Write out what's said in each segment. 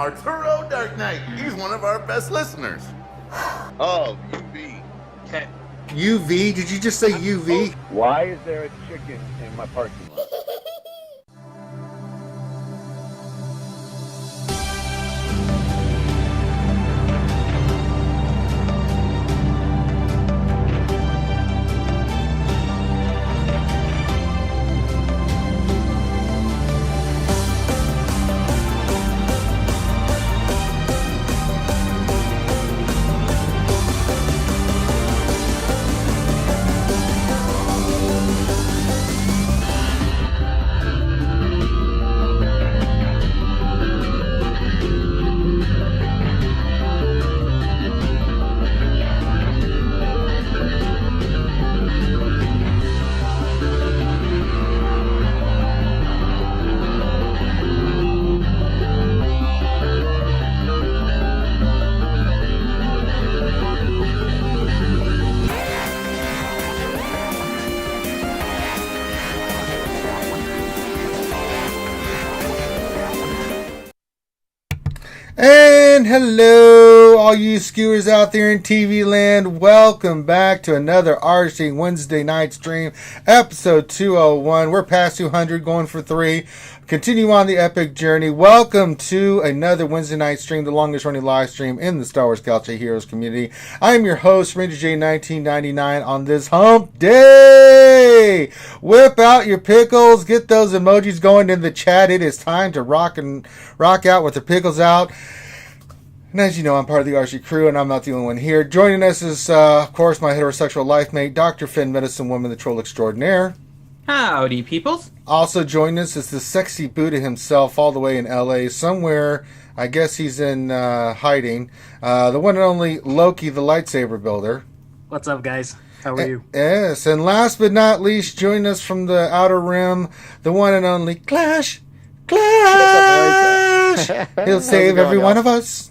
Arturo Dark Knight. He's one of our best listeners. Oh, UV. UV? Did you just say UV? Why is there a chicken in my parking lot? And hello, all you skewers out there in TV land. Welcome back to another RSG Wednesday night stream, episode 201. We're past 200, going for 3. Continue on the epic journey. Welcome to another Wednesday night stream, the longest running live stream in the Star Wars Galaxy Heroes community. I am your host, Ranger J 1999, on this hump day. Whip out your pickles, get those emojis going in the chat. It is time to rock out with the pickles out. And as you know, I'm part of the RSG crew, and I'm not the only one here. Joining us is, of course, my heterosexual life mate, Dr. Finn, Medicine Woman, the Troll Extraordinaire. Howdy, peoples. Also joining us is the sexy Buddha himself, all the way in LA, somewhere. I guess he's in hiding. The one and only Loki, the lightsaber builder. What's up, guys? How are you? Yes, and last but not least, joining us from the Outer Rim, the one and only Clash. He'll save every one of us.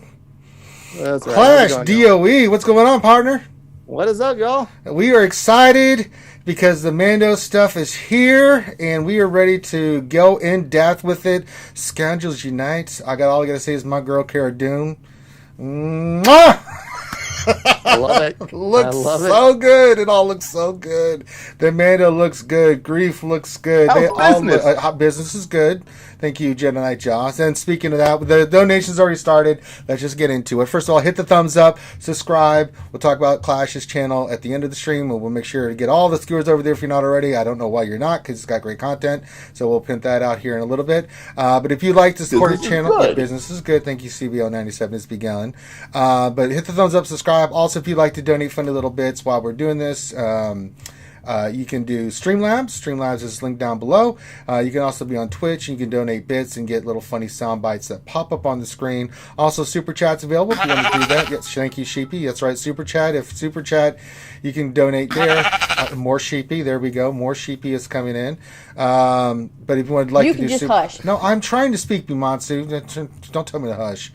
That's right. Clash DOE, what's going on, partner? What is up, y'all? We are excited because the Mando stuff is here, and we are ready to go in depth with it. Scoundrels unite. All I gotta say is my girl Kara Dune. Mwah! I love it. Looks so good. It all looks so good. The Mando looks good. Greef looks good. Business is good. Thank you, Jedi Knight Joss. And speaking of that, the donations already started. Let's just get into it. First of all, hit the thumbs up, subscribe. We'll talk about Clash's channel at the end of the stream. We'll make sure to get all the skewers over there if you're not already. I don't know why you're not, because it's got great content. So we'll print that out here in a little bit. But if you'd like to support the channel, business is good. Thank you, CBO97. It's begun. But hit the thumbs up, subscribe. Also, if you'd like to donate funny little bits while we're doing this, you can do Streamlabs. Streamlabs is linked down below. You can also be on Twitch. You can donate bits and get little funny sound bites that pop up on the screen. Also, Super Chat's available if you want to do that. Yes, thank you, Sheepy. That's right, Super Chat. If Super Chat, you can donate there. More Sheepy. There we go. More Sheepy is coming in. But if you would like you to can do just hush. No, I'm trying to speak, Bimatsu. Don't tell me to hush.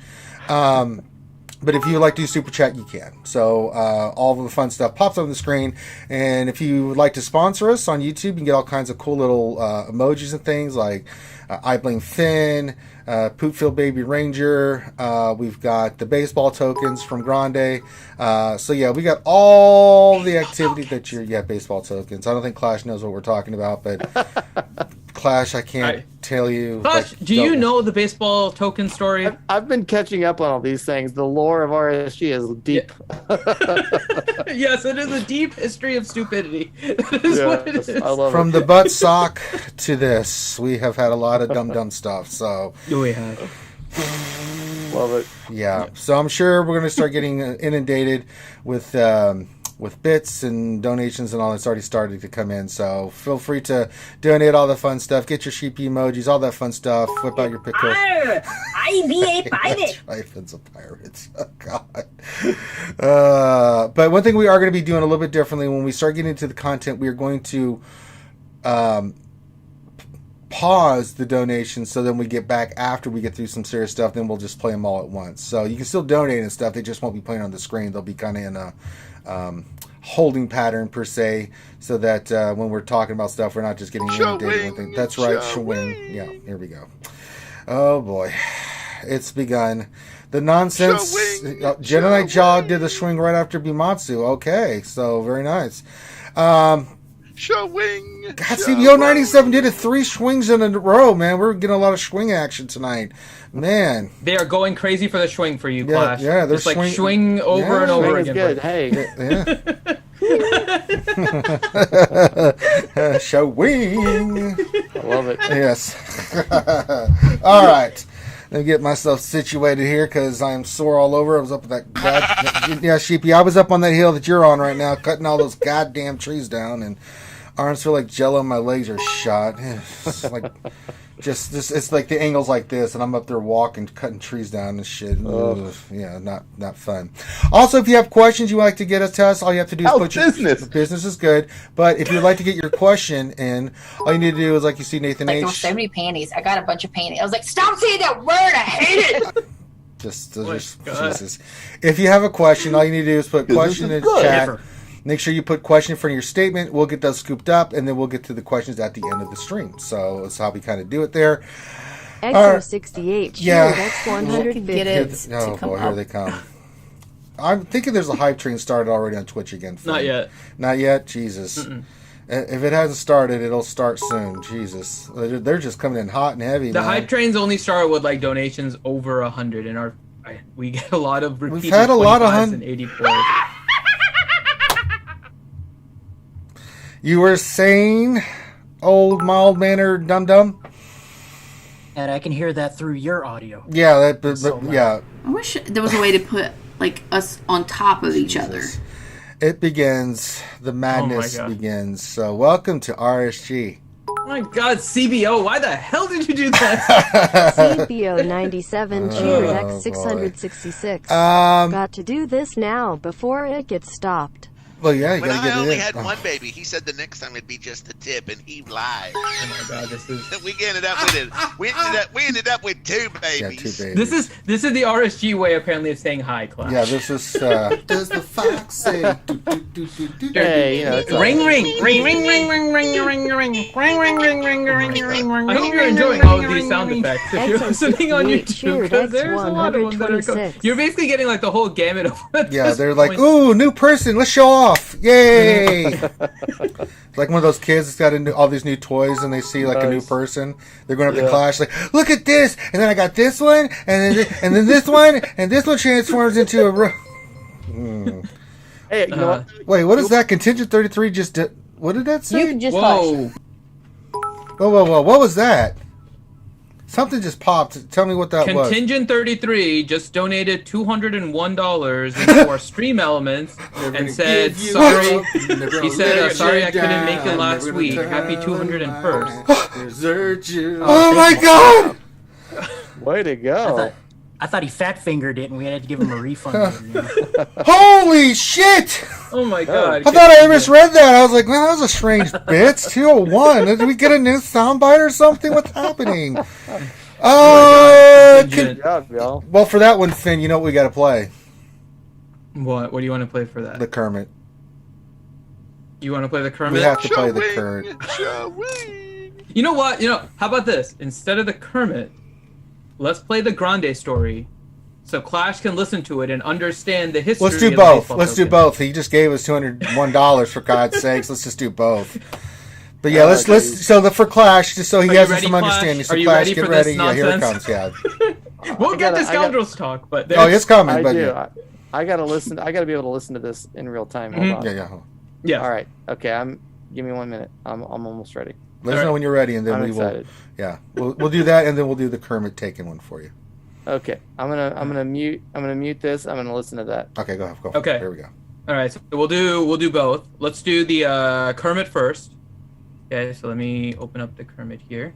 But if you would like to do Super Chat, you can. So all of the fun stuff pops up on the screen. And if you would like to sponsor us on YouTube, you can get all kinds of cool little emojis and things like I Blame Finn, Poopfield Baby Ranger. We've got the baseball tokens from Grande. So yeah, we got all the activity that baseball tokens. I don't think Clash knows what we're talking about, but Clash, I can't tell you. Clash, do you know the baseball token story? I've been catching up on all these things. The lore of RSG is deep. Yeah. Yes, it is a deep history of stupidity. That is what it is. I love From it. the butt sock to this, we have had a lot of dumb stuff. So We have. Love it. yeah. So I'm sure we're going to start getting inundated with bits and donations and all that's already started to come in. So feel free to donate all the fun stuff. Get your sheepy emojis, all that fun stuff. Whip out your pickle. I be a pirate. It's a pirate. Oh, God. But one thing we are going to be doing a little bit differently when we start getting into the content, we are going to pause the donations so then we get back after we get through some serious stuff. Then we'll just play them all at once. So you can still donate and stuff. They just won't be playing on the screen. They'll be kind of in a holding pattern per se, so that when we're talking about stuff, we're not just getting inundated with things. That's right, Shwing. Yeah, here we go. Oh boy. It's begun. The nonsense. Jen and I Jaw did the swing right after Bimatsu. Okay, so very nice. Showing. God, CBO 97 did it 3 swings in a row, man. We're getting a lot of swing action tonight. Man. They are going crazy for the swing for you, Clash. Yeah, they're just like swing over and over again. Good. Hey. Yeah. Showing. I love it. Yes. All right. Let me get myself situated here because I'm sore all over. I was up at that yeah, Sheepy. I was up on that hill that you're on right now, cutting all those goddamn trees down, and arms feel like jello. My legs are shot. It's like it's like the angles like this, and I'm up there walking, cutting trees down and shit. Ugh, yeah, not fun. Also, if you have questions you would like to get us to us, all you have to do is put business. Your business is good. But if you'd like to get your question in, all you need to do is, like you see Nathan Like, H. there were so many panties. I got a bunch of panties. I was like, stop saying that word. I hate it. Jesus. If you have a question, all you need to do is put question in the chat. Make sure you put question for your statement. We'll get those scooped up, and then we'll get to the questions at the end of the stream. So that's how we kind of do it there. Exo68. Yeah. That's 150. Oh, boy, here they come. I'm thinking there's a hype train started already on Twitch again. Not yet. Not yet? Jesus. If it hasn't started, it'll start soon. Jesus. They're just coming in hot and heavy, The man. hype trains only start with like donations over 100, and we get a lot of repeated. We've had a lot of 25s and 84s. You were saying, old mild-mannered dum-dum? And I can hear that through your audio. Yeah, yeah. I wish there was a way to put like us on top of each other. It begins. The madness begins. So welcome to RSG. Oh my God, CBO! Why the hell did you do that? CBO 97 cheered X 666. Got to do this now before it gets stopped. Well, yeah, you When gotta get I it only in. had one baby, he said the next time it'd be just a tip, and he lied. Oh my God, this is. We ended up with it. We ended up with 2 babies. Yeah, 2 babies. This is the RSG way apparently of saying hi, Clash. Yeah, this is. Does the fox say? Hey, you know, it's Ring, ring, ring, ring, ring, ring, ring, ring, ring, ring, ring, ring, ring, ring. I hope you're enjoying all of these sound effects if you're listening on YouTube, because there's a lot of them that are coming. You're basically getting like the whole gamut of. Yeah, they're like, ooh, new person, let's show off. Yay! Like one of those kids that's got all these new toys, and they see like a new person. They're going up to Clash, like, look at this, and then I got this one, and then this one, and this one transforms into a. Hey, you know what? Wait, what is that? Contingent 33 just did. What did that say? You can just Whoa! Whoa! What was that? Something just popped. Tell me what that was. Contingent 33 just donated $201 into our stream elements and said, sorry. He said, sorry I couldn't make it last week. Happy 201st. Oh my God! Way to go. I thought he fat fingered it and we had to give him a refund. Holy shit! Oh my God. I thought I misread that. I was like, man, that was a strange bit. 201. Did we get a new soundbite or something? What's happening? Good job, y'all. Well, for that one, Finn, you know what we got to play? What do you want to play for that? The Kermit. You want to play the Kermit? We have to play the Kermit. You know what? How about this? Instead of the Kermit, let's play the Grande story, so Clash can listen to it and understand the history. Let's do both. Let's do both. He just gave us $201 for God's sakes. Let's just do both. But yeah, let's for Clash, just so he has some understanding. So Clash, get ready. Yeah, here it comes. Yeah. We'll get the Scoundrels talk, but it's coming. But I gotta listen. I gotta be able to listen to this in real time. Hold on. Yeah. All right. Okay. Give me 1 minute. I'm almost ready. Let us know when you're ready, and then I'm excited. We'll do that, and then we'll do the Kermit Taken one for you. Okay, I'm gonna mute this. I'm gonna listen to that. Okay, go. Okay, here we go. All right, so we'll do both. Let's do the Kermit first. Okay, so let me open up the Kermit here.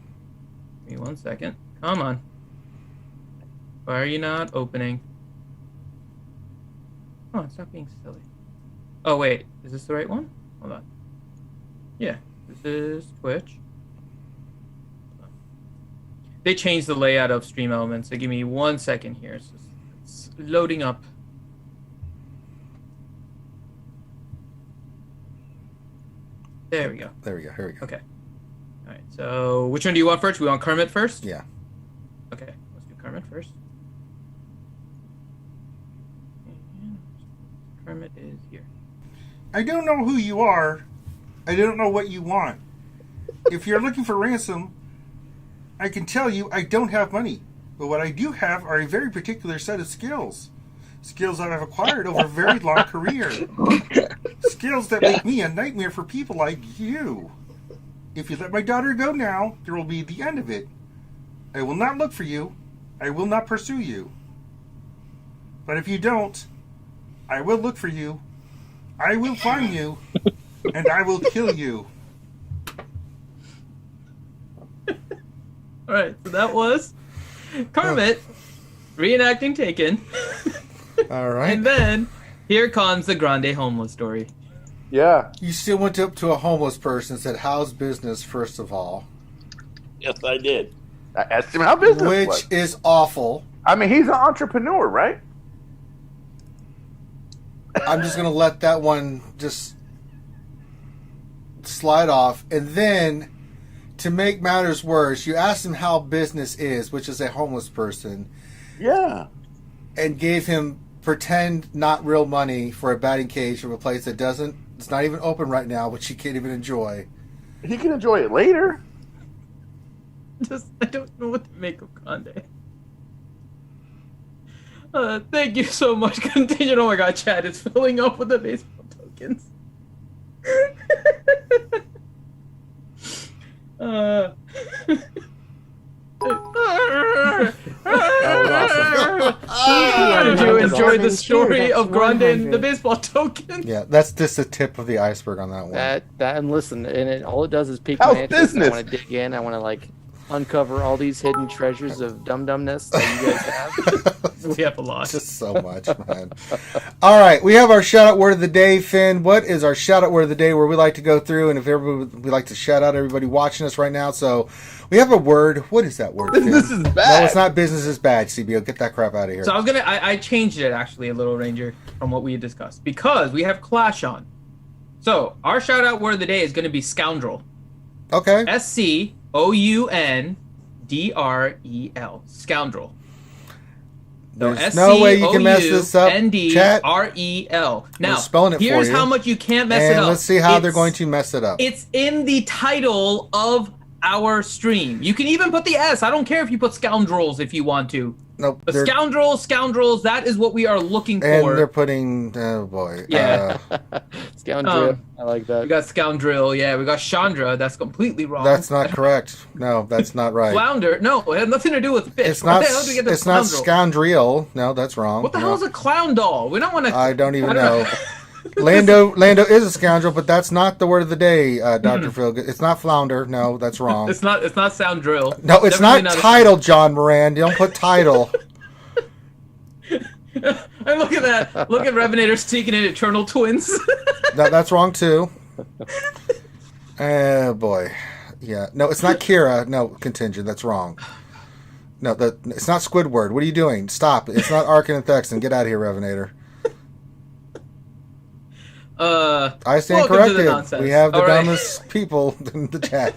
Give me 1 second. Come on. Why are you not opening? Oh, stop being silly. Oh wait, is this the right one? Hold on. Yeah, this is Twitch. They changed the layout of stream elements, so give me 1 second here. It's loading up. There we go. Here we go. Okay. All right, so which one do you want first? We want Kermit first? Yeah. Okay, let's do Kermit first. Kermit is here. I don't know who you are. I don't know what you want. If you're looking for ransom, I can tell you I don't have money. But what I do have are a very particular set of skills. Skills that I've acquired over a very long career. Skills that make me a nightmare for people like you. If you let my daughter go now, there will be the end of it. I will not look for you. I will not pursue you. But if you don't, I will look for you. I will find you. And I will kill you. Alright, so that was Kermit reenacting Taken. Alright. And then, here comes the Grande homeless story. Yeah. You still went up to a homeless person and said, how's business, first of all? Yes, I did. I asked him how business Which was. is awful. I mean, he's an entrepreneur, right? I'm just going to let that one just slide off. And then, to make matters worse, you asked him how business is, which is a homeless person. Yeah. And gave him pretend not real money for a batting cage from a place that it's not even open right now, which he can't even enjoy. He can enjoy it later. I don't know what to make of Grande. Thank you so much, Contingent. Oh my god, chat is filling up with the baseball tokens. Did you enjoy the story of Grande and the baseball token? Yeah, that's just the tip of the iceberg on that one. That and listen, and all it does is pique How's my interest. business? I want to dig in. I want to uncover all these hidden treasures of dum-dumness that you guys have. We have a lot. Just so much, man. All right, we have our shout-out word of the day, Finn. What is our shout-out word of the day where we like to go through, and if everybody, we like to shout out everybody watching us right now. So we have a word. What is that word, Business Finn? is bad. No, it's not business is bad, CBO. Get that crap out of here. So I changed it actually a little, Ranger, from what we had discussed because we have Clash on. So our shout-out word of the day is going to be Scoundrel. Okay. SCOUNDREL. Scoundrel. So There's no way you can mess this up, chat. SCOUNDREL. Now, We're spelling it for here's you. how much you can't mess And it up. let's see how they're going to mess it up. It's in the title of our stream. You can even put the S. I don't care if you put Scoundrels if you want to. Nope. But Scoundrels, that is what we are looking And for. they're putting, oh boy. Yeah. Scoundrel. I like that. We got Scoundrel, yeah. We got Chandra. That's completely wrong. That's not correct. No, that's not right. Flounder. No, it has nothing to do with fish. It's not. Where the hell did we get the It's not Scoundrel? Scoundrel. No, that's wrong. What the No. hell is a clown doll? We don't want to. I don't even know. Lando is a scoundrel, but that's not the word of the day, Dr. Phil. It's not flounder. No, that's wrong. It's not sound drill. No, it's Definitely not a- title, John Moran. You don't put title. And look at that. Look at Revenator sneaking in Eternal Twins. That's wrong too. Oh boy. Yeah. No, it's not Kira. No, Contingent. That's wrong. No, it's not Squidward. What are you doing? Stop. It's not Arkin and Thexton. Get out of here, Revenator. I stand corrected. We have the dumbest people in the chat.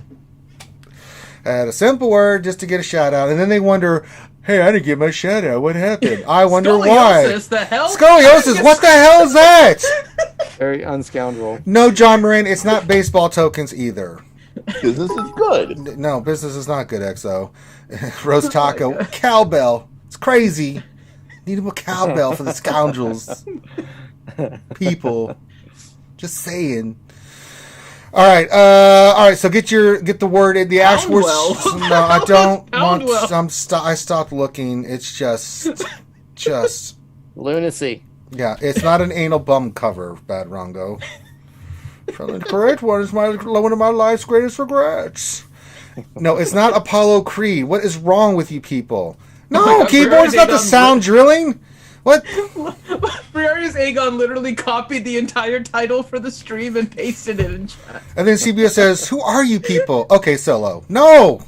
Had a simple word just to get a shout out, and then they wonder, hey, I didn't get my shout out. What happened? I wonder why. Scoliosis, the hell? Scoliosis, what the hell is that? Very unscoundrel. No, John Moran, it's not baseball tokens either. Business is good. No, business is not good, XO. Roast Taco. Cowbell. It's crazy. Need a cowbell for the scoundrels. People. Just saying. All right. So get the word in the actual. No, I don't want. I stopped looking. It's just lunacy. Yeah, it's not an anal bum cover, Bad Rongo. The correct one is one of my life's greatest regrets. No, it's not Apollo Creed. What is wrong with you people? No, keyboard is not the sound drilling. What? Briarius Aegon literally copied the entire title for the stream and pasted it in chat. And then CBS says, "Who are you people?" Okay, Solo. No,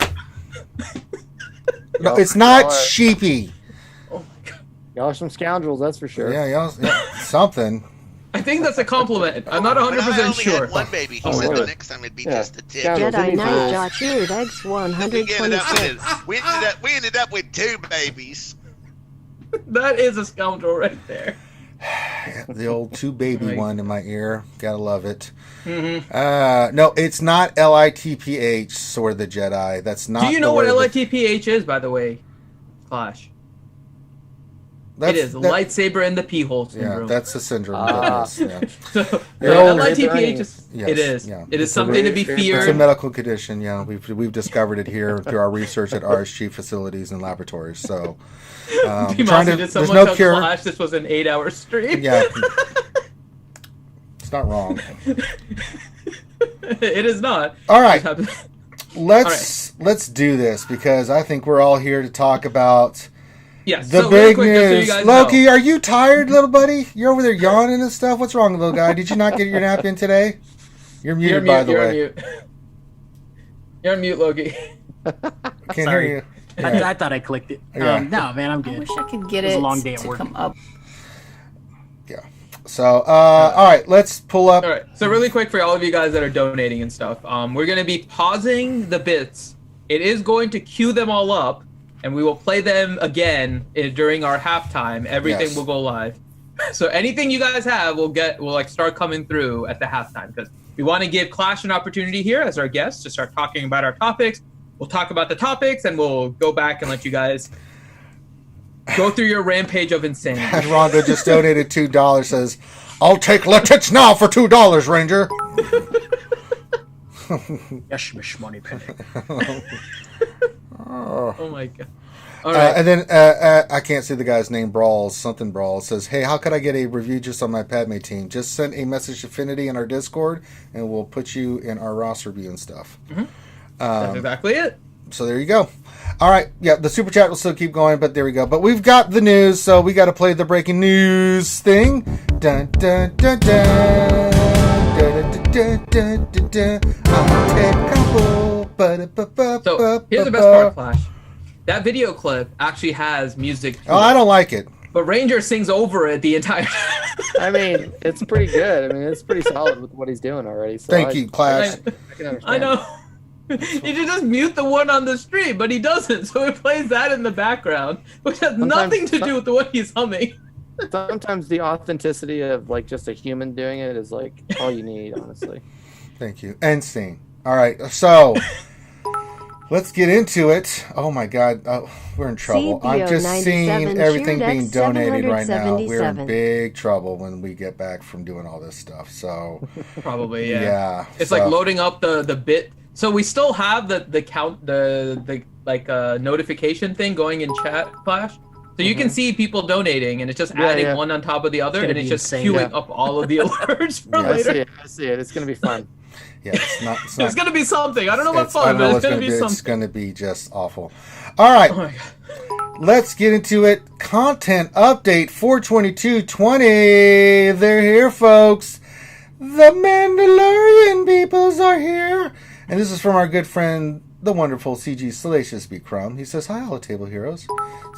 no, it's not Sheepy. Oh my god, y'all are some scoundrels, that's for sure. Yeah, y'all something. I think that's a compliment. I'm not 100% sure. One baby. He said the next time it'd be just a tip. Jedi Knight Jachud Eggs 126. We ended up with two babies. That is a scoundrel right there. The old two baby Right. one in my ear. Gotta love it. Mm-hmm. No, it's not LITPH, Sword of the Jedi. That's not. Do you know what LITPH is, by the way, Clash? It is lightsaber in the pee hole syndrome. Yeah, that's the syndrome. Yeah. So, old- LITPH is Yes, it is. yeah. It is something to be It's a feared. medical condition. Yeah, we've discovered it here through our research at RSG facilities and laboratories. So, Did there's someone no tell cure. Clash this was an 8-hour stream? Yeah, it's not wrong. It is not. All right, It just let's do this because I think we're all here to talk about. Yes. The so really big quick, just so you news. guys Loki, know. are you tired, little buddy? You're over there yawning and stuff. What's wrong, little guy? Did you not get your nap in today? You're muted, by the you're way. On mute. You're on mute, Loki. Can't Sorry. hear you. I thought I clicked it. Yeah. No, man, I'm I good. wish I could get It was it a long day at to work. come up. Yeah. So, all right, let's pull up. All right. So really quick for all of you guys that are donating and stuff, we're going to be pausing the bits. It is going to queue them all up, and we will play them again during our halftime. Everything Yes. will go live. So anything you guys have will like start coming through at the halftime because we want to give Clash an opportunity here as our guest to start talking about our topics. We'll talk about the topics, and we'll go back and let you guys go through your rampage of insanity. And Rhonda just donated $2. Says, "I'll take Letich now for $2, Ranger." Yes, Miss Money Penny. Oh my god! All right. And then I can't see the guy's name. Something Brawls says, "Hey, how could I get a review just on my Padme team? Just send a message to Affinity in our Discord, and we'll put you in our roster review and stuff." That's exactly it. So there you go. All right. Yeah, the super chat will still keep going, but there we go. But we've got the news, so we got to play the breaking news thing. Dun dun dun dun. Dun dun dun dun dun dun. I'll take a couple. So here's the best part, Clash. That video clip actually has music. Oh, I don't like it. But Ranger sings over it the entire time. I mean, it's pretty good. I mean, it's pretty solid with what he's doing already. So Thank you, Clash. I can understand. I know. You should just mute the one on the stream, but he doesn't, so it plays that in the background, which has nothing to do with the one he's humming. Sometimes the authenticity of like just a human doing it is like all you need, honestly. Thank you. End scene. All right, so let's get into it. Oh my God, we're in trouble. I'm just seeing everything being donated right now. We're in big trouble when we get back from doing all this stuff. So Probably, yeah. yeah. It's so- like loading up the bit. So we still have the count, the notification thing going in chat, Clash. So you can see people donating, and it's just adding one on top of the other, and it's just queuing up all of the alerts for later. I see it. It's gonna be fun. Yeah, it's not. It's gonna be something. I don't know about I fun, know but it's gonna be something. It's gonna be just awful. All right. Oh my god. Let's get into it. Content update 422.20. They're here, folks. The Mandalorian peoples are here. And this is from our good friend, the wonderful CG Salacious B. Crumb. He says, "Hi, Holotable Heroes.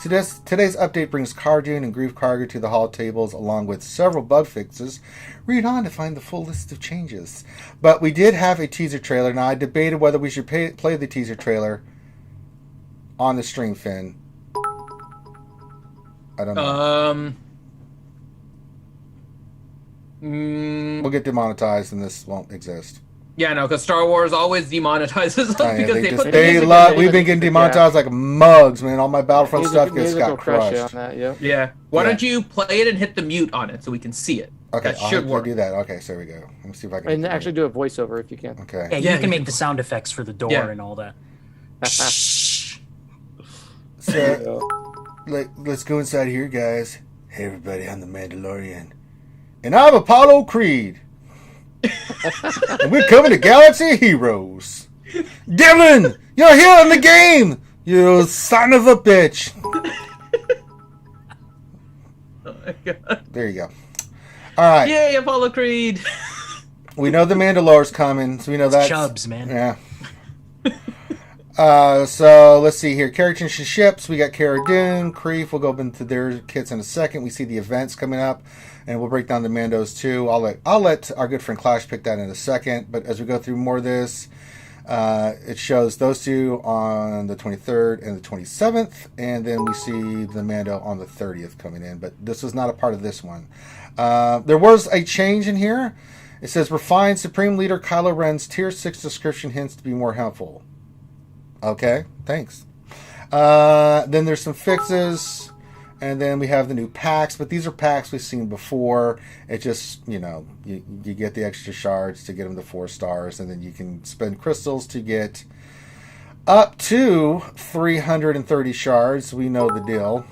So today's update brings Kara Dune and Greef Karga to the Holotables along with several bug fixes. Read on to find the full list of changes. But we did have a teaser trailer. Now, I debated whether we should play the teaser trailer on the stream, Finn. I don't know. We'll get demonetized and this won't exist. Yeah, no, because Star Wars always demonetizes us because they put the music in love. it. We've been getting demonetized like mugs, man. All my Battlefront stuff got crushed. On that, Yeah. Why don't you play it and hit the mute on it so we can see it? Okay, that I'll should work. do that. Okay, so there we go. Let me see if I can. And actually do a voiceover if you can. Okay. Yeah, you can make the sound effects for the door and all that. So, let's go inside here, guys. Hey, everybody, I'm the Mandalorian. And I'm Apollo Creed. And we're coming to Galaxy Heroes. Dylan, you're here in the game. You son of a bitch. Oh my god. There you go. All right. Yay, Apollo Creed. We know the Mandalore's coming, so we know that. Chubs, man. Yeah. So let's see here. Characters and ships. We got Kara Dune, Greef. We'll go into their kits in a second. We see the events coming up, and we'll break down the Mandos too. I'll let our good friend Clash pick that in a second. But as we go through more of this, It shows those two on the 23rd and the 27th, and then we see the Mando on the 30th coming in, but this was not a part of this one. There was a change in here. It says, refined Supreme Leader Kylo Ren's Tier 6 description hints to be more helpful. Okay, thanks. Then there's some fixes, and then we have the new packs, but these are packs we've seen before. It just, you get the extra shards to get them to 4 stars, and then you can spend crystals to get up to 330 shards. We know the deal.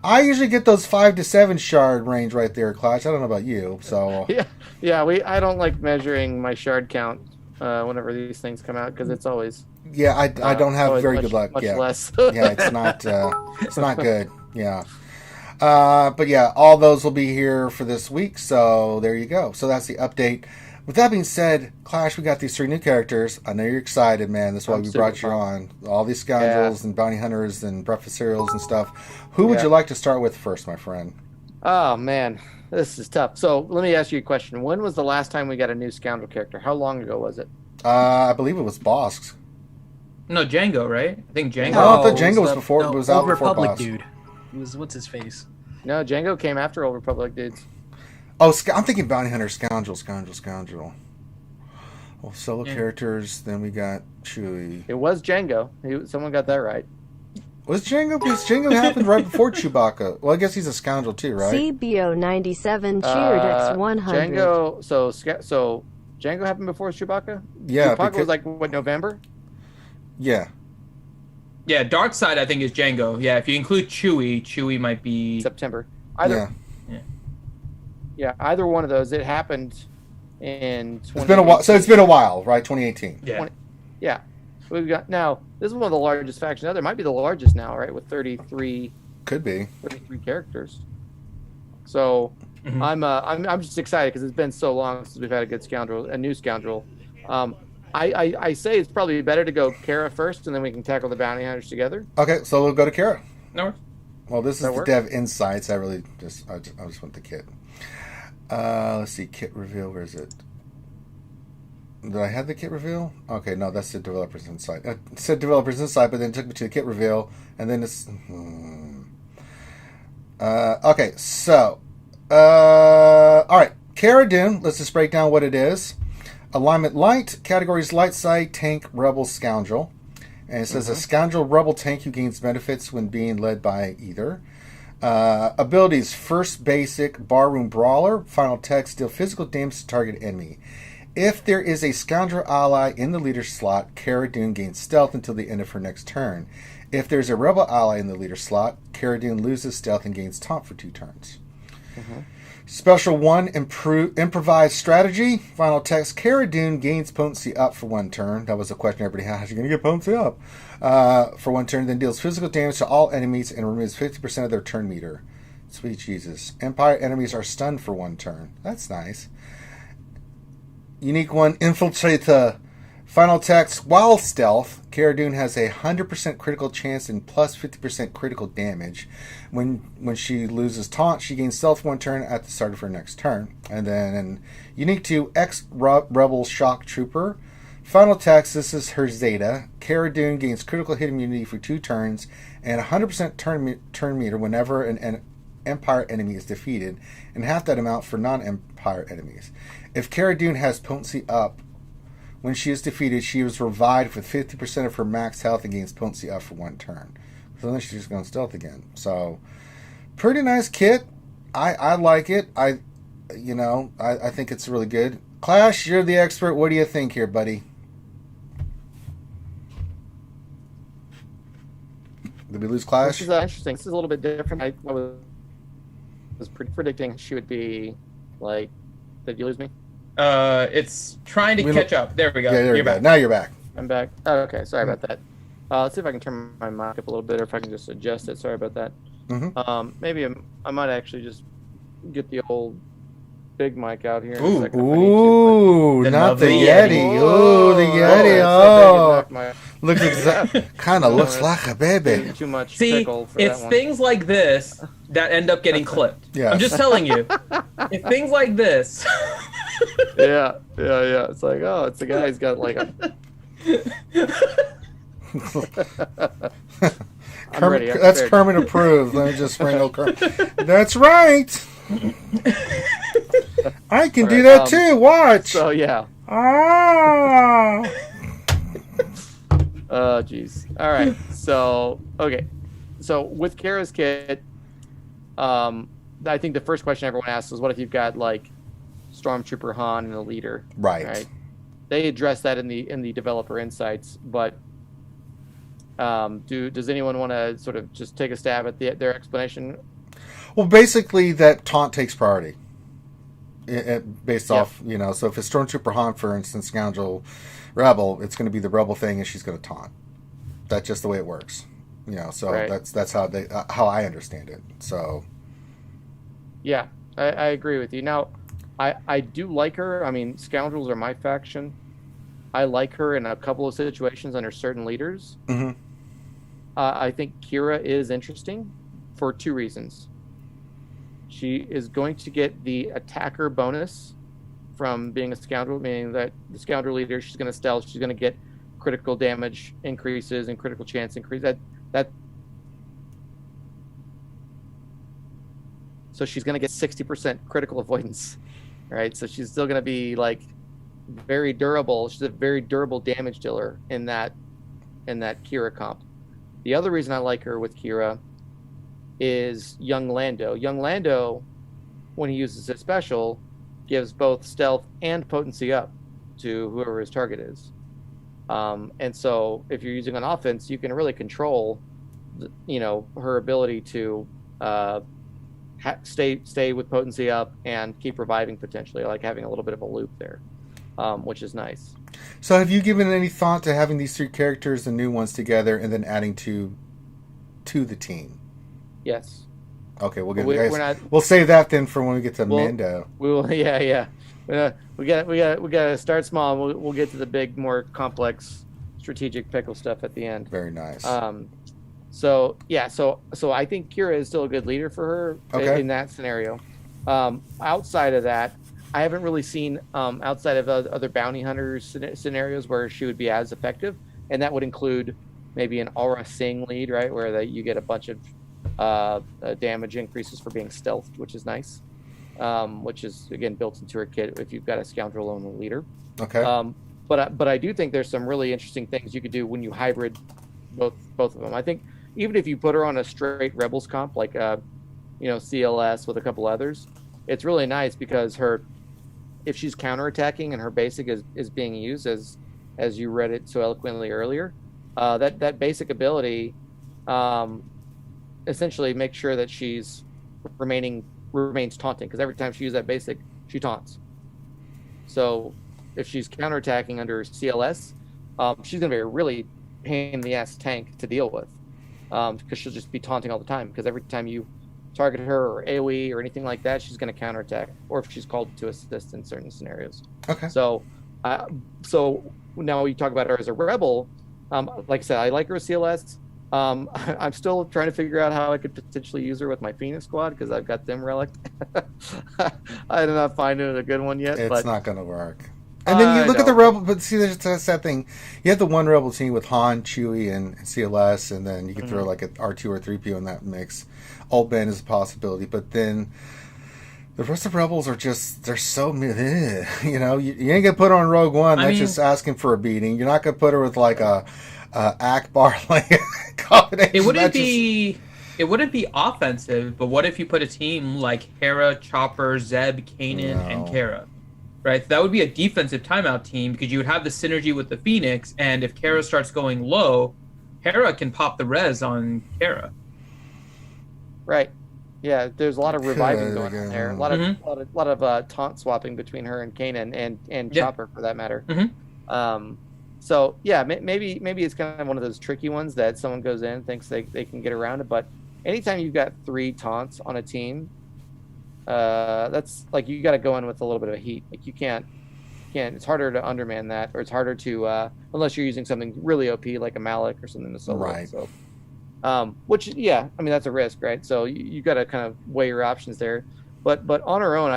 I usually get those 5 to 7 shard range right there, Clash. I don't know about you. So yeah. I don't like measuring my shard count whenever these things come out, because it's always I don't have very good luck. Much less. Yeah, it's not good. Yeah. But yeah, all those will be here for this week. So there you go. So that's the update. With that being said, Clash, we got these 3 new characters. I know you're excited, man. That's why we brought you on. All these scoundrels and bounty hunters and breakfast cereals and stuff. Who would you like to start with first, my friend? Oh, man. This is tough. So let me ask you a question. When was the last time we got a new scoundrel character? How long ago was it? I believe it was Bosk. No, Django, right? I think Django. No, I thought Django was before. It was out Old before Republic Bosk. dude. It was what's his face? No, Django came after Old Republic dudes. Oh, I'm thinking bounty hunter, scoundrel. Well, solo characters. Then we got Chewie. It was Django. Someone got that right. Was Django? Because Django happened right before Chewbacca. Well, I guess he's a scoundrel too, right? CBO 97 cheered X 100. Django. So Django happened before Chewbacca. Yeah, Chewbacca was like what, November? Yeah. Yeah, Dark Side I think is Django. Yeah, if you include Chewie might be September. Either. Yeah, either one of those. It happened in. It's been a while. So it's been a while, right? 2018. Yeah. We've got now. This is one of the largest factions. Now, there might be the largest now, right? With 33. Could be 33 characters. So I'm just excited because it's been so long since we've had a new scoundrel. I say it's probably better to go Cara first, and then we can tackle the bounty hunters together. Okay, so we'll go to Cara. No. Well, this is the Dev Insights. I just want the kit. Let's see, kit reveal. Where is it? Did I have the kit reveal? Okay, no, that's the developer's insight. It said developer's insight, but then it took me to the kit reveal, and then it's. Okay, so, all right, Kara Dune. Let's just break down what it is. Alignment light, categories light side, tank, rebel, scoundrel. And it says a scoundrel rebel tank who gains benefits when being led by either. Abilities, first basic, barroom brawler, final text, deal physical damage to target enemy. If there is a scoundrel ally in the leader slot, Kara Dune gains stealth until the end of her next turn. If there's a rebel ally in the leader slot, Kara Dune loses stealth and gains taunt for 2 turns. Special 1, improvised strategy. Final text, Kara Dune gains potency up for 1 turn. That was a question everybody had. How's she going to get potency up? For 1 turn, then deals physical damage to all enemies and removes 50% of their turn meter. Sweet Jesus. Empire enemies are stunned for 1 turn. That's nice. Unique 1, infiltrator. Final text, while stealth, Kara Dune has a 100% critical chance and plus 50% critical damage. When she loses taunt, she gains stealth 1 turn at the start of her next turn. And then unique 2, ex-rebel shock trooper. Final text, this is her Zeta. Kara Dune gains critical hit immunity for 2 turns and 100% turn meter whenever an Empire enemy is defeated, and half that amount for non-Empire enemies. If Kara Dune has potency up, when she is defeated, she is revived with 50% of her max health and gains potency up for 1 turn. So then she's just going stealth again. So, pretty nice kit. I like it. I think it's really good. Clash, you're the expert. What do you think here, buddy? Did we lose Clash? This is interesting. This is a little bit different. I was predicting she would be like. Did you lose me? It's trying to catch up. There we go. Yeah, you're back. Now you're back. I'm back. Oh, okay. Sorry about that. Let's see if I can turn my mic up a little bit, or if I can just adjust it. Sorry about that. Maybe I might actually just get the old big mic out here. Ooh, not the Yeti. Ooh, the Yeti. Oh, looks kind of looks like a baby. Too much. See, it's things like this that end up getting clipped. Yeah, I'm just telling you. It's things like this. Yeah. It's like, oh, it's the guy who's got like a Kermit, that's Kermit approved. Let me just sprinkle Kermit. That's right. I can do that too. Watch. So yeah. Ah. Oh, jeez. All right. So okay. So with Kara's kit, I think the first question everyone asks is, what if you've got like Stormtrooper Han and a leader? Right. They address that in the developer insights, but does anyone want to sort of just take a stab at their explanation? Well, basically, that taunt takes priority. Based off, so if it's Stormtrooper Han, for instance, Scoundrel Rebel, it's going to be the Rebel thing, and she's going to taunt. That's just the way it works. So that's how I understand it. So, yeah, I agree with you. Now, I do like her. I mean, Scoundrels are my faction. I like her in a couple of situations under certain leaders. Mm-hmm. I think Kara is interesting for two reasons. She is going to get the attacker bonus from being a Scoundrel, meaning that the Scoundrel leader, she's going to stealth, she's going to get critical damage increases and critical chance increase. So she's going to get 60% critical avoidance, right? So she's still going to be like very durable. She's a very durable damage dealer in that Kira comp. The other reason I like her with Kira is young Lando. Young Lando, when he uses his special, gives both stealth and potency up to whoever his target is. And so if you're using an offense, you can really control, her ability to stay with potency up and keep reviving potentially, like having a little bit of a loop there, which is nice. So have you given any thought to having these three characters, the new ones, together and then adding to the team? Yes. Okay, we'll save that then for when we get to Mando. We will. Yeah. We got to start small. And we'll get to the big, more complex, strategic pickle stuff at the end. Very nice. So I think Kira is still a good leader for her in that scenario. Outside of that, I haven't really seen outside of other bounty hunters scenarios where she would be as effective, and that would include maybe an Aura Sing lead, right, where you get a bunch of damage increases for being stealthed, which is nice, which is again built into her kit if you've got a Scoundrel only leader. Okay. But I do think there's some really interesting things you could do when you hybrid both of them. I think even if you put her on a straight Rebels comp like CLS with a couple others, it's really nice because if she's counterattacking and her basic is being used as you read it so eloquently earlier, that basic ability essentially makes sure that she's remains taunting, because every time she uses that basic, she taunts. So if she's counterattacking under CLS, she's going to be a really pain in the ass tank to deal with, because she'll just be taunting all the time, because every time you target her or AoE or anything like that, she's going to counterattack, or if she's called to assist in certain scenarios. Okay. So now you talk about her as a rebel. Like I said, I like her as CLS. I'm still trying to figure out how I could potentially use her with my Phoenix squad, because I've got them relic. I did not find it a good one yet. It's not going to work. And then you look at the Rebel, but see, there's a sad thing. You have the one Rebel team with Han, Chewie, and CLS, and then you can throw like an R2 or 3PO in that mix. Old Ben is a possibility, but then the rest of Rebels are just, they're so, you ain't going to put her on Rogue One. That's just asking for a beating. You're not going to put her with like a Akbar like combination. It wouldn't be offensive, but what if you put a team like Hera, Chopper, Zeb, Kanan, and Kara? Right, that would be a defensive timeout team, because you would have the synergy with the Phoenix, and if Kara starts going low, Hera can pop the res on Kara. Right. Yeah, there's a lot of reviving going on there. A lot of taunt swapping between her and Kanan and Chopper, for that matter. Mm-hmm. So yeah, maybe it's kind of one of those tricky ones that someone goes in and thinks they can get around it. But anytime you've got 3 taunts on a team, that's like, you got to go in with a little bit of heat. Like you can't. It's harder to underman that, or it's harder to unless you're using something really OP like a Malik or something to solo. Right. So, which that's a risk, right? So you got to kind of weigh your options there. But on her own,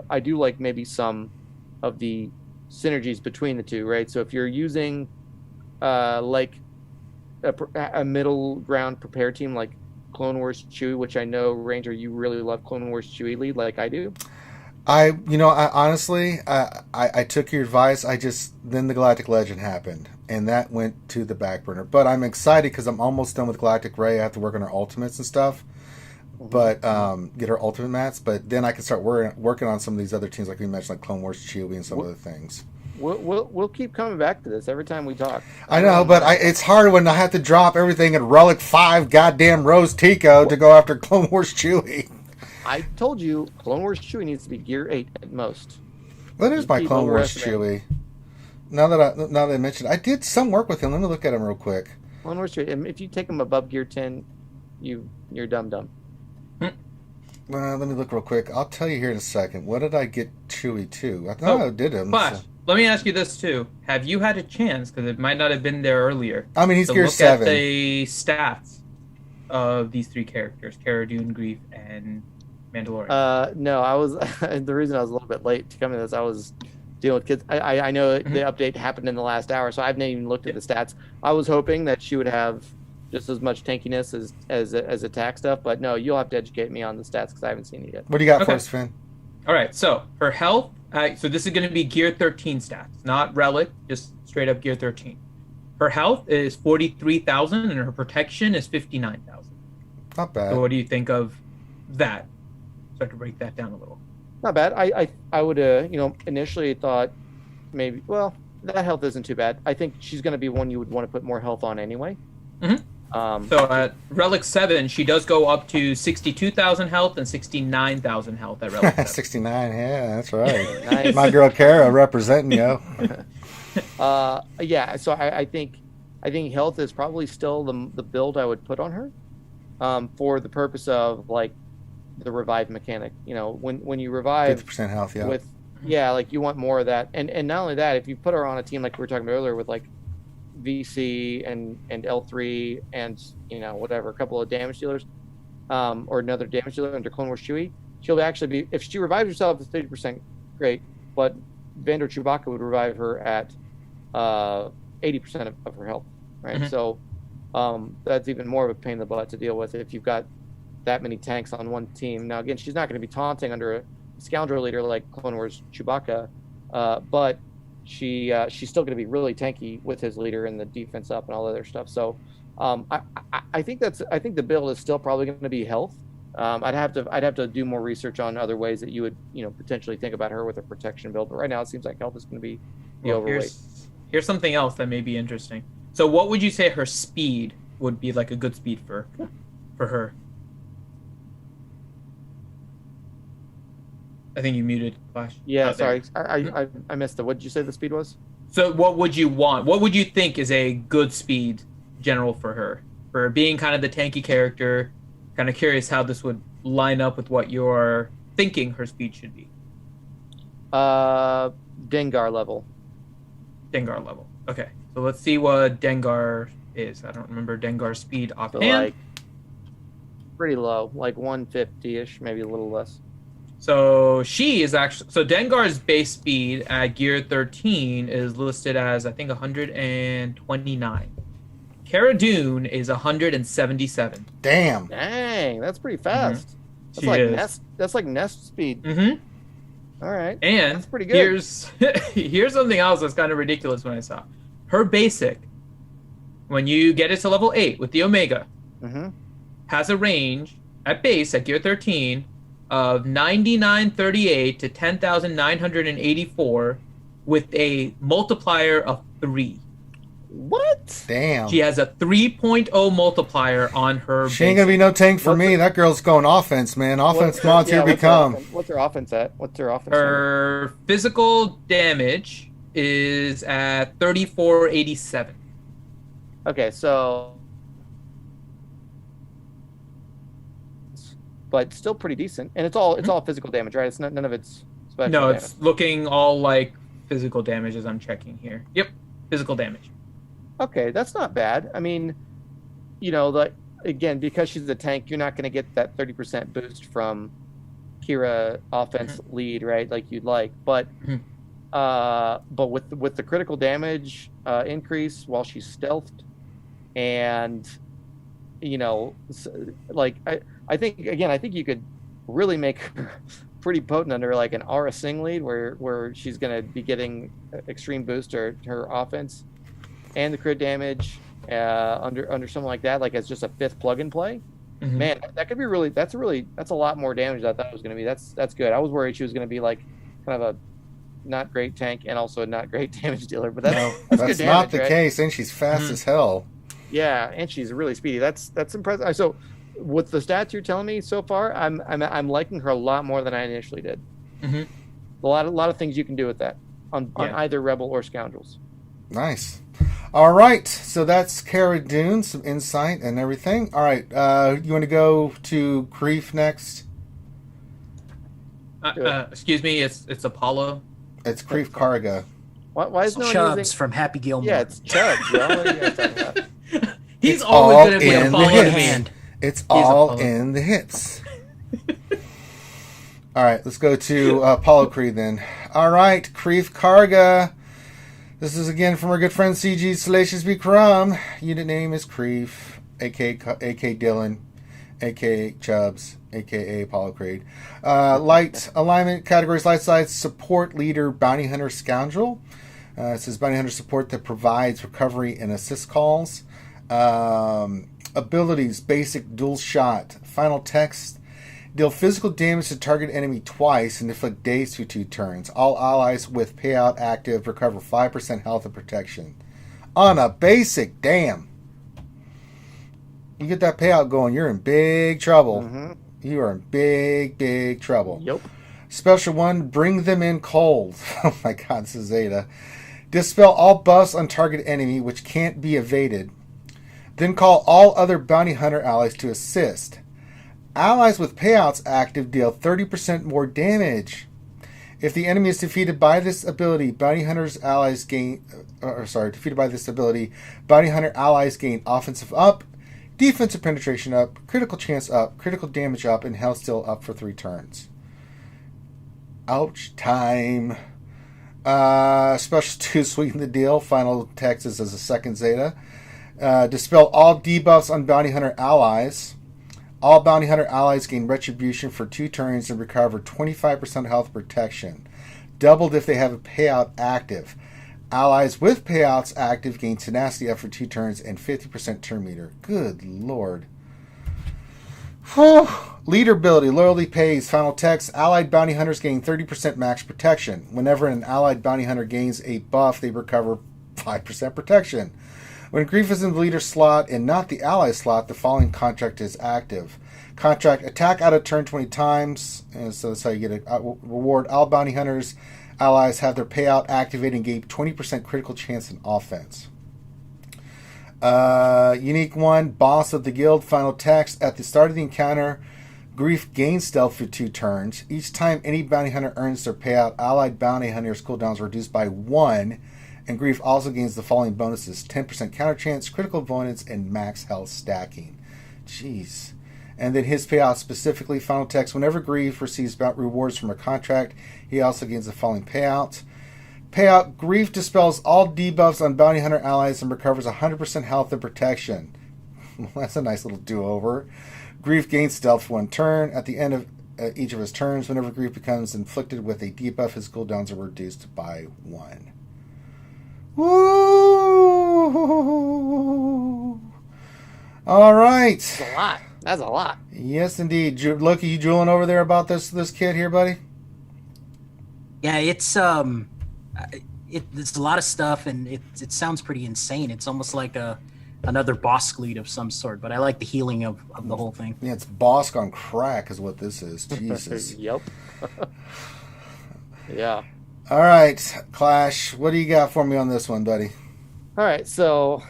I do like maybe some of the synergies between the two, right? So if you're using like a middle ground prepare team like Clone Wars Chewie, which I know, Ranger, you really love Clone Wars Chewie lead like I do. I honestly, I took your advice. Then the Galactic Legend happened, and that went to the back burner. But I'm excited because I'm almost done with Galactic Ray. I have to work on her ultimates and stuff, but get her ultimate mats. But then I can start working on some of these other teams, like we mentioned, like Clone Wars Chewie and some other things. We'll keep coming back to this every time we talk. I know, but it's hard when I have to drop everything at Relic 5 goddamn Rose Tico to go after Clone Wars Chewie. I told you, Clone Wars Chewie needs to be Gear 8 at most. That is my Clone Wars Chewie. Now that I mentioned, I did some work with him. Let me look at him real quick. Clone Wars Chewie. If you take him above Gear 10, you're dumb. Well, let me look real quick. I'll tell you here in a second. What did I get Chewie to? I thought I did him. Flash, let me ask you this too. Have you had a chance, because it might not have been there earlier, I mean, he's Gear 7. Look at the stats of these three characters, Cara Dune, Greef, and Mandalorian? No, I was the reason I was a little bit late to come to this. I was dealing with kids. I know the update happened in the last hour, so I haven't even looked at the stats. I was hoping that she would have just as much tankiness as attack stuff, but no, you'll have to educate me on the stats because I haven't seen it yet. What do you got for us, Finn? All right, so her health. So this is going to be Gear 13 stats, not Relic, just straight up Gear 13. Her health is 43,000, and her protection is 59,000. Not bad. So what do you think of that? Start to break that down a little. Not bad. I would initially thought maybe, well, that health isn't too bad. I think she's going to be one you would want to put more health on anyway. So at Relic 7, she does go up to 62,000 health and 69,000 health at Relic 7. 69, yeah, that's right. Nice. My girl Kara representing you. Yeah, so I think health is probably still the build I would put on her, for the purpose of like the revive mechanic. You know, when you revive 50% health, yeah. With like you want more of that, and not only that, if you put her on a team like we were talking about earlier with like VC and L3 and whatever, a couple of damage dealers, or another damage dealer under Clone Wars Chewie, she'll actually be, if she revives herself at 30%, great, but Vander Chewbacca would revive her at 80% of her health, right? So that's even more of a pain in the butt to deal with if you've got that many tanks on one team. Now again, she's not going to be taunting under a scoundrel leader like Clone Wars Chewbacca, but she's still going to be really tanky with his leader and the defense up and all other stuff. So I think the build is still probably going to be health. I'd have to do more research on other ways that you would potentially think about her with a protection build. But right now it seems like health is going to be the overweight. Here's something else that may be interesting. So what would you say her speed would be, like a good speed for her? I think you muted Flash. Yeah, sorry. I missed it. What did you say the speed was? So what would you want? What would you think is a good speed general for her? For being kind of the tanky character, kind of curious how this would line up with what you're thinking her speed should be. Dengar level. Dengar level. Okay. So let's see what Dengar is. I don't remember Dengar's speed offhand. So like pretty low, like 150-ish, maybe a little less. So she is actually, so Dengar's base speed at Gear 13 is listed as, I think, 129. Cara Dune is 177. Damn. Dang, that's pretty fast. That's like Nest speed. All right. And that's pretty good. Here's something else that's kind of ridiculous when I saw. Her basic, when you get it to level 8 with the Omega, has a range at base at Gear 13 of 9938 to 10,984 with a multiplier of 3. What? Damn. She has a 3.0 multiplier on her. She ain't gonna be no tank for me. That girl's going offense, man. Offense mods here become. What's her offense at? Her physical damage is at 3487. Okay, so. But still pretty decent, and it's all physical damage, right? It's none of it's special. No, damage. it's looking all like physical damage as I'm checking here. Yep, physical damage. Okay, that's not bad. I mean, again, because she's a tank, you're not going to get that 30% boost from Kira offense lead, right? Like you'd like, but but with the critical damage increase while she's stealthed, and like I think you could really make her pretty potent under like an Aura Sing lead where she's gonna be getting extreme boost to her offense and the crit damage under something like that, like as just a 5th plug and play. Mm-hmm. Man, that could be really that's a lot more damage than I thought it was gonna be. That's good. I was worried she was gonna be like kind of a not great tank and also a not great damage dealer, but that's good damage, not the right? case, and she's fast as hell. Yeah, and she's really speedy. That's impressive. So with the stats you're telling me so far, I'm liking her a lot more than I initially did. Mm-hmm. A lot of things you can do with that on either Rebel or Scoundrels. Nice. All right, so that's Kara Dune, some insight and everything. All right, you want to go to Greef next? Excuse me, it's Apollo. It's Greef Karga. Why is no one Chubbs using... from Happy Gilmore? Yeah, it's Chubbs. What are you guys talking about? He's always going to be a follow hand. It's all in the hits. All right, let's go to Apollo Creed then. All right, Greef Karga. This is again from our good friend CG Salacious B. Crumb. Unit name is Greef, a.k.a. Dylan, a.k.a. Chubbs, a.k.a. Apollo Creed. Light alignment categories: light side, support, leader, bounty hunter, scoundrel. It says bounty hunter support that provides recovery and assist calls. Abilities: basic, dual shot. Final text: deal physical damage to target enemy twice and inflict daze for 2 turns. All allies with payout active recover 5% health and protection. On a basic, damn. You get that payout going, you're in big trouble. Mm-hmm. You are in big trouble. Yep. Special 1, bring them in cold. Oh my god, this is Zeta. Dispel all buffs on target enemy which can't be evaded. Then call all other bounty hunter allies to assist. Allies with payouts active deal 30% more damage. If the enemy is defeated by this ability, bounty hunter allies gain offensive up, defensive penetration up, critical chance up, critical damage up, and health steal up for 3 turns. Ouch time. Special 2, sweeten the deal. Final text is as a second Zeta. Dispel all debuffs on bounty hunter allies. All bounty hunter allies gain retribution for 2 turns and recover 25% health protection. Doubled if they have a payout active. Allies with payouts active gain tenacity up for 2 turns and 50% turn meter. Good lord. Leader ability, loyalty pays. Final text: allied bounty hunters gain 30% max protection. Whenever an allied bounty hunter gains a buff, they recover 5% protection. When Greef is in the leader slot and not the ally slot, the following contract is active. Contract: attack out of turn 20 times. And so that's how you get a reward. All bounty hunters allies have their payout activated and gain 20% critical chance in offense. Unique 1, boss of the guild. Final text: at the start of the encounter, Greef gains stealth for 2 turns. Each time any bounty hunter earns their payout, allied bounty hunters' cooldowns are reduced by 1. And Greef also gains the following bonuses: 10% counter chance, critical avoidance, and max health stacking. Jeez. And then his payout specifically, final text: whenever Greef receives rewards from a contract, he also gains the following payout. Payout: Greef dispels all debuffs on bounty hunter allies and recovers 100% health and protection. That's a nice little do-over. Greef gains stealth for 1 turn. At the end of each of his turns, whenever Greef becomes inflicted with a debuff, his cooldowns are reduced by 1. Woo! All right. That's a lot. That's a lot. Yes, indeed. Loki, you drooling over there about this kid here, buddy? Yeah, it's a lot of stuff, and it sounds pretty insane. It's almost like another Bosk lead of some sort, but I like the healing of the whole thing. Yeah, it's Bosk on crack is what this is. Jesus. Yep. Yeah. All right, Clash, what do you got for me on this one, buddy? All right, so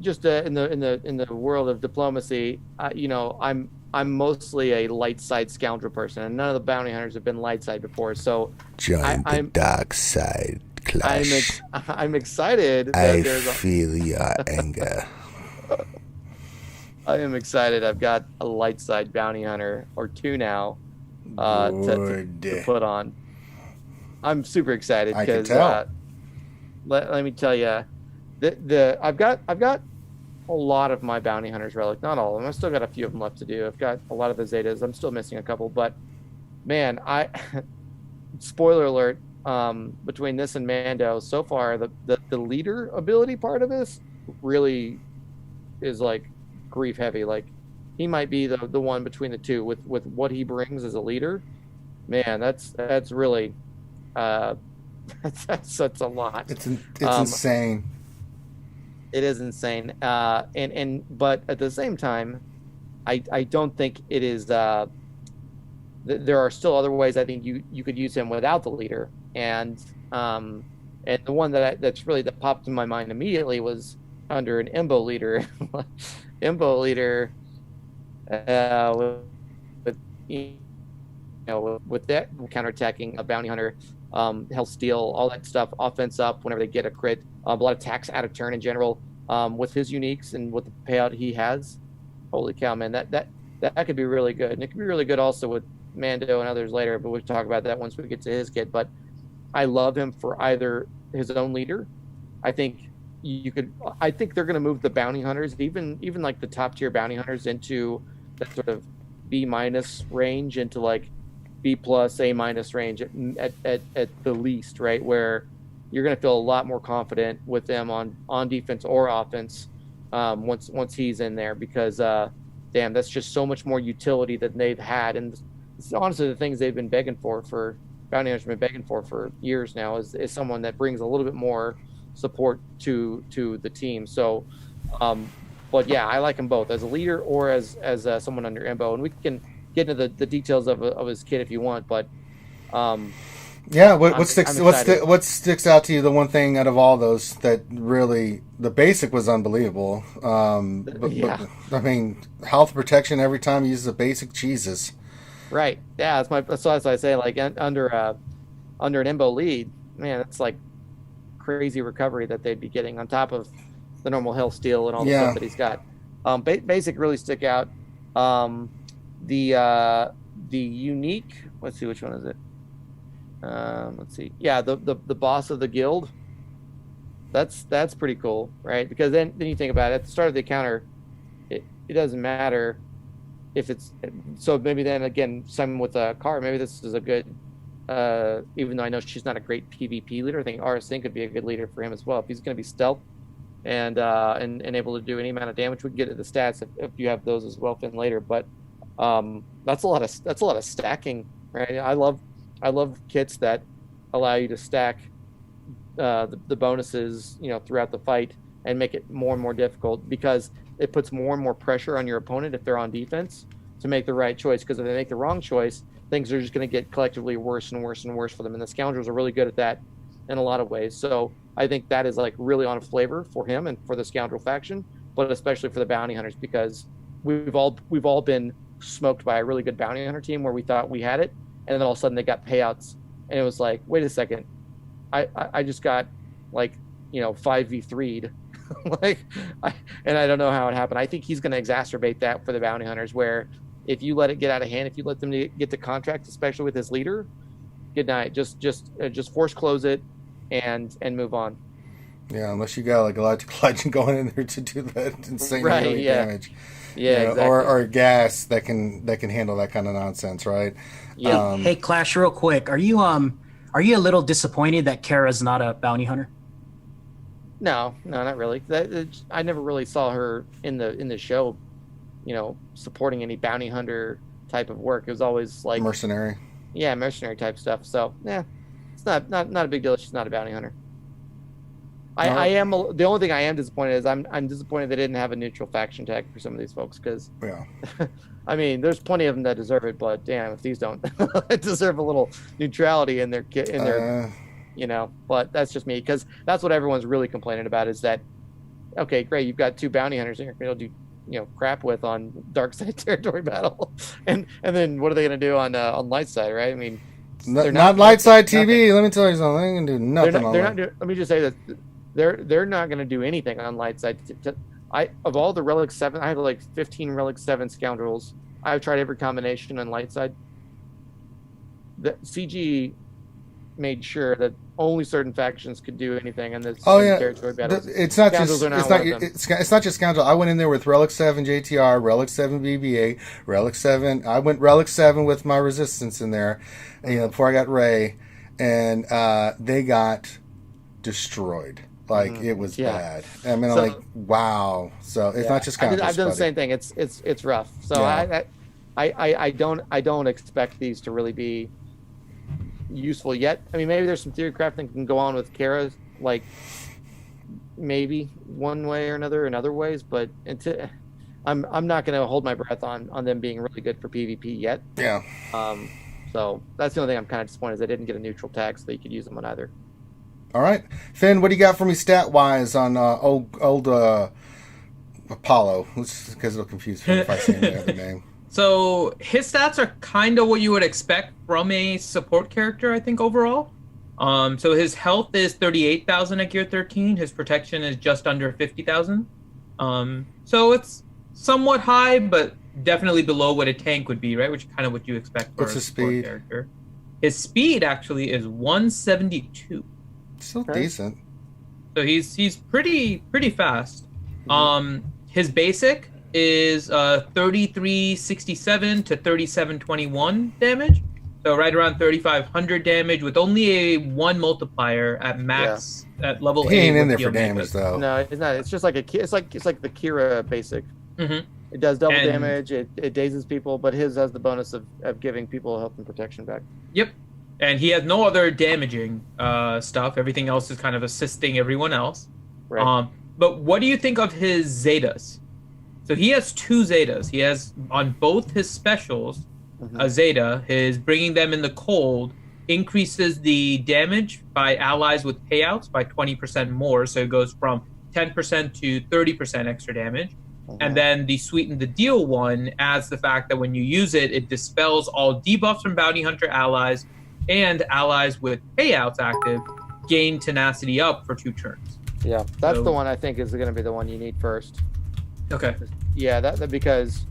just in the world of diplomacy, I'm mostly a light side scoundrel person, and none of the bounty hunters have been light side before. So join the dark side, Clash. I'm excited. I feel your anger. I am excited. I've got a light side bounty hunter or 2 now. To put on. I'm super excited I can because tell. let me tell you, I've got a lot of my bounty hunters relic, not all of them. I've still got a few of them left to do. I've got a lot of the Zetas. I'm still missing a couple, but man, spoiler alert, between this and Mando, so far the leader ability part of this really is like Greef heavy. Like he might be the one between the two with what he brings as a leader. Man, that's really that's a lot. It's insane. It is insane. But at the same time, I don't think it is. There are still other ways I think you could use him without the leader. And the one that popped in my mind immediately was under an Imbo leader. Imbo leader, with that counterattacking a bounty hunter, he'll steal all that stuff, offense up whenever they get a crit, a lot of attacks out of turn in general, with his uniques and with the payout he has. Holy cow, man, that could be really good. And it could be really good also with Mando and others later, but we'll talk about that once we get to his kit. But I love him for either his own leader. I think they're going to move the bounty hunters, even like the top tier bounty hunters, into that sort of B- range, into like B+, A- range at the least, right? Where you're going to feel a lot more confident with them on defense or offense once he's in there, because damn, that's just so much more utility than they've had. And it's honestly the things they've been begging for bounty hunters have been begging for years now, is someone that brings a little bit more support to the team. So but yeah, I like him both as a leader or as someone under Imbo, and we can get into the details of his kit if you want. But yeah, what sticks out to you? The one thing out of all those that really, the basic was unbelievable. But I mean, health protection every time you use the basic, Jesus. Right. Yeah, that's what I say. Like under an Imbo lead, man, it's like crazy recovery that they'd be getting on top of the normal health steal and all the stuff that he's got. Basic really stick out. The unique. Let's see, which one is it? Let's see. Yeah, the boss of the guild. That's pretty cool, right? Because then you think about it, at the start of the encounter, it doesn't matter if it's, so maybe then again, Simon with Cara, maybe this is a good, even though I know she's not a great PvP leader, I think RSG could be a good leader for him as well. If he's going to be stealth and able to do any amount of damage, we can get to the stats if you have those as well, Finn, later. But that's a lot of stacking, right? I love kits that allow you to stack the bonuses, throughout the fight and make it more and more difficult, because it puts more and more pressure on your opponent if they're on defense to make the right choice. Because if they make the wrong choice, things are just going to get collectively worse and worse and worse for them. And the Scoundrels are really good at that in a lot of ways. So I think that is like really on flavor for him and for the Scoundrel faction, but especially for the bounty hunters, because we've all been smoked by a really good bounty hunter team where we thought we had it, and then all of a sudden they got payouts, and it was like, wait a second, I just got 5v3'd. And I don't know how it happened. I think he's going to exacerbate that for the bounty hunters, where if you let it get out of hand, if you let them get the contract, especially with his leader, good night. Just force close it and move on. Yeah, unless you got like a Galactic Legend going in there to do that insane damage. Yeah, exactly. Or gas that can handle that kind of nonsense, right? Yeah. Hey, Clash, real quick, are you a little disappointed that Kara's not a bounty hunter? No, not really. I never really saw her in the show, supporting any bounty hunter type of work. It was always like mercenary. Yeah, mercenary type stuff. So yeah, it's not a big deal. She's not a bounty hunter. I am the only thing I am disappointed is I'm disappointed they didn't have a neutral faction tag for some of these folks, because I mean, there's plenty of them that deserve it, but damn, if these don't deserve a little neutrality in their but that's just me, because that's what everyone's really complaining about, is that, okay, great, you've got two bounty hunters you're going to do crap with on dark side territory battle, and then what are they going to do on light side, right? I mean, not light side TV. Let me tell you something, they can do nothing. Let me just say that they're not going to do anything on light side. Of all the Relic 7, I have like 15 Relic 7 Scoundrels. I've tried every combination on light side. The CG made sure that only certain factions could do anything in this territory battles. It's not just it's it's not just Scoundrel. I went in there with Relic 7 JTR, Relic 7 BB-8, Relic 7. I went Relic 7 with my Resistance in there, before I got Ray, and they got destroyed. Like it was bad. I mean, I'm like, wow. So it's not just Scoundrels. I've done the same thing. It's rough. So I don't expect these to really be useful yet. I mean, maybe there's some Theorycrafting can go on with Kara, like maybe one way or another in other ways, but I'm not going to hold my breath on them being really good for PvP yet. Yeah. So that's the only thing I'm kind of disappointed is I didn't get a neutral tag so that you could use them on either. All right, Finn, what do you got for me stat wise on old Apollo? Because it'll confuse me if I say the other name. So his stats are kind of what you would expect from a support character, I think, overall. So his health is 38,000 at gear 13. His protection is just under 50,000. So it's somewhat high, but definitely below what a tank would be, right? Which is kind of what you expect for a support character. His speed actually is 172. Still decent. So he's pretty fast. His basic is 3367 to 3721 damage. So right around 3500 damage with only a 1 multiplier at max at level 8. He ain't in there for damage though. No, it's not. It's just like it's like the Kira basic. It does double damage. It dazes people, but his has the bonus of giving people health and protection back. Yep. And he has no other damaging stuff. Everything else is kind of assisting everyone else. Right. But what do you think of his Zetas? So he has 2 Zetas. He has on both his specials a Zeta. His bringing them in the cold increases the damage by allies with payouts by 20% more. So it goes from 10% to 30% extra damage. And then the Sweeten the Deal one adds the fact that when you use it, it dispels all debuffs from bounty hunter allies, and allies with payouts active gain tenacity up for 2 turns. Yeah, that's the one I think is going to be the one you need first. Okay. Yeah, that because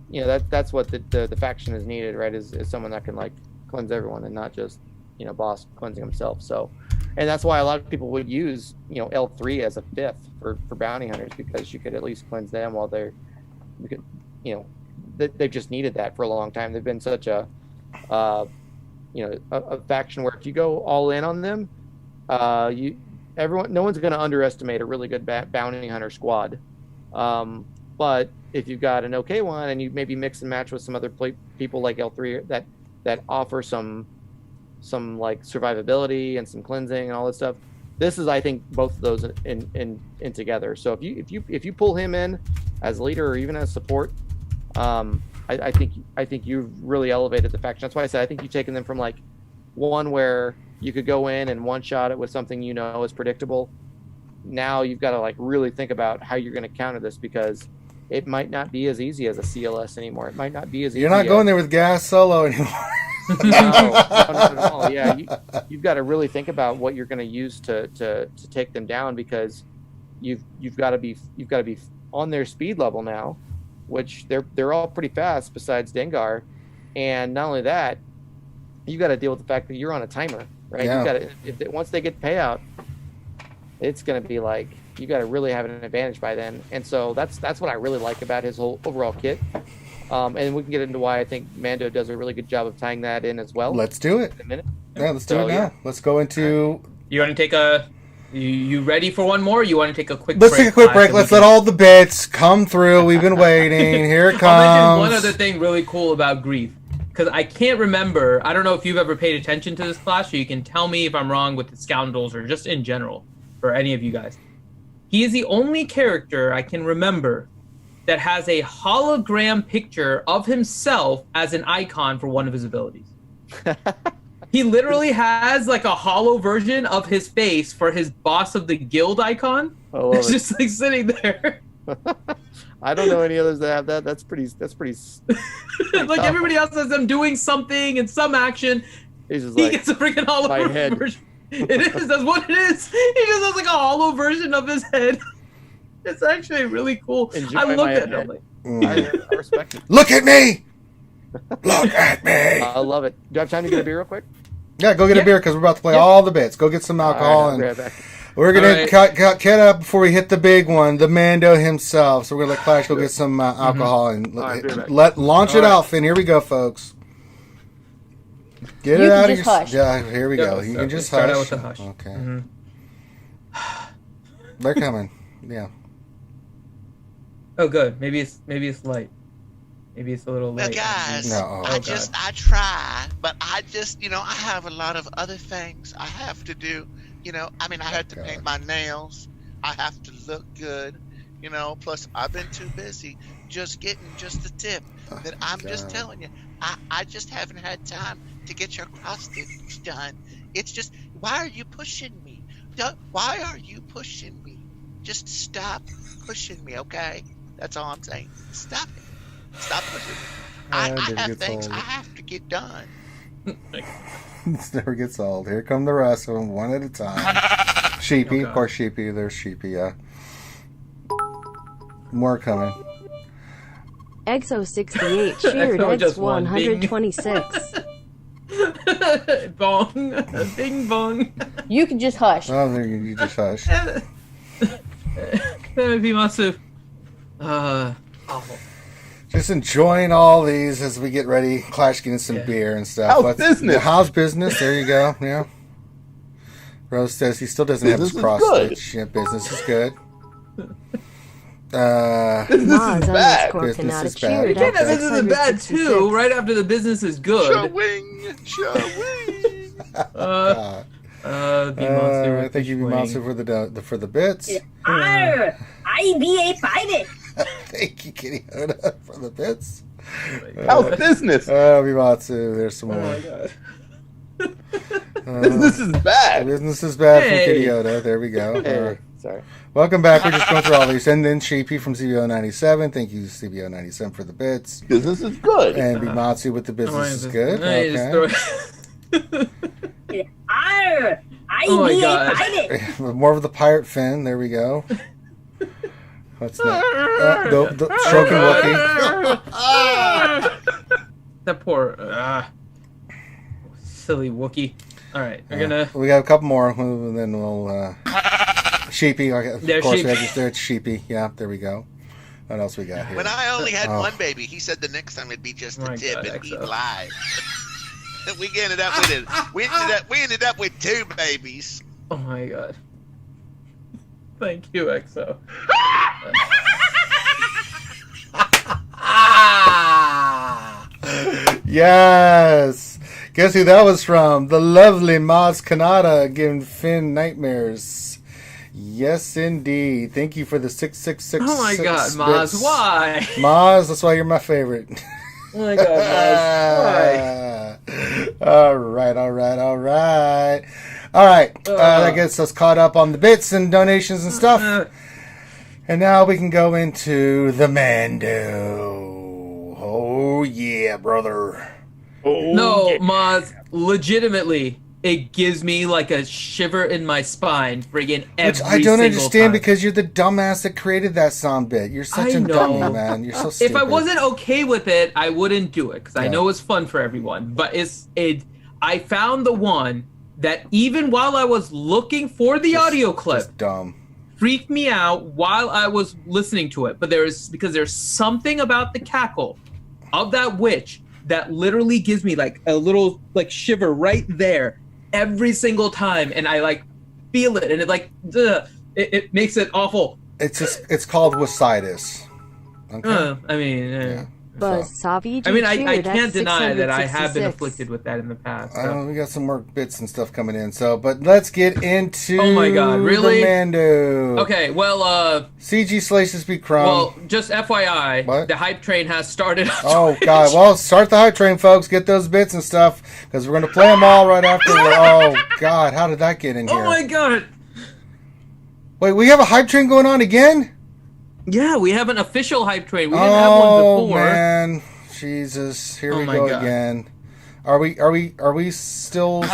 that's what the faction is needed, right? Is someone that can like cleanse everyone and not just boss cleansing himself. So, and that's why a lot of people would use L3 as a 5th for bounty hunters, because you could at least cleanse them while they've just needed that for a long time. They've been such a faction where if you go all in on them, no one's going to underestimate a really good bounty hunter squad. But if you've got an okay one and you maybe mix and match with some other people like L3 that offer some like survivability and some cleansing and all this stuff, this is, I think, both of those in together. So if you pull him in as leader or even as support, I think you've really elevated the faction. That's why I said I think you've taken them from like one where you could go in and one shot it with something is predictable. Now you've got to like really think about how you're going to counter this, because it might not be as easy as a CLS anymore. It might not be as easy. You're not going there with gas solo anymore. No, yeah, you've got to really think about what you're going to use to take them down, because you've got to be on their speed level now, which they're all pretty fast besides Dengar, and not only that, you got to deal with the fact that you're on a timer, right? Yeah. You got to once they get payout, it's going to be like you got to really have an advantage by then, and so that's what I really like about his whole overall kit. And we can get into why I think Mando does a really good job of tying that in as well. Let's do it. In a minute. Yeah, let's do it now. Yeah. Let's go into. You want to take you ready for one more? Or you want to take a quick? Let's break? take a quick break. Let's let all the bits come through. We've been waiting. Here it comes. I'll mention one other thing really cool about Greef, because I can't remember. I don't know if you've ever paid attention to this class, so you can tell me if I'm wrong with the Scoundrels or just in general for any of you guys. He is the only character I can remember that has a hologram picture of himself as an icon for one of his abilities. He literally has like a hollow version of his face for his boss of the guild icon. It's just like sitting there. I don't know any others that have that. That's pretty like everybody else has them doing something and some action. He's just he gets a freaking hollow version. It is. That's what it is. He just has like a hollow version of his head. It's actually really cool. I looked at it. Like, I respect it. Look at me. Look at me. I love it. Do you have time to get a beer real quick? Yeah, go get a beer because we're about to play all the bits. Go get some alcohol. I'll be right back. We're going to cut up before we hit the big one, the Mando himself. So we're going to let Clash go get some alcohol and launch it out, Finn. Here we go, folks. Get it out of your... Hush. Yeah, here we go. You can just start hush. out with the hush. Okay. Mm-hmm. They're coming. Yeah. Oh, good. Maybe it's light. Maybe it's a little Well, light. guys, No. I try, but I just, I have a lot of other things I have to do. I have to paint my nails. I have to look good. Plus I've been too busy just getting just the tip that I'm just telling you. I just haven't had time to get your cross stitch done. It's just, why are you pushing me? Why are you pushing me? Just stop pushing me, okay? That's all I'm saying. Stop it. Stop pushing me. I have things I have to get done. This never gets old. Here come the rest of them, one at a time. Sheepy, of course, Sheepy. There's Sheepy, yeah. More coming. Exo68 cheered X126. Bong. Bing bong. You can just hush. Oh, there you just hush. That would be massive. Awful. Just enjoying all these as we get ready. Clash getting some beer and stuff. How's business? How's business? There you go. Yeah. Rose says he still doesn't have his cross stitch. Yeah, business is good. Business is bad. Business is bad. You can't have business is bad too. Right after the business is good. Showing. Thank you, Monster, for the bits. I be a pirate. Thank you, Kitty Hoda, for the bits. How's business? Bimatsu, there's some more. Oh my god. Business is bad. Business is bad from Kitty Hoda. There we go. Hey, sorry. Welcome back. We're just going through all these. And then Sheepy from CBO97. Thank you, CBO97, for the bits. Business is good. And Bimatsu with the business is good. Okay. I Oh my be God. a pirate. More of the pirate fin. There we go. What's that? The Stroking Wookiee. That poor silly Wookiee. All right, we're gonna. We got a couple more, and then we'll. Sheepy. Of There's course, Sheepy. It's Sheepy. Yeah, there we go. What else we got here? When I only had one baby, he said the next time it'd be just Oh my a tip God, and XO. eat live. We ended up with it. We ended up with 2 babies. Oh my god. Thank you, XO. Yes. Guess who that was from? The lovely Maz Kanata giving Finn nightmares. Yes, indeed. Thank you for the 666. Oh my god, Maz, bits. why? Maz, that's why you're my favorite. Oh my god, Maz, why? All right. That gets us caught up on the bits and donations and stuff. And now we can go into the Mando. Oh, yeah, brother. No, Maz, legitimately, it gives me like a shiver in my spine friggin' every Which I don't understand time. because you're the dumbass that created that sound bit. You're such a dummy, man. You're so stupid. If I wasn't okay with it, I wouldn't do it because I know it's fun for everyone. But I found the one that even while I was looking for the audio clip, just dumb, freaked me out while I was listening to it. But because there's something about the cackle of that witch that literally gives me like a little like shiver right there every single time, and I like feel it, and it like it makes it awful. It's called wasitis. Okay. I mean, I can't deny that I have been afflicted with that in the past. So. We got some more bits and stuff coming in. But let's get into. Oh my god, really? The Mando. Okay, well, CG Slices be crumb. Well, just FYI, the hype train has started. Oh god, well, start the hype train, folks. Get those bits and stuff because we're gonna play them all right after. Oh god, how did that get in here? Oh my god! Wait, we have a hype train going on again? Yeah, we have an official hype train. We didn't have one before. Oh man, Jesus! Here we go again. Are we still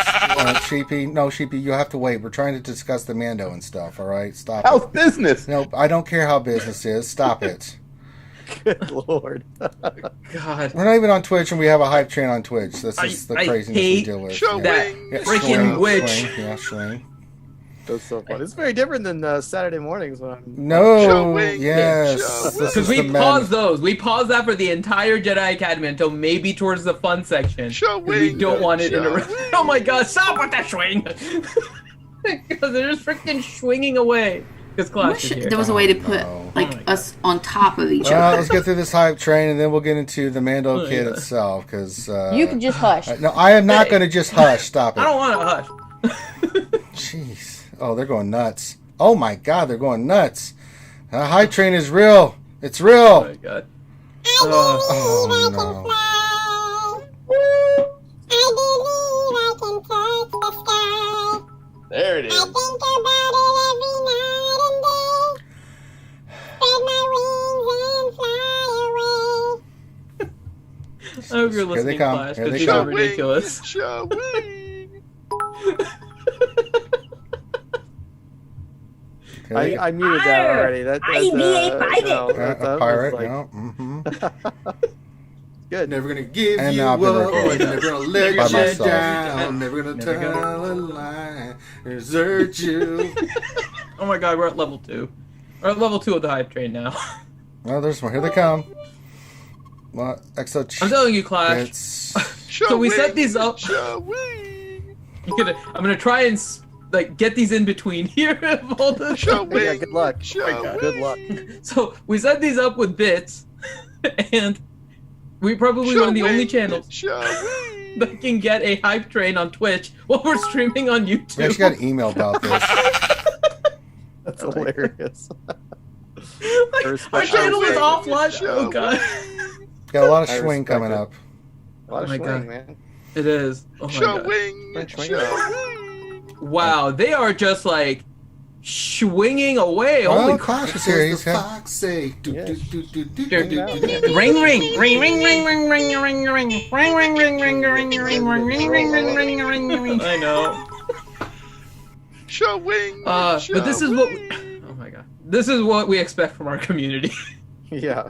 Sheepy? No, Sheepy, you have to wait. We're trying to discuss the Mando and stuff. All right, stop. How's business? No, I don't care how business is. Stop it. Good lord. God. We're not even on Twitch, and we have a hype train on Twitch. This is the craziness we deal with. That freaking witch. Yeah, swing. That's so fun. It's very different than Saturday mornings when I'm. No, yes. Because we pause those. We pause that for the entire Jedi Academy until maybe towards the fun section. We don't want it in a. Oh my God! Stop with that swing! Because they're just freaking swinging away. Because Clash is here. There was a way to put us on top of each other. Let's get through this hype train, and then we'll get into the Mando kid itself. Because you can just hush. No, I am not going to just hush. Stop it. I don't want to hush. Jeez. Oh, they're going nuts. Oh my God, they're going nuts. The hype train is real. It's real. Oh my God. Oh no. There it is. I think about it every night and day. Spread my wings and fly away. I hope you're listening, Clash, because these are ridiculous. I muted that already. That's a pirate. No. Good. Never gonna give you up. Never gonna let you down. Never gonna tell a lie. Desert you. Oh my God, we're at level 2. We're at level 2 of the hype train now. Oh, there's more. Here they come. What? I'm telling you, Clash. So we set these up. I'm gonna try and get these in between here. Yeah, good luck. Good luck. So we set these up with bits, and we probably one of the only channels that can get a hype train on Twitch while we're streaming on YouTube. We actually got an email about this. That's hilarious. Our channel is offline. Oh God. Got a lot of swing coming up. A lot of swing, man. It is. Oh my God. Wow, they are just like swinging away. Holy crap! Here's the foxy. Ring, ring, ring, ring, ring, ring, ring, ring, ring, ring, ring, ring, ring, ring, ring, ring, ring, ring. I know. But this is what. Oh my God! This is what we expect from our community. Yeah.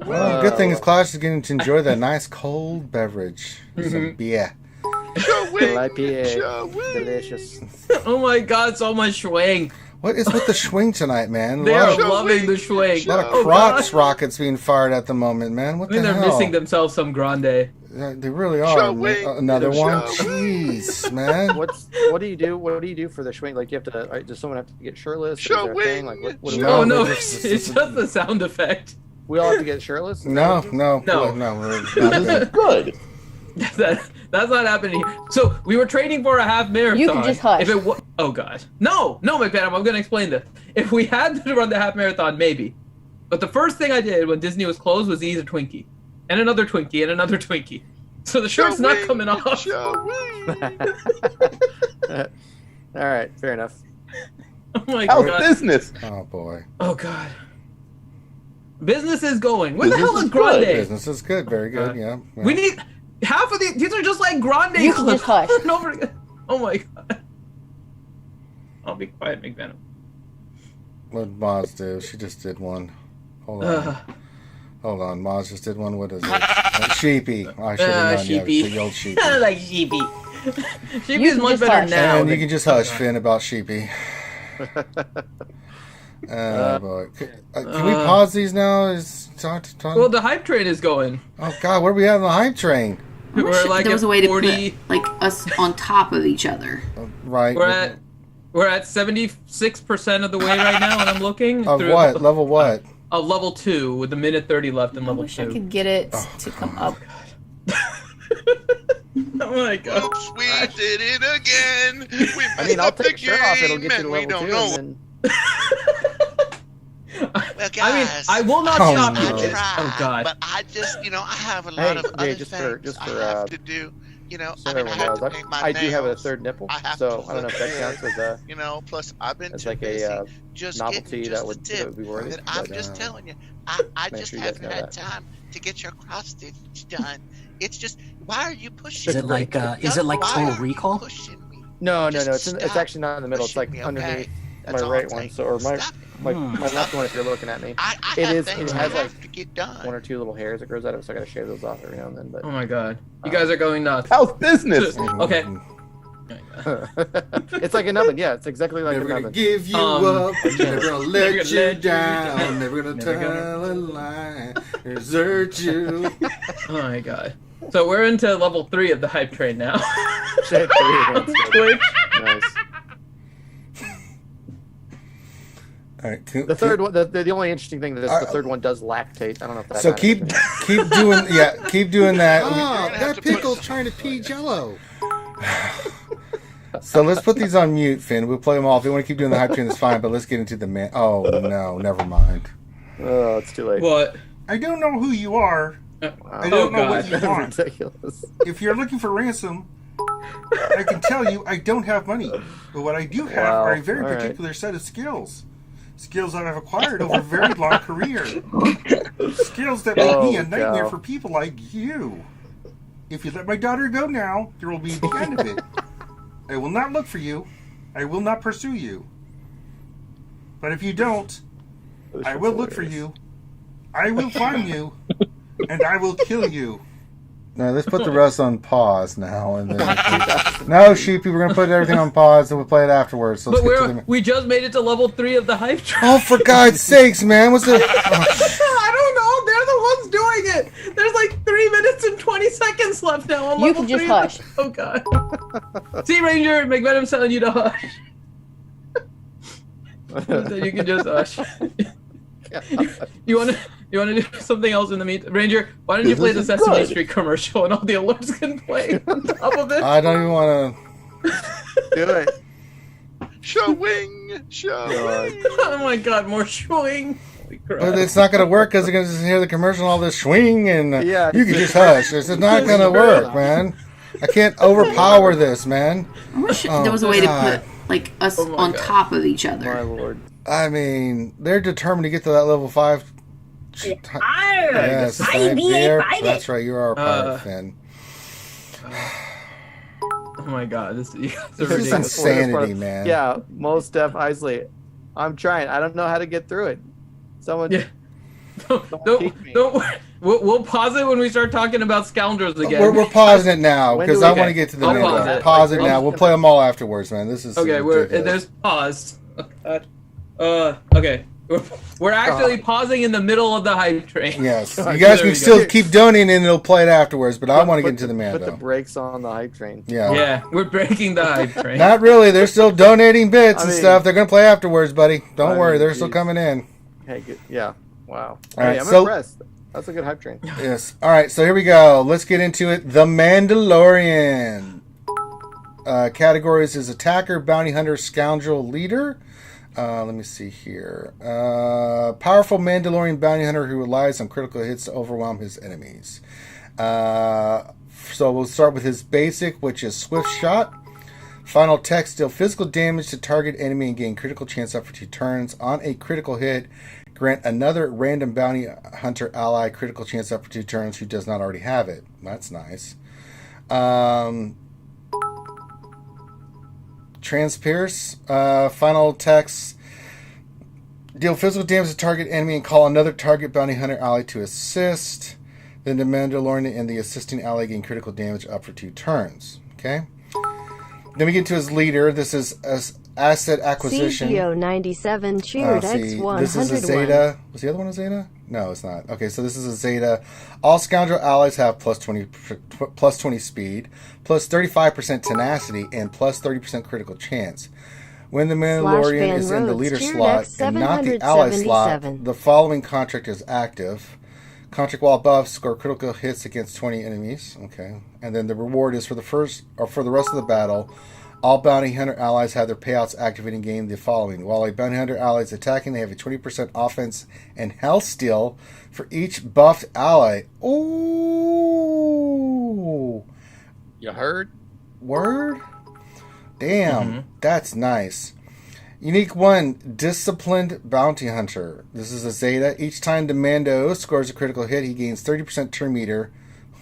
Well, good thing is Clash is getting to enjoy that nice cold beverage. Some beer. Delicious. Oh my God, so much swing. What is with the swing tonight, man? They are loving the swing. A lot of Crocs rockets being fired at the moment, man. What the hell? They're missing themselves some Grande. They really are. Another one? Jeez, man. What do you do? What do you do for the swing? Like, you have to. Does someone have to get shirtless? Is there a thing? Like, what oh no, it's just the sound effect. We all have to get shirtless? No. This is good. That's not happening here. So we were training for a half marathon. You can just hush. If it oh God, no, McPadam, I'm gonna explain this. If we had to run the half marathon, maybe. But the first thing I did when Disney was closed was eat a Twinkie, and another Twinkie, and another Twinkie. So the shirt's not coming off. All right, fair enough. Oh my How's God. business? Oh boy. Oh God. Business is going. Where the hell is Grande? Business is good. Very good. Yeah. We need half of these are just like Grande. You can just hush. Oh my God. I'll be quiet, McVenom. What did Moz do? She just did one. Hold on. Hold on. Moz just did one. What is it? Sheepy. I should have known. Sheepy. The old Sheepy. Like Sheepy. Sheepy is much better now. And you can just hush, Finn, about Sheepy. Boy. Can we pause these now? Well, the hype train is going. Oh God, where are we at on the hype train? We're like there was a way 40... to put us on top of each other. Right. We're at 76% of the way right now, and I'm looking. Of what? Level what? Of level 2 with a minute 30 left in level 2. I wish I could get it to come up. Oh my God. Oops, we did it again. We I'll take the shirt off. It'll get you to level 2. And then... Well, guys, I mean, I will not stop you. I try, oh God! But I just, I have a lot of other things I have to do. I mean, I have to paint my nails. I do have a third nipple, so I don't know if that counts as a. Plus I've been as too like busy a just novelty that would be worth it. I'm just telling you, I just haven't had time to get your cross stitch done. It's just, why are you pushing? Is it like Total Recall? No. It's actually not in the middle. It's like underneath. That's all right I'm one, saying. so or my Stop my left one if you're looking at me. I It have is. things It I has like have to get done. 1 or 2 little hairs that grows out of it, so I gotta shave those off every now and then. But Oh my god. You guys are going nuts. How's business? Okay. it's like an oven. Yeah, it's exactly like Never an gonna oven. give you up. Never gonna let you let you down. down. Never gonna Never tell a lie. Desert you. Oh my god. So we're into level 3 of the hype train now. Shade 3 against Twitch. Nice. All right, The third one, the only interesting thing is the third one does lactate. I don't know if that's so keep doing that. Oh, that pickle's trying to pee Jello. So let's put these on mute, Finn. We'll play them all. If you want to keep doing the hype train, that's fine. But let's get into the man. Oh no, never mind. Oh, it's too late. What? I don't know who you are. I don't know what you want. Ridiculous. If you're looking for ransom, I can tell you I don't have money. But what I do have are a very particular set of skills. Skills that I've acquired over a very long career. Skills that make me a nightmare for people like you. If you let my daughter go now, there will be the end of it. I will not look for you. I will not pursue you. But if you don't, I will look for you. I will find you. And I will kill you. No, let's put the rest on pause now. And then no, Sheepy, we're gonna put everything on pause and we'll play it afterwards. So But we just made it to level 3 of the hype train. Oh, for God's sakes, man! What's the? I don't know. They're the ones doing it. There's like 3 minutes and 20 seconds left now. On You level can just 3 hush. Oh god. See, Ranger, McVenum's telling you to hush. So you can just hush. You want to do something else in the meantime? Ranger, why don't you play the Sesame Street commercial and all the alerts can play on top of it? I don't even want to. Do it. Showing. Oh my god, more showing. But it's not gonna work because they're gonna just hear the commercial and all this swing and you can just hush. It's not gonna work, man. I can't overpower this, man. I wish there was a way to put like us on top of each other. My lord. I mean, they're determined to get to that level 5. Yes, that's right. You are a pirate, Finn. Oh my god, this is insanity, man. Yeah, most def Isley. I'm trying. I don't know how to get through it. Someone. Yeah. Don't. We'll pause it when we start talking about Scoundrels again. We're pausing it now because I want to get to the main. Pause it now. We'll play them all afterwards, man. This is okay. There's paused. Okay. We're actually pausing in the middle of the hype train. Yes, you guys can still keep donating and they'll play it afterwards. But I want to get into the man. Put the brakes on the hype train. Yeah, we're breaking the hype train. Not really. They're still donating bits and stuff. They're gonna play afterwards, buddy. Don't worry. They're still coming in. Hey, good. Yeah. Wow. All right, I'm impressed. That's a good hype train. Yes. All right. So here we go. Let's get into it. The Mandalorian. Categories is attacker, bounty hunter, scoundrel, leader. Let me see here. Powerful Mandalorian bounty hunter who relies on critical hits to overwhelm his enemies. So we'll start with his basic, which is swift shot. Final text: deal physical damage to target enemy and gain critical chance up for 2 turns. On a critical hit, grant another random bounty hunter ally critical chance up for 2 turns who does not already have it. That's nice. Transpierce. Final text: deal physical damage to target enemy and call another target bounty hunter ally to assist. Then the Mandalorian and the assisting ally gain critical damage up for 2 turns. Okay. Then we get to his leader. This is asset acquisition. CGO 97 cheered X101. This is a Zeta. Was the other one a Zeta? No, it's not. Okay, so this is a Zeta. All Scoundrel allies have plus 20 speed, plus 35% tenacity, and plus 30% critical chance. When the Mandalorian is in the leader slot and not the ally slot, the following contract is active. Contract while above, score critical hits against 20 enemies. Okay. And then the reward is for the rest of the battle. All bounty hunter allies have their payouts activating game the following. While a bounty hunter ally is attacking, they have a 20% offense and health steal for each buffed ally. Ooh. You heard? Word? Damn. That's nice. Unique 1, Disciplined Bounty Hunter. This is a Zeta. Each time the Mando scores a critical hit, he gains 30% turn meter.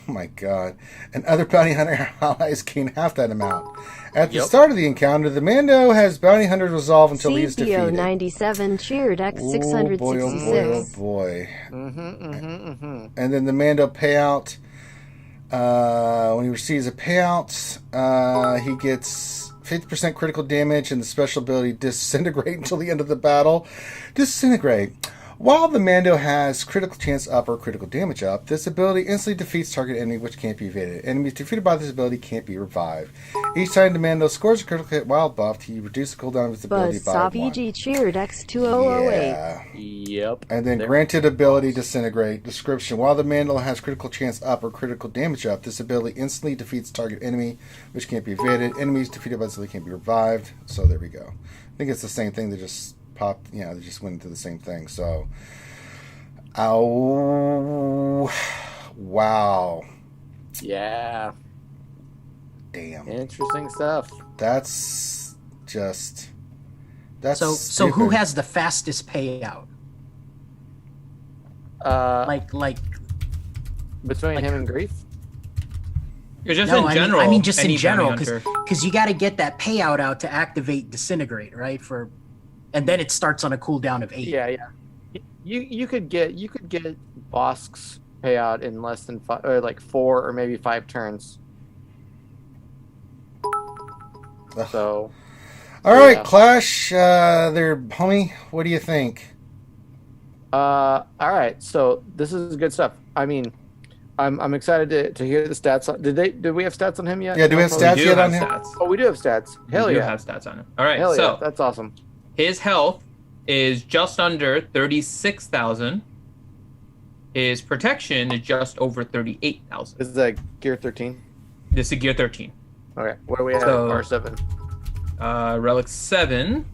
Oh my god. And other bounty hunter allies gain half that amount. At the start of the encounter, the Mando has bounty hunters resolve until he is defeated. 97 cheered X 666. Oh boy. And then the Mando payout, when he receives a payout, he gets 50% critical damage and the special ability Disintegrate until the end of the battle. Disintegrate. While the Mando has critical chance up or critical damage up, this ability instantly defeats target enemy which can't be evaded. Enemies defeated by this ability can't be revived. Each time the Mando scores a critical hit while buffed, he reduces the cooldown of his ability by 1. cheered X2008. Yeah. Yep. And then granted ability Disintegrate. Description. While the Mando has critical chance up or critical damage up, this ability instantly defeats target enemy which can't be evaded. Enemies defeated by this ability can't be revived. So there we go. I think it's the same thing. They just popped, they just went into the same thing. So, wow. Yeah. Damn. Interesting stuff. That's so who has the fastest payout? Like between him and Greef? Just in general. I mean just in general, because you got to get that payout out to activate Disintegrate, right? And then it starts on a cooldown of 8. Yeah. You could get Bosk's payout in less than 5, or like 4 or maybe 5 turns. So, all right, Clash, there, homie. What do you think? All right. So this is good stuff. I mean, I'm excited to hear the stats. Did we have stats on him yet? Yeah, do we have stats yet on him? Oh, we do have stats. Hell we yeah, do have stats on him. All right, hell so yeah, that's awesome. His health is just under 36,000. His protection is just over 38,000. This is Gear 13? This is Gear 13. Okay, what do we have? R7. Relic 7.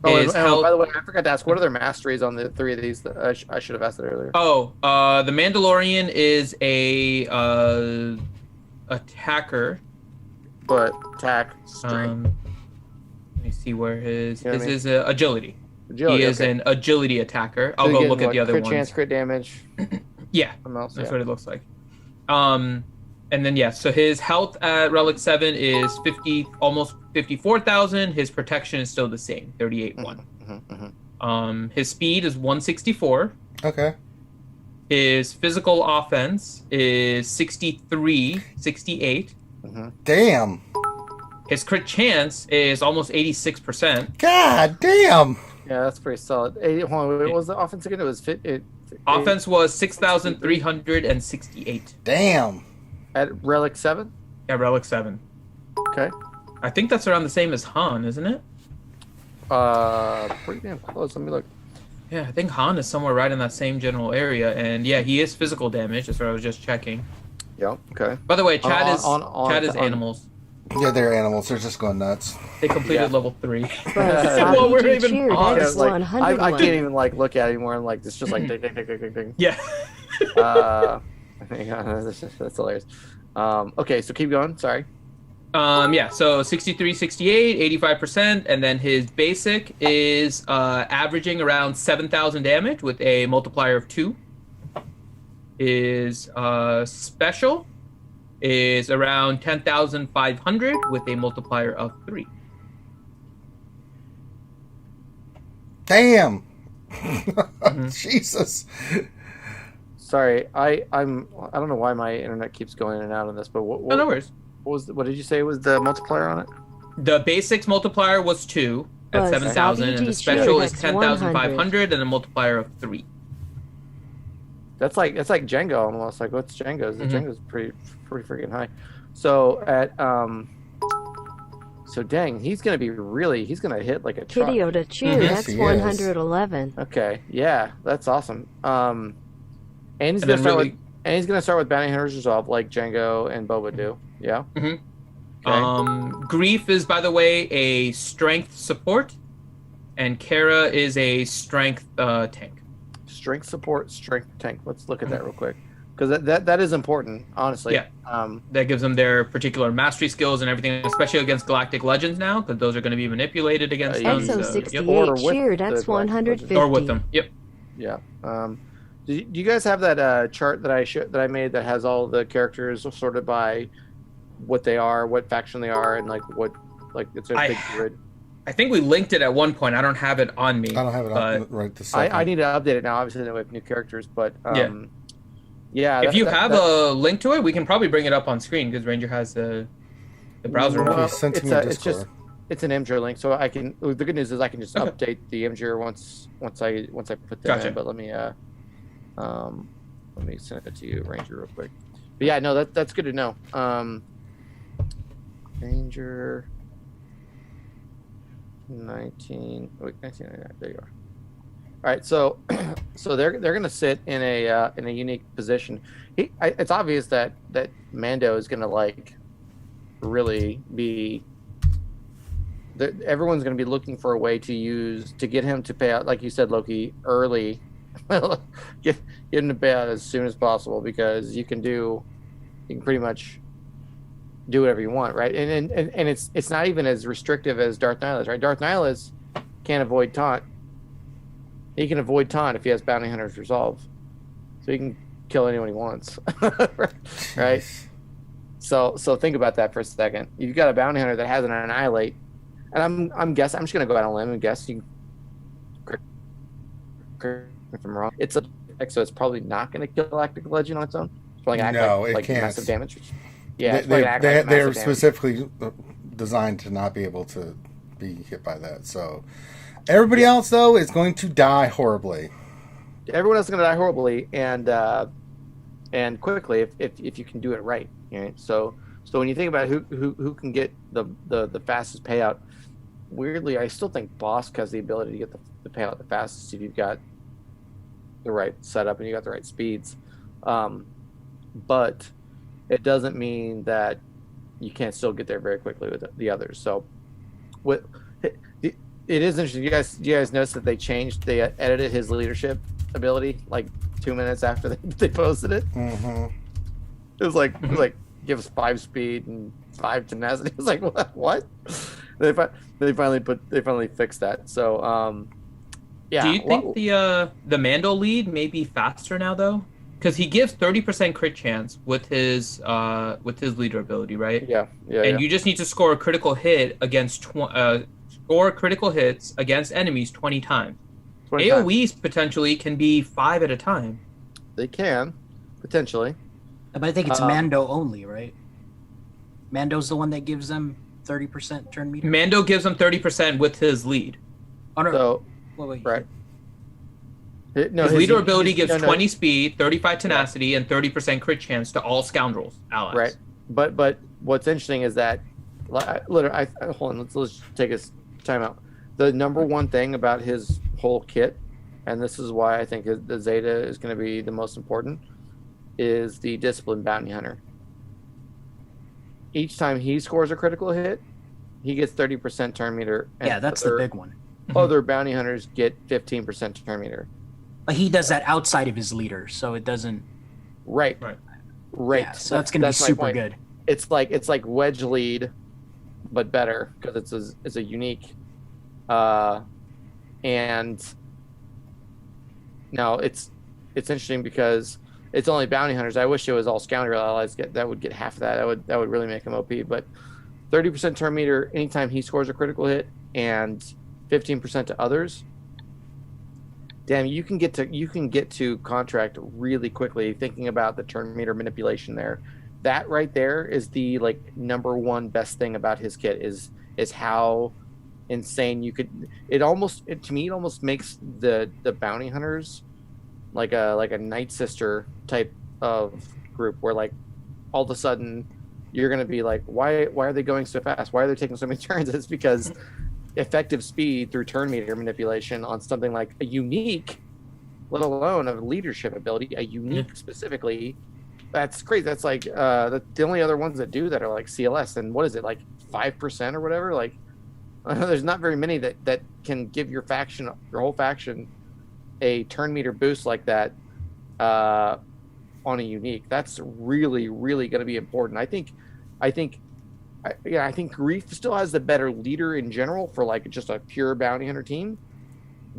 By the way, I forgot to ask, what are their masteries on the 3 of these? I should have asked that earlier. The Mandalorian is a attacker. But attack, strength. Let me see where his is agility. Agility. He is an agility attacker. I'll go look at the other ones. Crit chance, crit damage. Yeah, that's what it looks like. And then so his health at Relic 7 is almost 54,000. His protection is still the same, 38.1. His speed is 164. Okay. His physical offense is 68. Damn. His crit chance is almost 86%. God damn. Yeah, that's pretty solid. Hold on, what was the offense again? It was offense was 6,368. Damn. At Relic 7? Yeah, Relic 7. Okay. I think that's around the same as Han, isn't it? Pretty damn close. Let me look. Yeah, I think Han is somewhere right in that same general area, and yeah, he is physical damage. That's what I was just checking. Yeah. Okay. By the way, Chad is animals. Yeah, they're animals. They're just going nuts. They completed level 3. Well, we're even I can't even look at it anymore. I'm it's just ding, ding, ding, ding, ding. Yeah. Hang on, that's hilarious. Okay, so keep going. Sorry. So 63, 68, 85%, and then his basic is averaging around 7,000 damage with a multiplier of 2. His special is around 10,500 with a multiplier of 3. Damn. Jesus. Sorry, I don't know why my internet keeps going in and out on this, but no worries. What did you say was the multiplier on it? The basics multiplier was 2 at 7,000, and the special is 10,500 and a multiplier of 3. That's like Django almost. Like, what's Django's? Django's pretty freaking high. So at dang, he's gonna hit like a truck. Hideous cheer, that's 111. Okay, yeah, that's awesome. And he's gonna start with bounty hunters resolve like Django and Boba do. Yeah. Okay. Greef is, by the way, a strength support, and Cara is a strength tank. Strength support, strength tank. Let's look at that real quick, because that is important, honestly. Yeah. That gives them their particular mastery skills and everything, especially against Galactic Legends now, because those are going to be manipulated against them. XO68 cheered X150. Or with them. Yep. Yeah. Do you guys have that chart that I made that has all the characters sorted by what they are, what faction they are, and it's a big grid? I think we linked it at one point. I don't have it on me. I don't have it on right this second. I need to update it now. Obviously, we have new characters, but yeah. If you have a link to it, we can probably bring it up on screen because Ranger has the browser. Well, it's an Imgur link, so I can. The good news is I can just update the Imgur once I put that in. But let me send it to you, Ranger, real quick. But yeah, no, that's good to know. Ranger 1999. There you are. All right, so they're gonna sit in a unique position. It's obvious that Mando is gonna really be. Everyone's gonna be looking for a way to get him to pay out, like you said, Loki, early. get him to pay out as soon as possible, because you can pretty much do whatever you want, right? And it's not even as restrictive as Darth Nihilus, right? Darth Nihilus can't avoid taunt. He can avoid taunt if he has Bounty Hunter's Resolve, so he can kill anyone he wants, right? So think about that for a second. You've got a Bounty Hunter that has an Annihilate, and I'm guessing. I'm just gonna go out on a limb and guess. You if I'm wrong, it's so it's probably not gonna kill Galactic Legend on its own. It's probably gonna act like massive damage. Yeah, they're specifically designed to not be able to be hit by that. So everybody else, though, is going to die horribly. Everyone else is going to die horribly and quickly if you can do it right. Right? So when you think about who can get the fastest payout, weirdly, I still think Bosk has the ability to get the payout the fastest if you've got the right setup and you got the right speeds. But it doesn't mean that you can't still get there very quickly with the others. So it is interesting. You guys notice that they edited his leadership ability like 2 minutes after they posted it. Mm-hmm. It was like give us 5 speed and 5 tenacity. It was like what? They finally fixed that. So yeah. Do you think the Mando lead may be faster now though? Because he gives 30% crit chance with his leader ability, right? Yeah. And you just need to score a critical hit against score critical hits against enemies 20 times. AoEs potentially can be 5 at a time. They can potentially, but I think it's Mando only, right? Mando's the one that gives them 30% turn meter. Mando gives them 30% with his lead. Oh, no. So, wait. Right. No, his leader ability gives 20 speed, 35 tenacity, and 30% crit chance to all Scoundrels allies. Right, but what's interesting is that, literally, hold on, let's take a time out. The number one thing about his whole kit, and this is why I think the Zeta is going to be the most important, is the Disciplined Bounty Hunter. Each time he scores a critical hit, he gets 30% turn meter. Yeah, that's the big one. Other bounty hunters get 15% turn meter. But he does that outside of his leader, so it doesn't. Right. Yeah, so that's going to be super good. It's like wedge lead, but better because it's a unique. And now it's interesting because it's only bounty hunters. I wish it was all Scoundrel allies that would get half of that. That would really make him OP. But 30% turn meter anytime he scores a critical hit, and 15% to others. Damn, you can get to contract really quickly. Thinking about the turn meter manipulation there, that right there is the number one best thing about his kit is how insane you could. To me it almost makes the bounty hunters like a Night Sister type of group where all of a sudden you're gonna be like, why are they going so fast? Why are they taking so many turns? It's because effective speed through turn meter manipulation on something like a unique, let alone a leadership ability, a unique specifically, that's crazy. That's the only other ones that do that are CLS, and what is it, 5% or whatever? There's not very many that can give your whole faction a turn meter boost like that on a unique. That's really, really going to be important. I think Greef still has the better leader in general for just a pure bounty hunter team,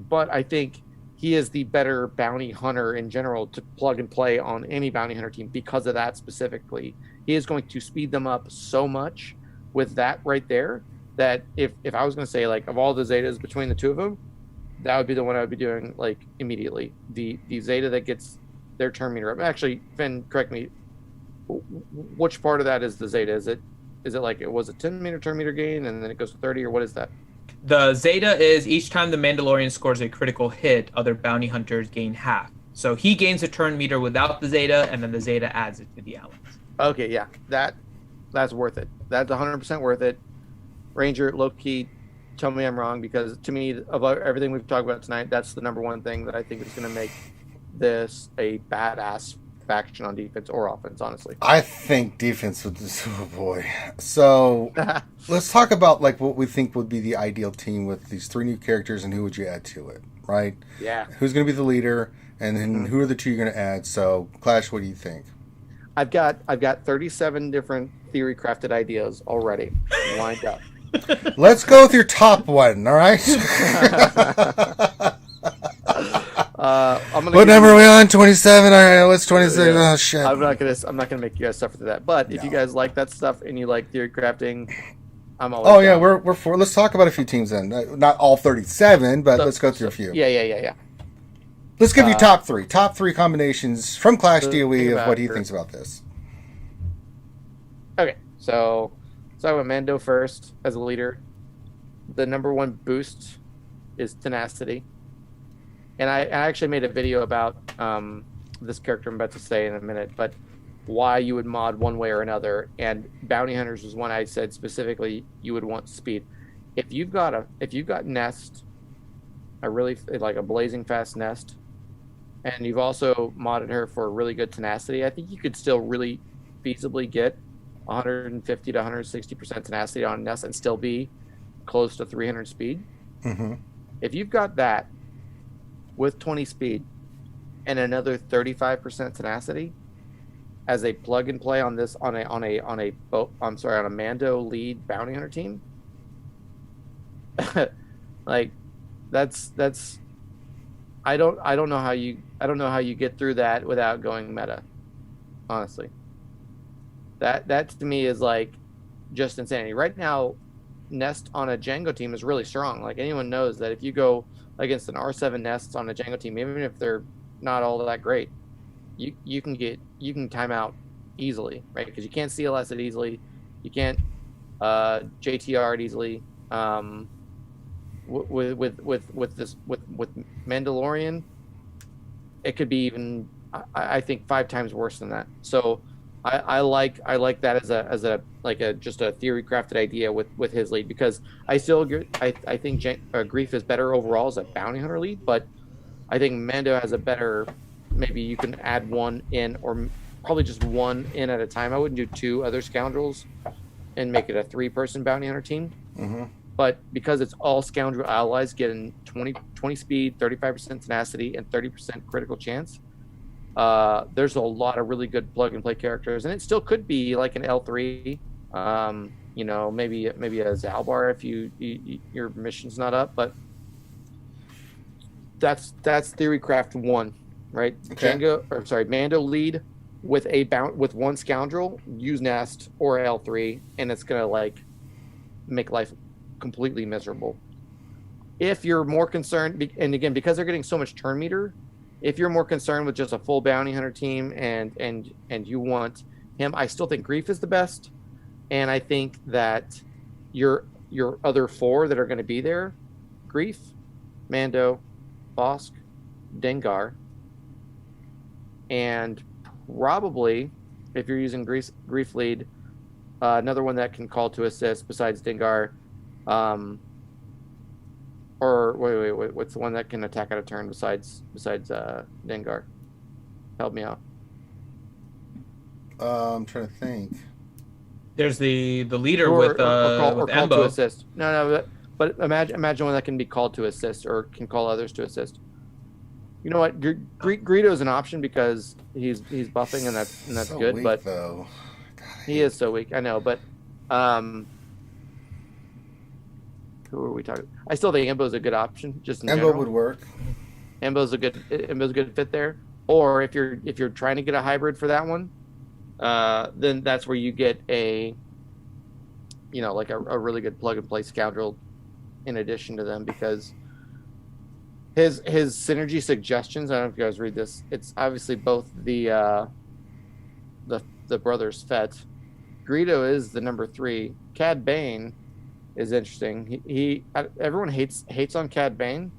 but I think he is the better bounty hunter in general to plug and play on any bounty hunter team because of that specifically. He is going to speed them up so much with that right there that if I was going to say, like, of all the Zetas between the two of them, that would be the one I would be doing, like, immediately. The Zeta that gets their turn meter up. Actually, Finn, correct me. Which part of that is the Zeta? Is it like it was a 10 meter turn meter gain and then it goes to 30, or what is that? The Zeta is each time the Mandalorian scores a critical hit, other bounty hunters gain half. So he gains a turn meter without the Zeta, and then the Zeta adds it to the allies. Okay, yeah, that's worth it. That's 100% worth it. Ranger, low-key, tell me I'm wrong, because to me, of everything we've talked about tonight, that's the number one thing that I think is going to make this a badass faction on defense or offense, honestly. I think defense would just, oh boy. So let's talk about like what we think would be the ideal team with these 3 new characters and who would you add to it, right? Yeah. Who's going to be the leader, and then who are the 2 you're going to add? So Clash, what do you think? I've got 37 different theory crafted ideas already lined up. Let's go with your top one, all right? What number are we on? 27. All right, what's 26? Yeah. Oh shit! I'm not gonna make you guys suffer through that. But if you guys like that stuff and you like theory crafting, I'm always. Oh yeah, we're for. Let's talk about a few teams then. Not all 37, but let's go through a few. Yeah. Let's give you top three combinations from Clash DOE of what he thinks about this. Okay, so I went Mando first as a leader. The number 1 boost is tenacity. And I actually made a video about this character I'm about to say in a minute, but why you would mod one way or another. And bounty hunters was one I said specifically you would want speed. If you've got Nest, a really like a blazing fast Nest, and you've also modded her for really good tenacity, I think you could still really feasibly get 150 to 160% tenacity on Nest and still be close to 300 speed. Mm-hmm. If you've got that with 20 speed and another 35% tenacity as a plug and play on this on a Mando lead bounty hunter team, like that's I don't know how you get through that without going meta, honestly. That to me is like just insanity. Right now, Nest on a Django team is really strong. Like, anyone knows that if you go against an R7 Nest on a Django team, even if they're not all that great, you can time out easily, right? Because you can't CLS it easily, you can't JTR it easily. With Mandalorian, it could be even I think 5 times worse than that. So I like that as a just a theory crafted idea with his lead, because I still agree. I think Greef is better overall as a bounty hunter lead, but I think Mando has a better. Maybe you can add one in, or probably just one in at a time. I wouldn't do 2 other Scoundrels and make it a 3-person bounty hunter team. Mm-hmm. But because it's all Scoundrel allies getting 20 speed, 35% tenacity, and 30% critical chance, there's a lot of really good plug and play characters, and it still could be like an L3, maybe a Zalbar if your mission's not up, but that's Theorycraft 1, right? Okay. Mando lead with with 1 Scoundrel, use Nest or L3, and it's gonna like make life completely miserable. If you're more concerned, and again, because they're getting so much turn meter, if you're more concerned with just a full bounty hunter team and you want him, I still think Greef is the best, and I think that your other 4 that are going to be there, Greef, Mando, Bosk, Dengar, and probably if you're using Greef lead, another one that can call to assist besides Dengar. Or wait, what's the one that can attack out of turn besides Dengar? Help me out. I'm trying to think. There's the leader with call Embo. to assist. No, but imagine one that can be called to assist or can call others to assist. You know what? Greedo is an option because he's buffing and that's so good. Weak, but though. he is so weak. I know, but who are we talking? I still think Embo's a good option. Just in Embo general. would work. Embo's a good fit there. Or if you're trying to get a hybrid for that one, then that's where you get a really good plug and play Scoundrel in addition to them, because his synergy suggestions, I don't know if you guys read this, it's obviously both the brothers Fett. Greedo is the number 3. Cad Bane is interesting. He everyone hates on Cad Bane,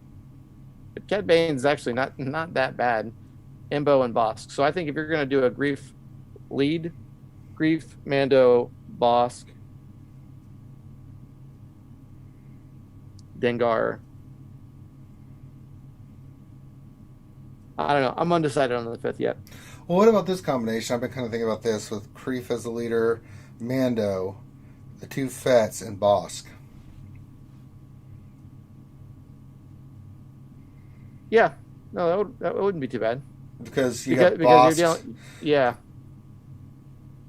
but Cad Bane's actually not that bad. Embo and Bosk. So I think if you're going to do a Greef lead, Greef, Mando, Bosk, Dengar. I don't know. I'm undecided on the 5th yet. Well, what about this combination? I've been kind of thinking about this with Greef as the leader, Mando, the 2 Fets, and Bosk. Yeah. No, that wouldn't be too bad. Because you got Bosk. Yeah.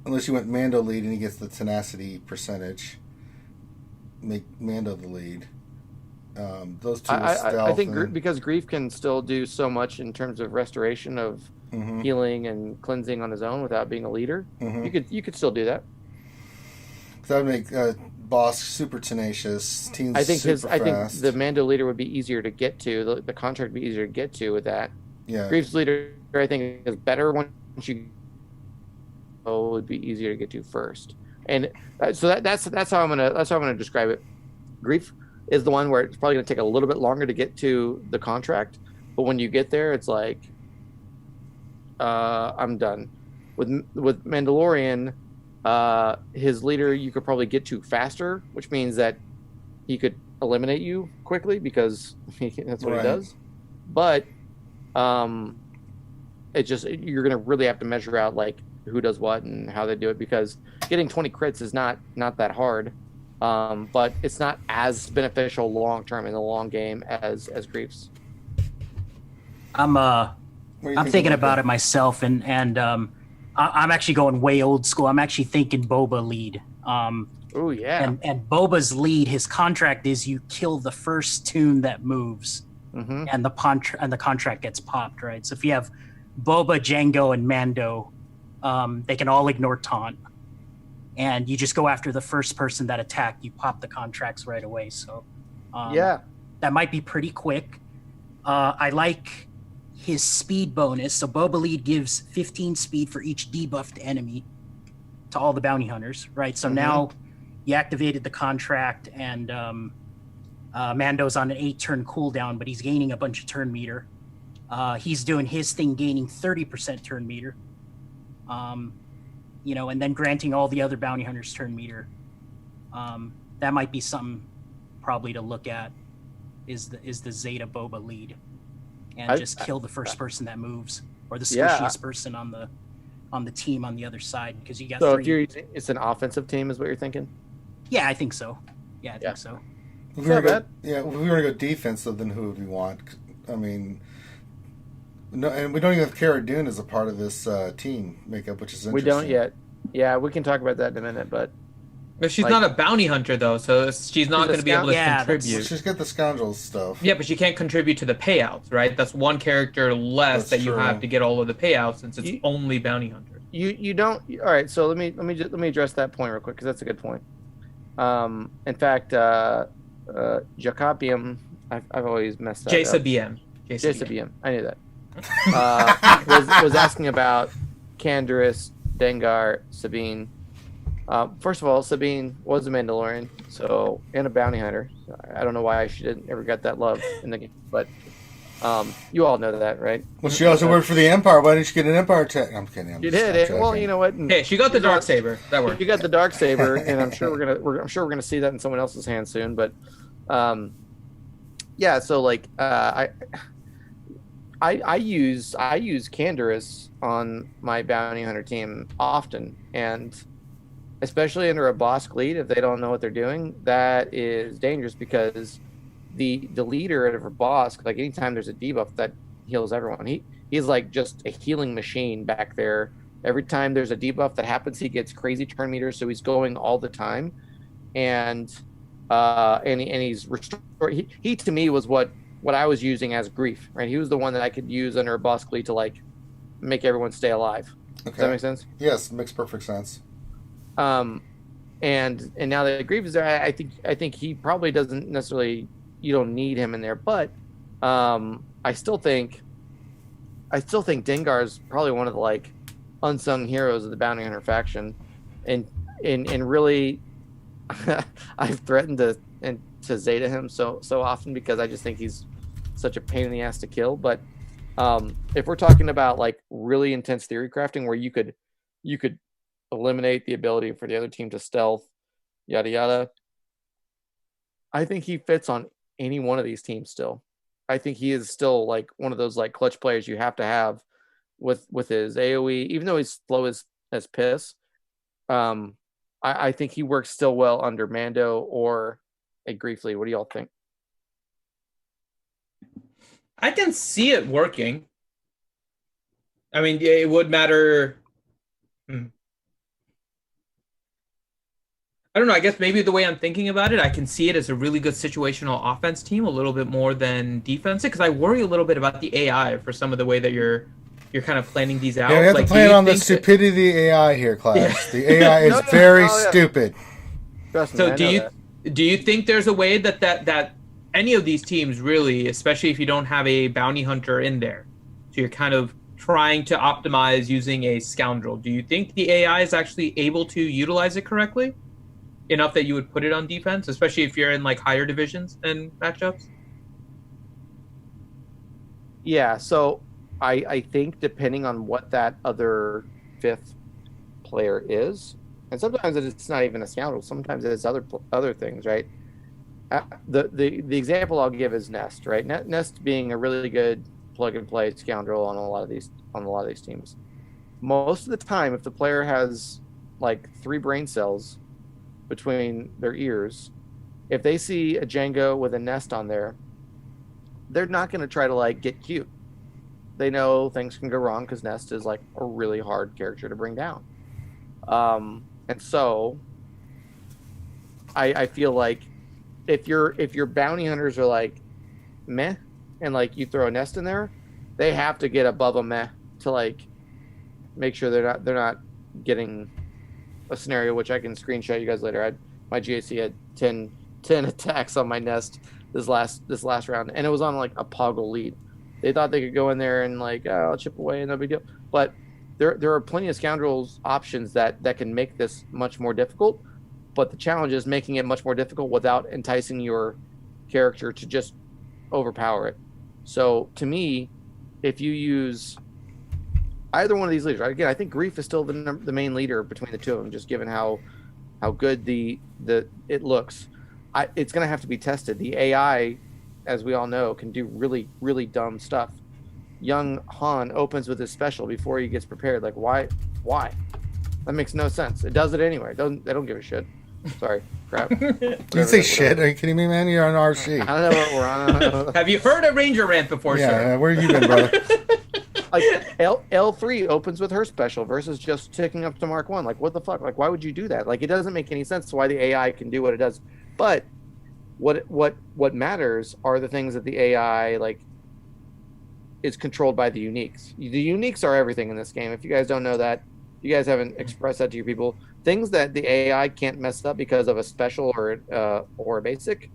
Unless you went Mando lead and he gets the tenacity percentage. Make Mando the lead. Those two are stealth. I think because Greef can still do so much in terms of restoration of healing and cleansing on his own without being a leader. You could still do that. That would make Bosk super tenacious. I think the Mando leader would be easier to get to. The contract would be easier to get to with that. Yeah. Greef's leader, I think, is better once you would be easier to get to first. And so that's how I'm gonna describe it. Greef is the one where it's probably gonna take a little bit longer to get to the contract, but when you get there, it's like, I'm done. With Mandalorian, his leader you could probably get to faster, which means that he could eliminate you quickly because that's what he does. But you're gonna really have to measure out like who does what and how they do it, because getting 20 crits is not that hard, but it's not as beneficial long term in the long game as Greef's. I'm thinking about it myself, and I'm actually going way old school. I'm actually thinking Boba lead. Oh yeah. And Boba's lead, his contract is you kill the first tune that moves, and the contract gets popped, right? So if you have Boba, Jango, and Mando, they can all ignore taunt, and you just go after the first person that attacked. You pop the contracts right away. So that might be pretty quick. I like his speed bonus. So Boba lead gives 15 speed for each debuffed enemy to all the bounty hunters, right? So now you activated the contract, and Mando's on an 8-turn cooldown, but he's gaining a bunch of turn meter. He's doing his thing, gaining 30% turn meter. And then granting all the other bounty hunters turn meter. That might be something probably to look at, is the Zeta Boba lead, and just kill the first person that moves, or the squishiest person on the team on the other side, because you got three. So it's an offensive team, is what you're thinking? Yeah, I think so. Think so. If we were to go defensive, then who would we want? I mean, no, and we don't even have Kara Dune as a part of this team makeup, which is interesting. We don't yet. Yeah, we can talk about that in a minute, but she's not a bounty hunter though, so she's not going to be able to contribute. She's got the Scoundrels stuff. Yeah, but she can't contribute to the payouts, right? That's one character less that you have to get all of the payouts, since it's only bounty hunters. You don't. All right, so let me address that point real quick, because that's a good point. In fact, Jacobium, I've always messed that up. JSBM. I knew that. Was asking about Canderous, Dengar, Sabine. First of all, Sabine was a Mandalorian, and a bounty hunter. I don't know why she didn't ever get that love in the game, but you all know that, right? Well, she also worked for the Empire. Why didn't she get an Empire tech? I'm kidding. She did. Well, you know what? Hey, she got the Darksaber. That worked. You got the Darksaber, and I'm sure we're gonna see that in someone else's hands soon. But yeah. So like, I use Canderous on my bounty hunter team often, and especially under a Bosk lead, if they don't know what they're doing, that is dangerous, because the leader of a Bosk, like anytime there's a debuff, that heals everyone. He's like just a healing machine back there. Every time there's a debuff that happens, he gets crazy turn meters, so he's going all the time, and he's restored. He to me was what what I was using as Greef, right? He was the one that I could use under a boss glee to like make everyone stay alive. Okay. Does that make sense? Yes, makes perfect sense. And now that Greef is there, I think he probably doesn't necessarily, you don't need him in there, but I still think Dengar is probably one of the like unsung heroes of the bounty hunter faction, and really I've threatened to Zeta him so often because I just think he's such a pain in the ass to kill. But if we're talking about like really intense theory crafting where you could eliminate the ability for the other team to stealth, yada yada, I think he fits on any one of these teams still. I think he is still like one of those like clutch players you have to have with his AoE, even though he's slow as piss. I think he works still well under Mando or a Greefly. What do y'all think? I can see it working. I mean, it would matter. I don't know. I guess maybe the way I'm thinking about it, I can see it as a really good situational offense team a little bit more than defensive, because I worry a little bit about the AI for some of the way that you're kind of planning these out. Yeah, we have to plan on the stupidity of the AI here, Clash. Yeah. The AI is very stupid. So do you think there's a way that any of these teams really, especially if you don't have a bounty hunter in there, so you're kind of trying to optimize using a scoundrel, do you think the AI is actually able to utilize it correctly? Enough that you would put it on defense, especially if you're in like higher divisions and matchups? Yeah, so I think depending on what that other fifth player is, and sometimes it's not even a scoundrel, sometimes it's other things, right? The example I'll give is Nest, right? Nest being a really good plug and play scoundrel on a lot of these teams. Most of the time, if the player has like 3 brain cells between their ears, if they see a Django with a Nest on there, they're not going to try to like get cute. They know things can go wrong because Nest is like a really hard character to bring down. And so I feel like if your bounty hunters are like meh, and like you throw a Nest in there, they have to get above a meh to like make sure they're not getting a scenario, which I can screenshot you guys later. My GAC had 10 attacks on my Nest this last round, and it was on like a Poggle lead. They thought they could go in there and like, oh, I'll chip away and no big deal. But there are plenty of scoundrels options that can make this much more difficult. But the challenge is making it much more difficult without enticing your character to just overpower it. So to me, if you use either one of these leaders, right? Again, I think Greef is still the main leader between the two of them, just given how good it looks. It's going to have to be tested. The AI, as we all know, can do really, really dumb stuff. Young Han opens with his special before he gets prepared. Like, why? That makes no sense. It does it anyway. They don't give a shit. Sorry, crap. Did you say shit? Are you kidding me, man? You're on RC. I don't know what we're on. Have you heard a Ranger rant before, yeah, sir? Where have you been, brother? Like L3 opens with her special versus just ticking up to Mark 1. Like, what the fuck? Like, why would you do that? Like, it doesn't make any sense why the AI can do what it does. But what matters are the things that the AI like is controlled by the uniques. The uniques are everything in this game. If you guys don't know that, you guys haven't expressed that to your people. Things that the AI can't mess up because of a special or a basic,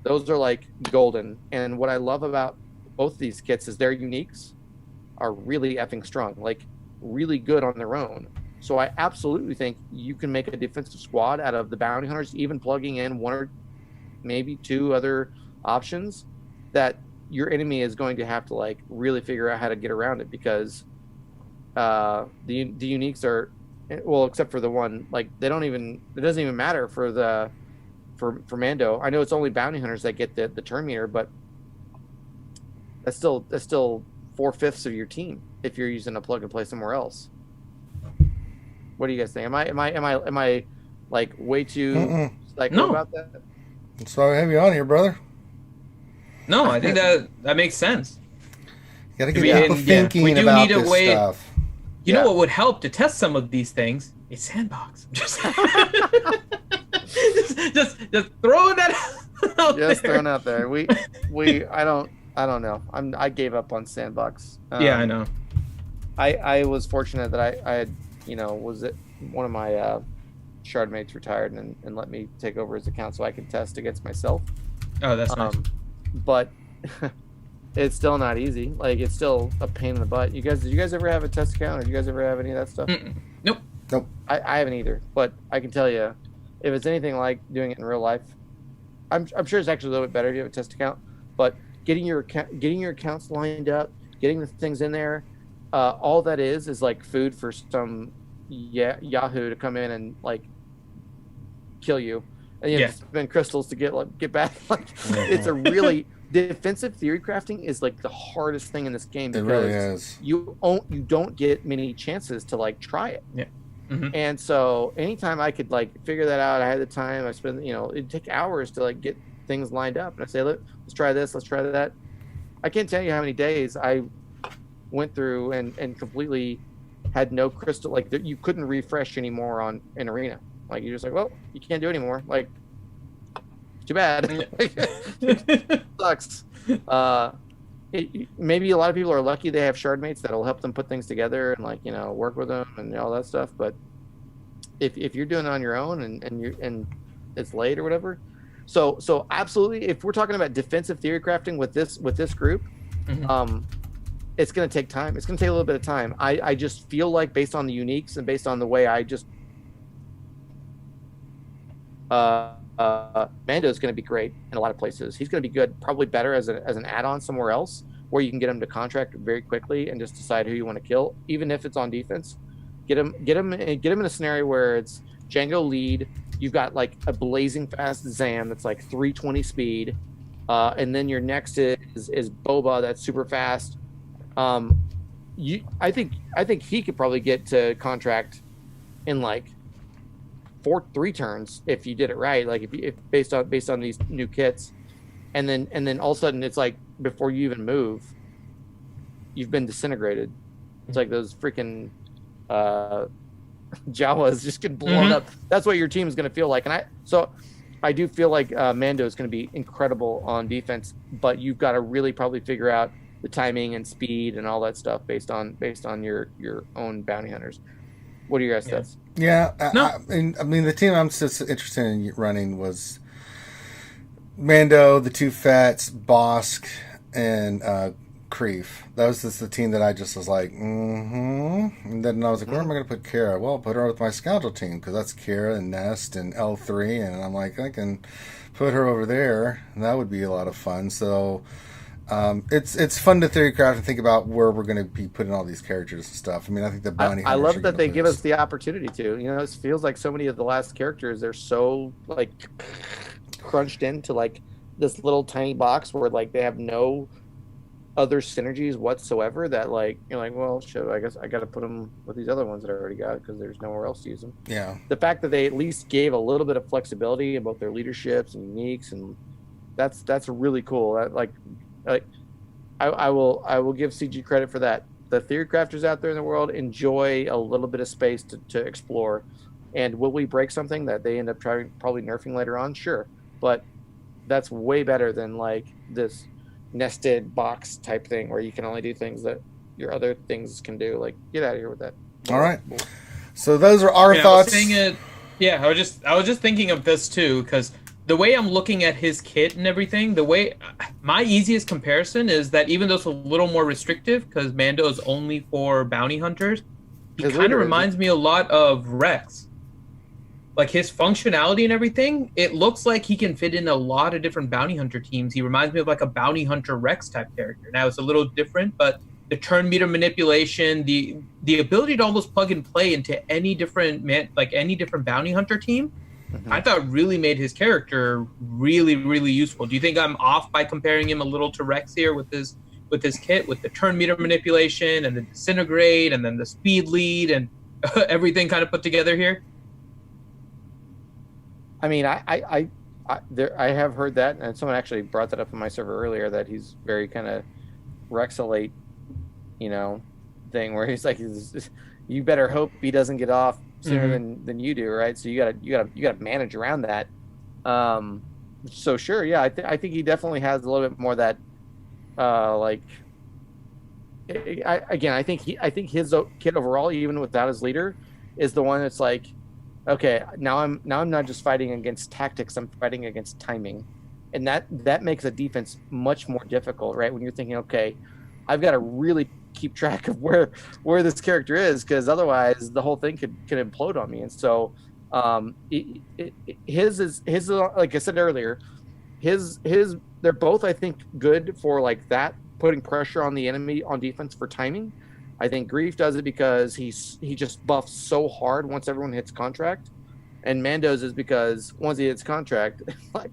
those are like golden. And what I love about both these kits is their uniques are really effing strong, like really good on their own. So I absolutely think you can make a defensive squad out of the bounty hunters, even plugging in 1 or maybe 2 other options that your enemy is going to have to like really figure out how to get around it, because the uniques are, well, except for the one, like it doesn't even matter for Mando. I know it's only bounty hunters that get the turn meter, but that's still 4/5 of your team if you're using a plug and play somewhere else. What do you guys think? Am I like way too psycho about that? That's why we have you on here, brother. No, I think that makes sense. You gotta get people thinking about this stuff. You know what would help to test some of these things? A sandbox. Just throwing that out just there. throwing out there. I don't know. I gave up on Sandbox. Yeah, I know. I was fortunate that I had, was it one of my shard mates retired and let me take over his account so I could test against myself. Oh, that's nice. But it's still not easy. Like, it's still a pain in the butt. Did you guys ever have a test account, or did you guys ever have any of that stuff? Nope. I haven't either. But I can tell you, if it's anything like doing it in real life, I'm sure it's actually a little bit better if you have a test account. But getting your accounts lined up, getting the things in there, all that is like food for some Yahoo to come in and like kill you, and you have to spend crystals to get back. Like, it's a really defensive theory crafting is like the hardest thing in this game because it really is. You don't get many chances to like try it. Yeah. Mm-hmm. And so anytime I could like figure that out, I had the time. I spent, it'd take hours to like get things lined up. And I say, look, let's try this, let's try that. I can't tell you how many days I went through and completely had no crystal. Like, you couldn't refresh anymore on an arena. Like, you're just like, well, you can't do it anymore. Like, too bad. Sucks. Maybe a lot of people are lucky they have shard mates that'll help them put things together and like, work with them and all that stuff. But if you're doing it on your own and it's late or whatever. So absolutely, if we're talking about defensive theory crafting with this group, it's going to take time. It's going to take a little bit of time. I just feel like, based on the uniques and based on the way I just Mando is going to be great in a lot of places. He's going to be good, probably better as an add-on somewhere else, where you can get him to contract very quickly and just decide who you want to kill, even if it's on defense. Get him in a scenario where it's Django lead. You've got like a blazing fast Zam that's like 320 speed, and then your next is Boba that's super fast. I think he could probably get to contract in like 3 turns if you did it right. Like if based on these new kits, and then all of a sudden it's like before you even move, you've been disintegrated. It's like those freaking Jawas just get blown up. That's what your team is going to feel like. And I do feel like Mando is going to be incredible on defense, but you've got to really probably figure out the timing and speed and all that stuff based on your own bounty hunters. What are your guys' stats? Yeah, I mean, the team I'm just interested in running was Mando, the 2 Fats, Bosk, and Greef. That was just the team that I just was like, And then I was like, where am I going to put Kara? Well, I'll put her with my Scoundrel team, because that's Kara and Nest and L3, and I'm like, I can put her over there, and that would be a lot of fun. So it's fun to theory craft and think about where we're going to be putting all these characters and stuff. I mean, I think the bounty I love that they give us the opportunity to. It feels like so many of the last characters, they're so like crunched into like this little tiny box where like they have no other synergies whatsoever, that like you're like, well, shit, I guess I got to put them with these other ones that I already got because there's nowhere else to use them. Yeah. The fact that they at least gave a little bit of flexibility about their leaderships and uniques, and that's really cool. That I will give CG credit for that. The theory crafters out there in the world enjoy a little bit of space to explore. And will we break something that they end up probably nerfing later on? Sure. But that's way better than like this nested box type thing where you can only do things that your other things can do. Like, get out of here with that. All right. So those are our thoughts. I was just thinking of this too, because the way I'm looking at his kit and everything, my easiest comparison is that even though it's a little more restrictive, because Mando is only for bounty hunters, he kind of reminds me a lot of Rex. Like his functionality and everything, it looks like he can fit in a lot of different bounty hunter teams. He reminds me of like a bounty hunter Rex type character. Now it's a little different, but the turn meter manipulation, the ability to almost plug and play into any different bounty hunter team, I thought really made his character really, really useful. Do you think I'm off by comparing him a little to Rex here with his kit, with the turn meter manipulation and the disintegrate and then the speed lead and everything kind of put together here? I mean, I have heard that, and someone actually brought that up on my server earlier, that he's very kind of Rexalate, thing where he's like, you better hope he doesn't get off sooner than you do, right? So you gotta manage around that. So sure, yeah, I think he definitely has a little bit more that I think his kit overall, even without his leader, is the one that's like, okay, now I'm not just fighting against tactics, I'm fighting against timing, and that makes a defense much more difficult, right? When you're thinking, okay, I've got to really keep track of where this character is, because otherwise the whole thing could implode on me. And so his is like I said earlier, his they're both, I think, good for like that, putting pressure on the enemy on defense for timing. I think Greef does it because he just buffs so hard once everyone hits contract, and Mando's is because once he hits contract, like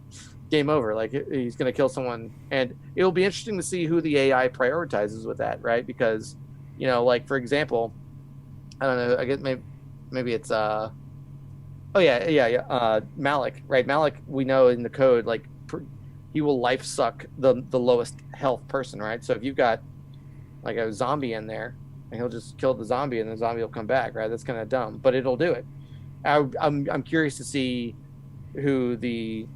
game over, like he's going to kill someone. And it'll be interesting to see who the AI prioritizes with that, right? Because, you know, like for example, I don't know, I guess maybe it's Malik, right? Malik, we know in the code, like he will life suck the lowest health person, right? So if you've got like a zombie in there, and he'll just kill the zombie and the zombie will come back, right? That's kind of dumb, but it'll do it. I'm curious to see who the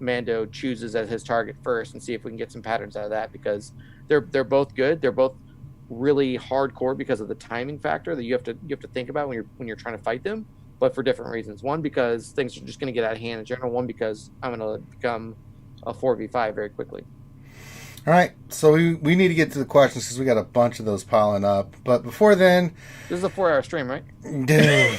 Mando chooses as his target first, and see if we can get some patterns out of that, because they're both good. They're both really hardcore because of the timing factor that you have to think about when you're trying to fight them, but for different reasons. One, because things are just going to get out of hand in general. One, because I'm going to become a 4v5 very quickly. All right, so we need to get to the questions because we got a bunch of those piling up. But before then, this is a 4-hour stream, right? Dude.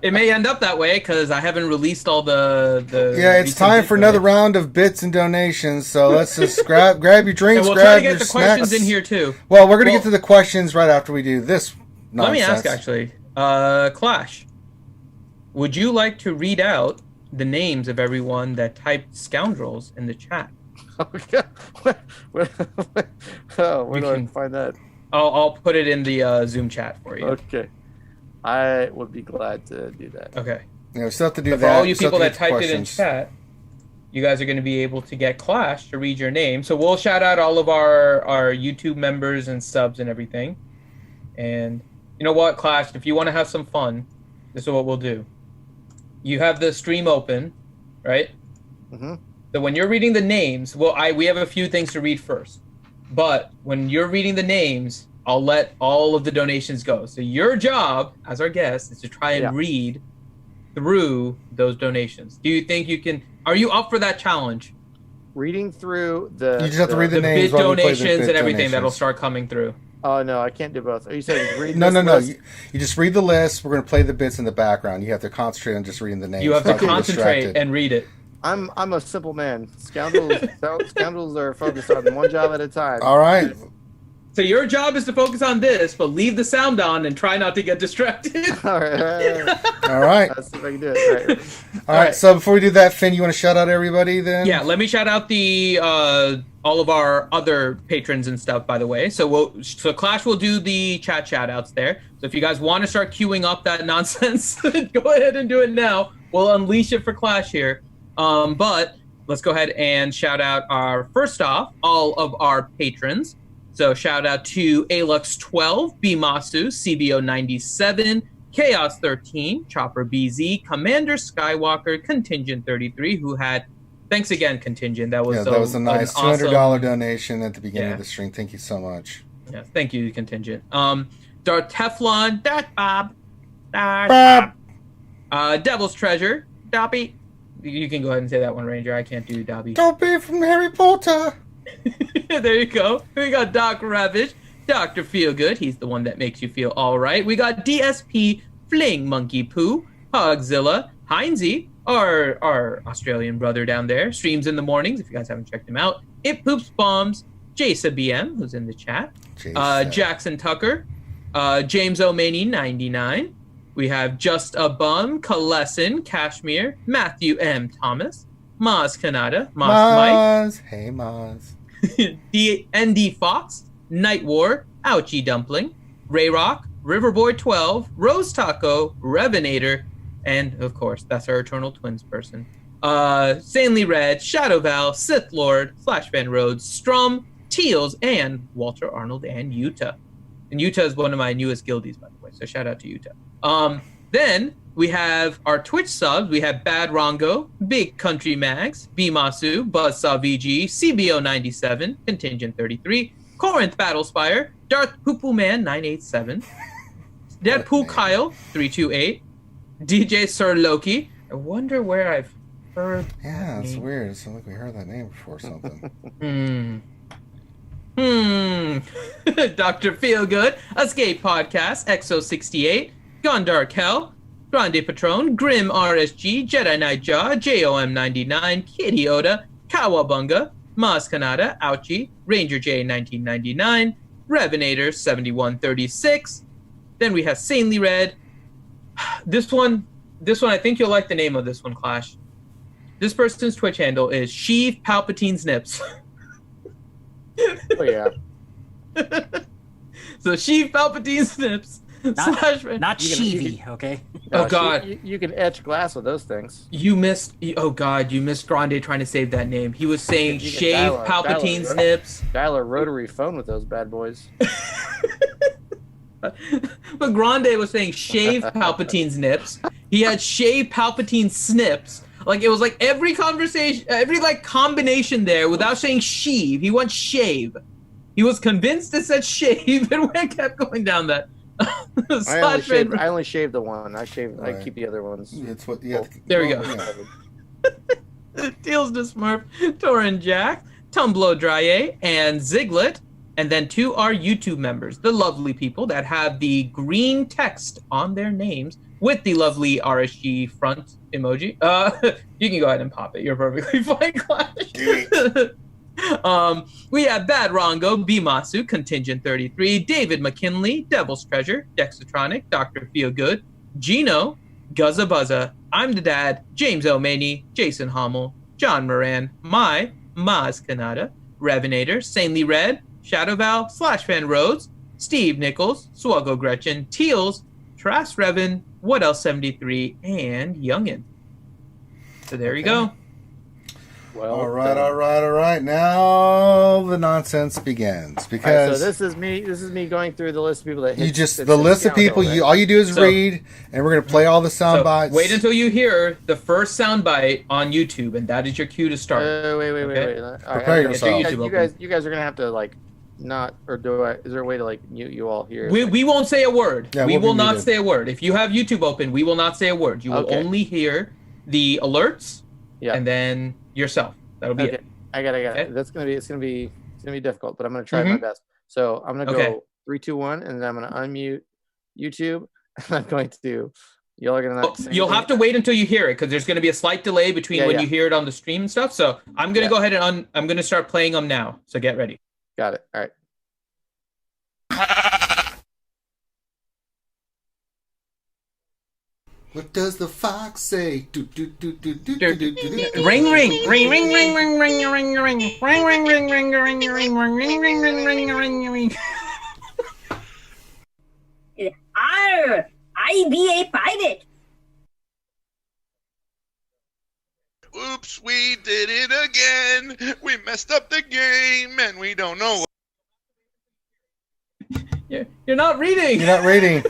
It may end up that way because I haven't released all the. Yeah, it's time for another round of bits and donations. So let's just grab your drinks, and we'll grab try to get your the snacks. questions in here too. Well, we're gonna get to the questions right after we do this nonsense. Let me ask, actually, Clash, would you like to read out the names of everyone that typed Scoundrels in the chat? Where do I find that? I'll put it in the Zoom chat for you. Okay, I would be glad to do that. Okay. Yeah, we still have to do so that. For all you people that typed questions. it in chat, you guys are going to be able to get Clash to read your name. So we'll shout out all of our YouTube members and subs and everything. And you know what, Clash? If you want to have some fun, this is what we'll do. You have the stream open, right? Mm-hmm. So when you're reading the names, we have a few things to read first. But when you're reading the names, I'll let all of the donations go. So your job as our guest is to try and read through those donations. Do you think you can? Are you up for that challenge? Reading through the. You just have to read the names. Bid donations and everything that'll start coming through. Oh no, I can't do both. Are you saying read? No. You just read the list. We're going to play the bits in the background. You have to concentrate on just reading the names. You have to concentrate and read it. I'm a simple man. Scoundrels are focused on one job at a time. All right. So your job is to focus on this, but leave the sound on and try not to get distracted. All right. All right. Let's see if I can do it. All right. So before we do that, Finn, you want to shout out everybody then? Yeah. Let me shout out the all of our other patrons and stuff. By the way, so Clash will do the chat shout outs there. So if you guys want to start queuing up that nonsense, go ahead and do it now. We'll unleash it for Clash here. But let's go ahead and shout out first off, all of our patrons. So shout out to Alux12, Bimasu, CBO97, Chaos 13, Chopper BZ, Commander Skywalker, Contingent 33, who had, thanks again, Contingent. That was a nice $200 awesome donation at the beginning of the stream. Thank you so much. Yeah, thank you, Contingent. Darth Teflon, Darth Bob, Devil's Treasure, Dobby. You can go ahead and say that one, Ranger. I can't do Dobby. Dobby from Harry Potter. There you go. We got Doc Ravish, Dr. Feelgood. He's the one that makes you feel all right. We got DSP, Fling Monkey Poo, Hogzilla, Heinzie, our Australian brother down there. Streams in the mornings, if you guys haven't checked him out. It Poops Bombs, Jasa BM, who's in the chat. Jackson Tucker, James O'Many 99. We have Just a Bum, Kalessin, Kashmir, Matthew M. Thomas, Maz Kanada, Mike. Hey, Maz. ND Fox, Night War, Ouchie Dumpling, Ray Rock, Riverboy 12, Rose Taco, Revenator, and of course, that's our Eternal Twins person. Sanely Red, Shadow Val, Sith Lord, Flash Van Rhodes, Strum, Teals, and Walter Arnold and Utah. And Utah is one of my newest guildies, by the way, so shout out to Utah. Then we have our Twitch subs. We have Bad Rongo, Big Country Mags, Bimasu, Buzzsaw VG, CBO97, Contingent 33, Corinth Battlespire, Darth Poo Man 987, Deadpool Kyle 328, DJ Sir Loki. I wonder where I've heard. Yeah, it's weird. It sounds like we heard that name before or something. Dr. Feelgood, Escape Podcast, Exo68, Gone Dark Hell, Grande Patron, Grim RSG, Jedi Nightjaw, JOM99, Kitty Oda, Kawabunga, Maz Kanata, Ouchie, Ranger J 1999, Revenator 7136. Then we have Sanely Red. This one, I think you'll like the name of this one, Clash. This person's Twitch handle is Sheev Palpatine's Nips. Oh yeah. So Sheev Palpatine's Nips. Not Sheevy, okay? Oh God, you can etch glass with those things. you missed Grande trying to save that name. He was saying You can shave dial Palpatine's a- nips. Dial a rotary phone with those bad boys. But Grande was saying shave Palpatine's nips. He had shave Palpatine's snips. Like it was like every conversation, every like combination there without saying sheave. He went shave. He was convinced it said shave and kept going down that. I only shaved the one. I Right. keep the other ones. It's what, yeah. There we go. Yeah. Deals to Smurf, Torin Jack, Tumblo Drye, and Ziglet. And then two are YouTube members, the lovely people that have the green text on their names with the lovely RSG front emoji. You can go ahead and pop it. You're perfectly fine, Clash. We have Bad Rongo, Bimasu, Contingent 33, David McKinley, Devil's Treasure, Dexatronic, Dr. Feelgood, Gino, Guzza Buzza, I'm the Dad, James O'Maney, Jason Hommel, John Moran, Maz Kanata, Revenator, Sanely Red, Shadowval, Slashfan Rhodes, Steve Nichols, Swuggo Gretchen, Teals, Trask Revan, What Else 73, and Youngin. So there you go. Well, all right. Now the nonsense begins because so this is me going through the list of people that you just the list of people. Right? You all you do is read, and we're gonna play all the sound bites. Wait until you hear the first sound bite on YouTube, and that is your cue to start. Wait. All Prepare yourself. You guys are gonna have to like not or do I? Is there a way to like mute you all here? We won't say a word. Yeah, we we'll will not muted. say a word. If you have YouTube open, we will not say a word. You will only hear the alerts. Yeah. And then yourself. That'll be it. I got it. Okay. It's gonna be difficult, but I'm gonna try my best. So I'm gonna go 3, 2, 1, and then I'm gonna unmute YouTube. And I'm going to. Y'all are gonna. You'll have to wait until you hear it because there's going to be a slight delay between when you hear it on the stream and stuff. So I'm going to go ahead and I'm going to start playing them now. So get ready. Got it. All right. What does the fox say? Ring, ring, ring, ring, ring, ring, ring, ring, ring, ring, ring, ring, ring, ring, ring, ring, ring, ring, ring, ring. I be a pirate. Oops, we did it again. We messed up the game, and we don't know. You're not reading. You're not reading.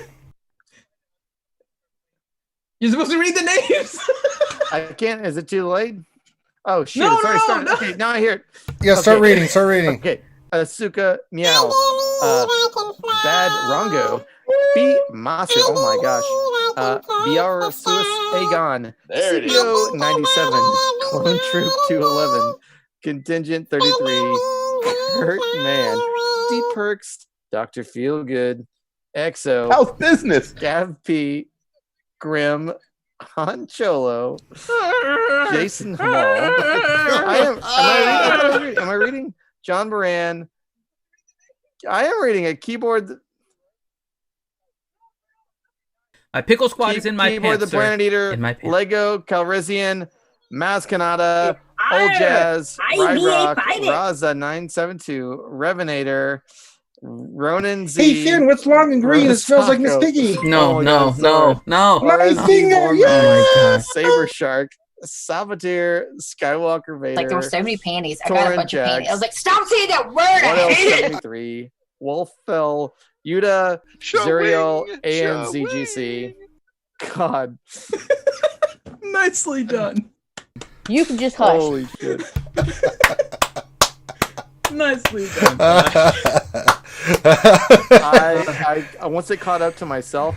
You're supposed to read the names. I can't. Is it too late? Oh shit! No, it's already no, started. no. Okay, now I hear it. Yeah, start reading. Start reading. Okay. Asuka Meow. Bad Rongo. B Masu. Oh my gosh. BR Suis Aegon. There it is. CBO 97. Clone Troop 211. Contingent 33. Hurt Man. D Perks. Dr. Feelgood. EXO. House business. Gav P. Grim. Han Cholo. Jason Hall. Am I reading? John Moran. I am reading a keyboard. My pickle squad is in my keyboard, pants, the Planet Eater, in my pants. Lego Calrissian, Maz Kanata, Old Jazz, Ride Rock, Raza 972, Revenator, Ronan Z. Hey Finn, what's long and green? It smells like Miss Piggy. No. Nice finger, yeah. Oh my God. Saber Shark, Saboteur, Skywalker Vader. Like there were so many panties. I got a Torrent bunch of Jax. panties. I was like, stop saying that word. I hate it. 73, Wolf Fell, Yuda, Zuriel, ANZGC, God. Nicely done. You can just hush. Holy shit. Nicely done. I once it caught up to myself,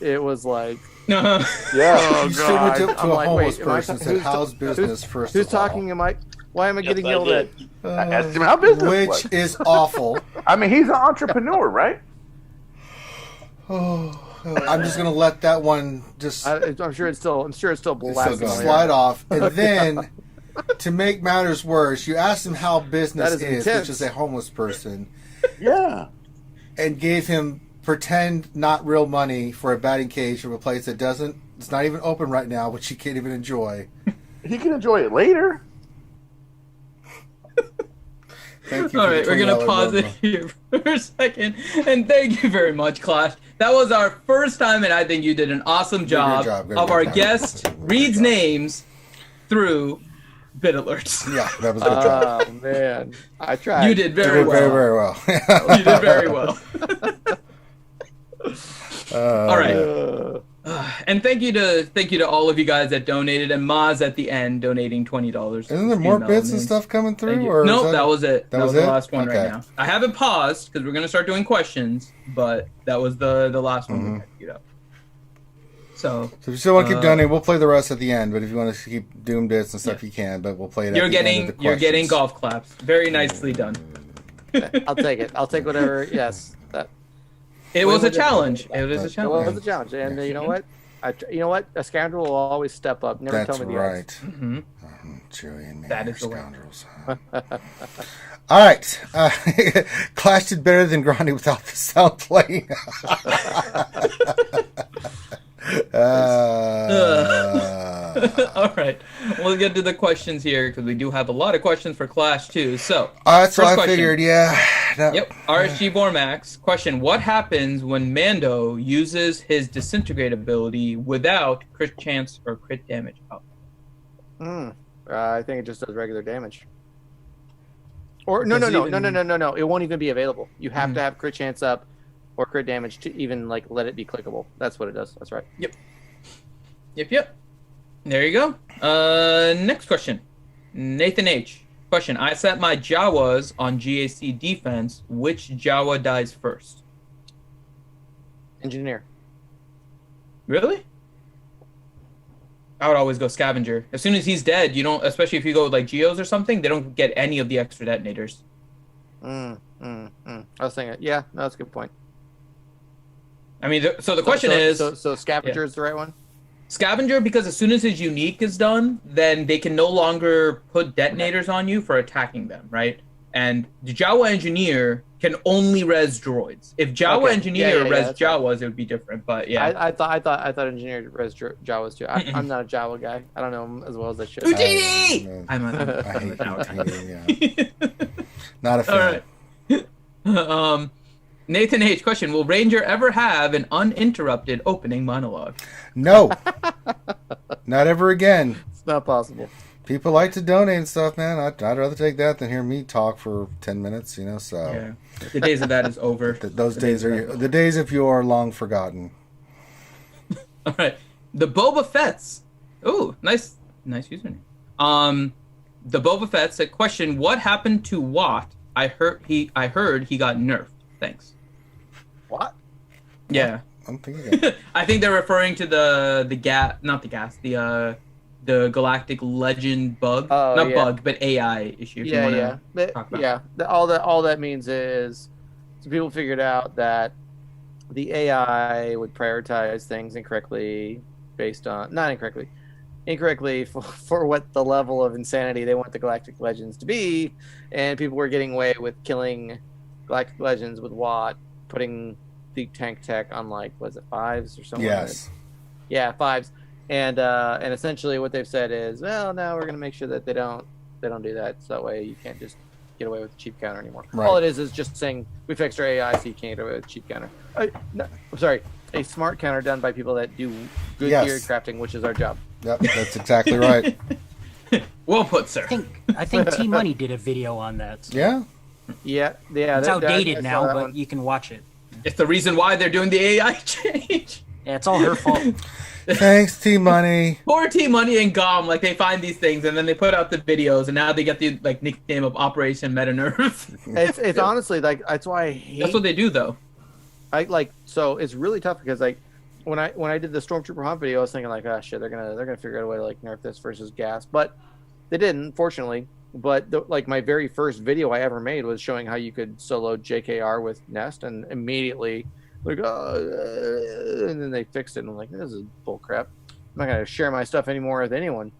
it was like, yeah. Oh You God. went to I'm a like, homeless wait, person and said, "How's business?" First Who's of all. talking? Why am I getting yelled at? I asked him how business Which was. is awful. I mean, he's an entrepreneur, right? I'm just gonna let that one just. I'm sure it's still blasting. Slide off, and then to make matters worse, you asked him how business That is is, which is a homeless person. Yeah. And gave him pretend not real money for a batting cage from a place that doesn't. It's not even open right now, which he can't even enjoy. He can enjoy it later. Thank you. All right, we're gonna pause it here for a second, and thank you very much, Clash. That was our first time, and I think you did an awesome job of our guest reads names through bit alerts. Yeah, that was a good job. Oh man, I tried. You did very well. Very well. You did very well. All right. And thank you to all of you guys that donated, and Maz at the end donating $20. Isn't there more bits and stuff coming through? Or no, that was it. That was the last one okay. right now. I haven't paused because we're gonna start doing questions, but that was the last one we had queued up. So if you still want to keep donating, we'll play the rest at the end. But if you want to keep doing bits and stuff, you can. But we'll play it. You're getting golf claps. Very nicely done. I'll take it. I'll take whatever. Yes. It was a challenge. It was a It challenge. was a challenge, and you know what? You know what? A scoundrel will always step up. Never That's tell me the right. odds. Mm-hmm. Chewy and me that are is the scoundrels. All right. Clash did better than Grande without the sound playing. All right. We'll get to the questions here because we do have a lot of questions for Clash too. So that's what I figured. Yeah. No. Yep. RSG Bormax question: what happens when Mando uses his disintegrate ability without crit chance or crit damage up? I think it just does regular damage. Or no. It won't even be available. You have to have crit chance up or crit damage to even let it be clickable. That's what it does. That's right. Yep. There you go. Next question. Nathan H. Question. I set my Jawas on GAC defense. Which Jawa dies first? Engineer. Really? I would always go Scavenger. As soon as he's dead, you don't, especially if you go with Geos or something, they don't get any of the extra detonators. I was thinking, yeah, no, that's a good point. I mean, so the question is... So Scavenger is the right one? Scavenger, because as soon as his unique is done, then they can no longer put detonators on you for attacking them, right? And the Jawa Engineer can only res droids. If Jawa Engineer res Jawas, it would be different. But yeah, I thought Engineer res Jawas too. I'm not a Jawa guy. I don't know him as well as I should. Houdini! I hate Houdini. Yeah. Not a fan. All right. Nathan H. question: will Ranger ever have an uninterrupted opening monologue? No. Not ever again. It's not possible. People like to donate and stuff, man. I'd rather take that than hear me talk for 10 minutes, so. Yeah. The days of that is over. Those days are the days of you are long forgotten. All right. The Boba Fett's. Ooh, nice username. The Boba Fett said, question, what happened to Watt? I heard he got nerfed. Thanks. What? Yeah. I'm thinking. I think they're referring to the Galactic Legend bug. Bug, but AI issue. All that means is, so people figured out that the AI would prioritize things incorrectly for what the level of insanity they want the Galactic Legends to be, and people were getting away with killing Galactic Legends with Watt, putting the tank tech on was it 5s or something? Yes. Yeah, 5s. And essentially what they've said is, well, now we're going to make sure that they don't do that, so that way you can't just get away with the cheap counter anymore. Right. All it is just saying we fixed our AI so you can't get away with the cheap counter. A smart counter done by people that do good theory crafting, which is our job. Yep, that's exactly right. Well put, sir. I think T Money did a video on that. So. Yeah. It's outdated now, but you can watch it. It's the reason why they're doing the AI change. Yeah, it's all her fault. Thanks, T-Money. Poor T-Money and Gom, like they find these things and then they put out the videos and now they get the like nickname of Operation Meta Nerve. It's honestly like that's why I hate. That's what they do though. So it's really tough because like when I did the Stormtrooper Hunt video, I was thinking like, oh shit, they're gonna figure out a way to like nerf this versus gas, but they didn't, fortunately. But like my very first video I ever made was showing how you could solo JKR with Nest, and immediately like, and then they fixed it, and I'm like, this is bull crap. I'm not gonna share my stuff anymore with anyone.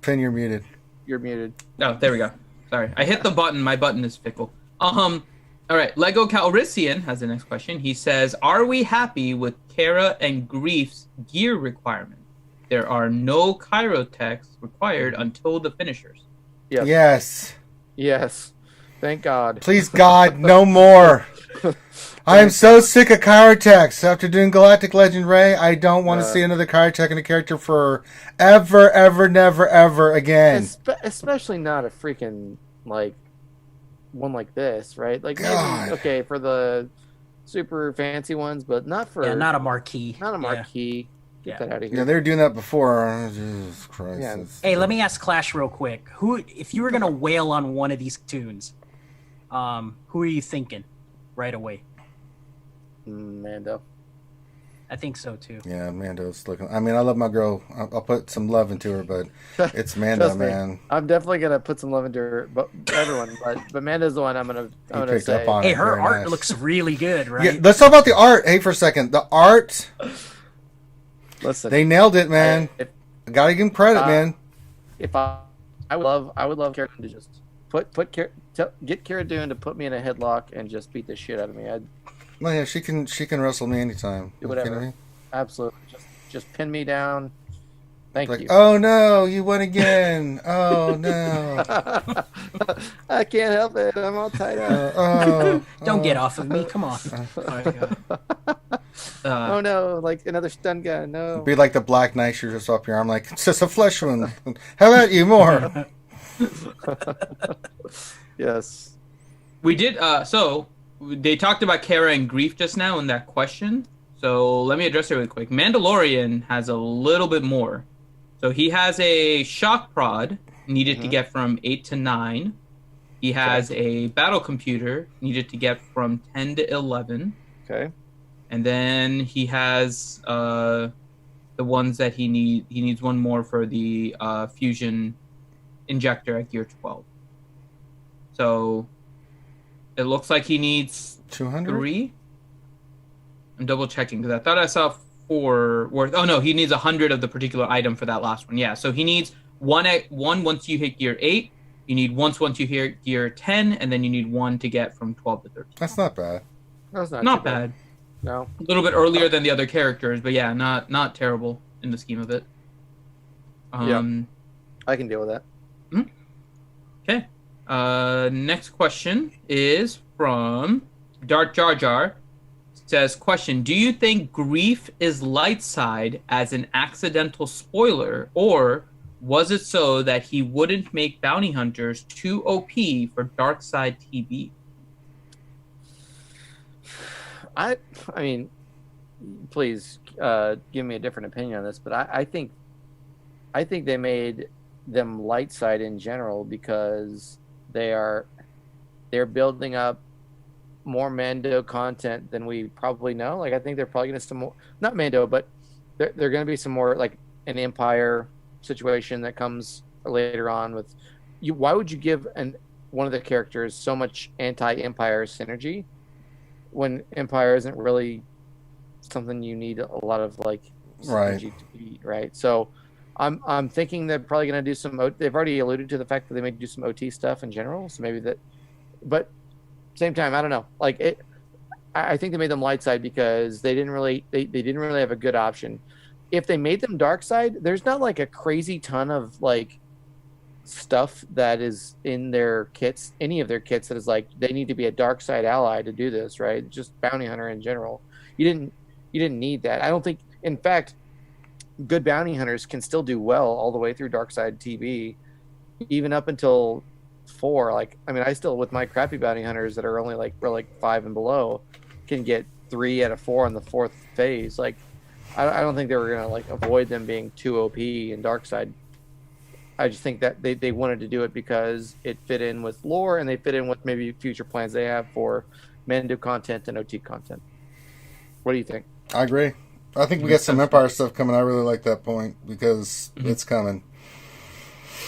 Finn, you're muted. You're muted. Oh, there we go. Sorry, I hit the button. My button is fickle. All right. Lego Calrissian has the next question. He says, "Are we happy with Cara and Greef's gear requirement? There are no chirotechs required until the finishers." Yes. Thank God. Please, God, no more. I am so sick of chirotechs. After doing Galactic Legend Ray, I don't want to see another chirotech in a character for ever, never, ever again. Especially not a freaking like one like this, right? Like God. Maybe, okay, for the super fancy ones, but not for not a marquee. Not a marquee. Get that out of here. Yeah, they were doing that before. Oh, Jesus Christ. Yeah. Hey, let me ask Clash real quick. Who, if you were gonna wail on one of these tunes, who are you thinking right away? Mando. I think so too. Yeah, Mando's looking. I mean, I love my girl. I'll put some love into her, but it's Mando, man. I'm definitely gonna put some love into her, but everyone. but Mando's the one I'm gonna say. Up on hey, it. her Very art nice. looks really good, right? Yeah, let's talk about the art. Hey, for a second, the art. Listen, they nailed it, man. I gotta give them credit, man. If I would love Cara Dune to just get Cara Dune to put me in a headlock and just beat the shit out of me. Well, yeah, she can wrestle me anytime. Do whatever. Absolutely. Just pin me down. Thank you. Oh no, you won again. Oh no. I can't help it. I'm all tied up. Don't get off of me. Come on. Oh no, like another stun gun. No. Be like the Black Knight shoots just up your arm, like it's just a flesh wound. How about you more? Yes. We did. So they talked about Cara and Greef just now in that question. So let me address it really quick. Mandalorian has a little bit more. So he has a shock prod needed to get from 8 to 9. He has a battle computer needed to get from 10 to 11. Okay. And then he has the ones that he needs one more for the fusion injector at gear 12. So it looks like he needs 200? 3. I'm double checking because I thought I saw 4 worth. Oh no, he needs 100 of the particular item for that last one. Yeah, so he needs one once you hit gear 8. You need once you hit gear 10, and then you need 1 to get from 12 to 13. That's not bad. That's not bad. No. A little bit earlier than the other characters, but yeah, not terrible in the scheme of it. Yeah, I can deal with that. Okay. Next question is from Dart Jar Jar. Says, question, do you think Greef is light side as an accidental spoiler, or was it so that he wouldn't make bounty hunters too OP for dark side TV? I mean, please give me a different opinion on this, but I think they made them light side in general because they're building up more Mando content than we probably know. Like I think they're probably going to some more, not Mando, but they're going to be some more like an Empire situation that comes later on with you. Why would you give one of the characters so much anti-Empire synergy when Empire isn't really something you need a lot of like synergy to be, right? So I'm thinking they're probably going to do some. They've already alluded to the fact that they may do some OT stuff in general. So maybe that, but same time, I don't know. Like it, I think they made them light side because they didn't really have a good option. If they made them dark side, there's not like a crazy ton of like stuff that is in their kits, any of their kits that is like they need to be a dark side ally to do this, right? Just bounty hunter in general. You didn't need that. I don't think. In fact, good bounty hunters can still do well all the way through dark side TV, even up until 4. Like, I mean, I still, with my crappy bounty hunters that are only like, we're like 5 and below, can get 3 out of 4 on the 4th phase. Like, I don't think they were gonna like avoid them being too OP in dark side. I just think that they wanted to do it because it fit in with lore, and they fit in with maybe future plans they have for Mando content and OT content. What do you think? I agree. I think we got some Empire stuff coming. I really like that point because it's coming.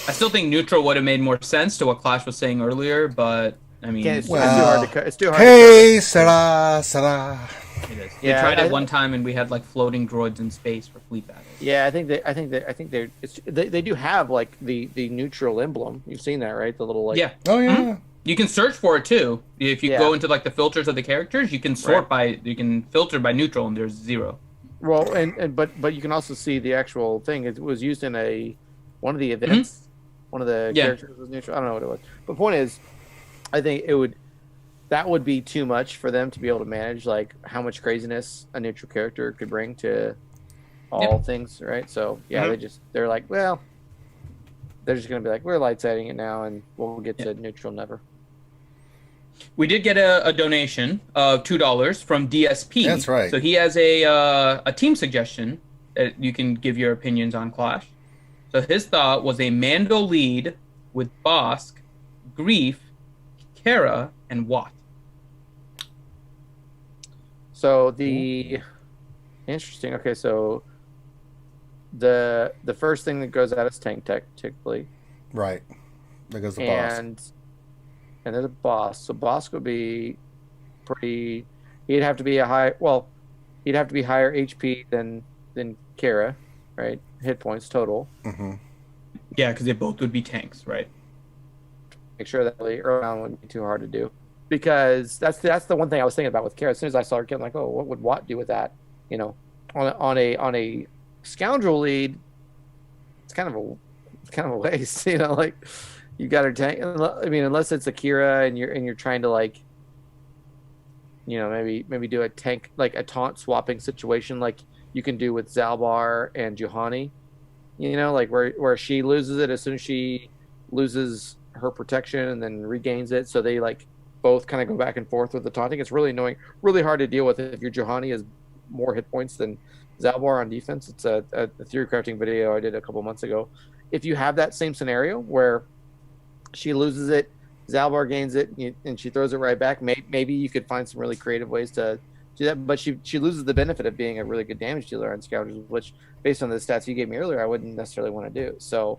I still think neutral would have made more sense to what Clash was saying earlier, but I mean, it's too hard to cut. It's too hard. Hey, Sarah. It is. Yeah, they tried it one time, and we had like floating droids in space for fleet battles. Yeah, I think they do have like the neutral emblem. You've seen that, right? The little like. Yeah. Oh yeah. You can search for it too. If you go into like the filters of the characters, you can sort by, you can filter by neutral, and there's 0. Well, but you can also see the actual thing. It was used in one of the events. One of the characters was neutral. I don't know what it was. But the point is, I think that would be too much for them to be able to manage, like how much craziness a neutral character could bring to all things, right? So yeah, they're like, well, they're just gonna be like, we're light setting it now, and we'll get to neutral never. We did get a donation of $2 from DSP. That's right. So he has a team suggestion that you can give your opinions on Clash. So his thought was a Mando lead with Bosk, Greef, Kara, and Watt. So interesting. Okay, so the first thing that goes out is tank tech, typically. Right. That goes the boss. And there's a boss. So boss would be pretty. He'd have to be higher HP than Kara, right? Hit points total. Mm-hmm. Yeah, because they both would be tanks, right? Make sure that early on wouldn't be too hard to do, because that's the one thing I was thinking about with Kara. As soon as I saw her, I'm like, oh, what would Watt do with that? You know, on a scoundrel lead, it's kind of a waste. You know, like. You got her tank. I mean, unless it's Akira and you're trying to like, you know, maybe do a tank, like a taunt swapping situation, like you can do with Zalbar and Juhani. You know, like where she loses it as soon as she loses her protection and then regains it, so they like both kind of go back and forth with the taunting. It's really annoying, really hard to deal with if your Juhani has more hit points than Zalbar on defense. It's a Theorycrafting video I did a couple months ago. If you have that same scenario where she loses it, Zalbar gains it, and she throws it right back, maybe you could find some really creative ways to do that. But she loses the benefit of being a really good damage dealer on Scoundrels, which, based on the stats you gave me earlier, I wouldn't necessarily want to do. So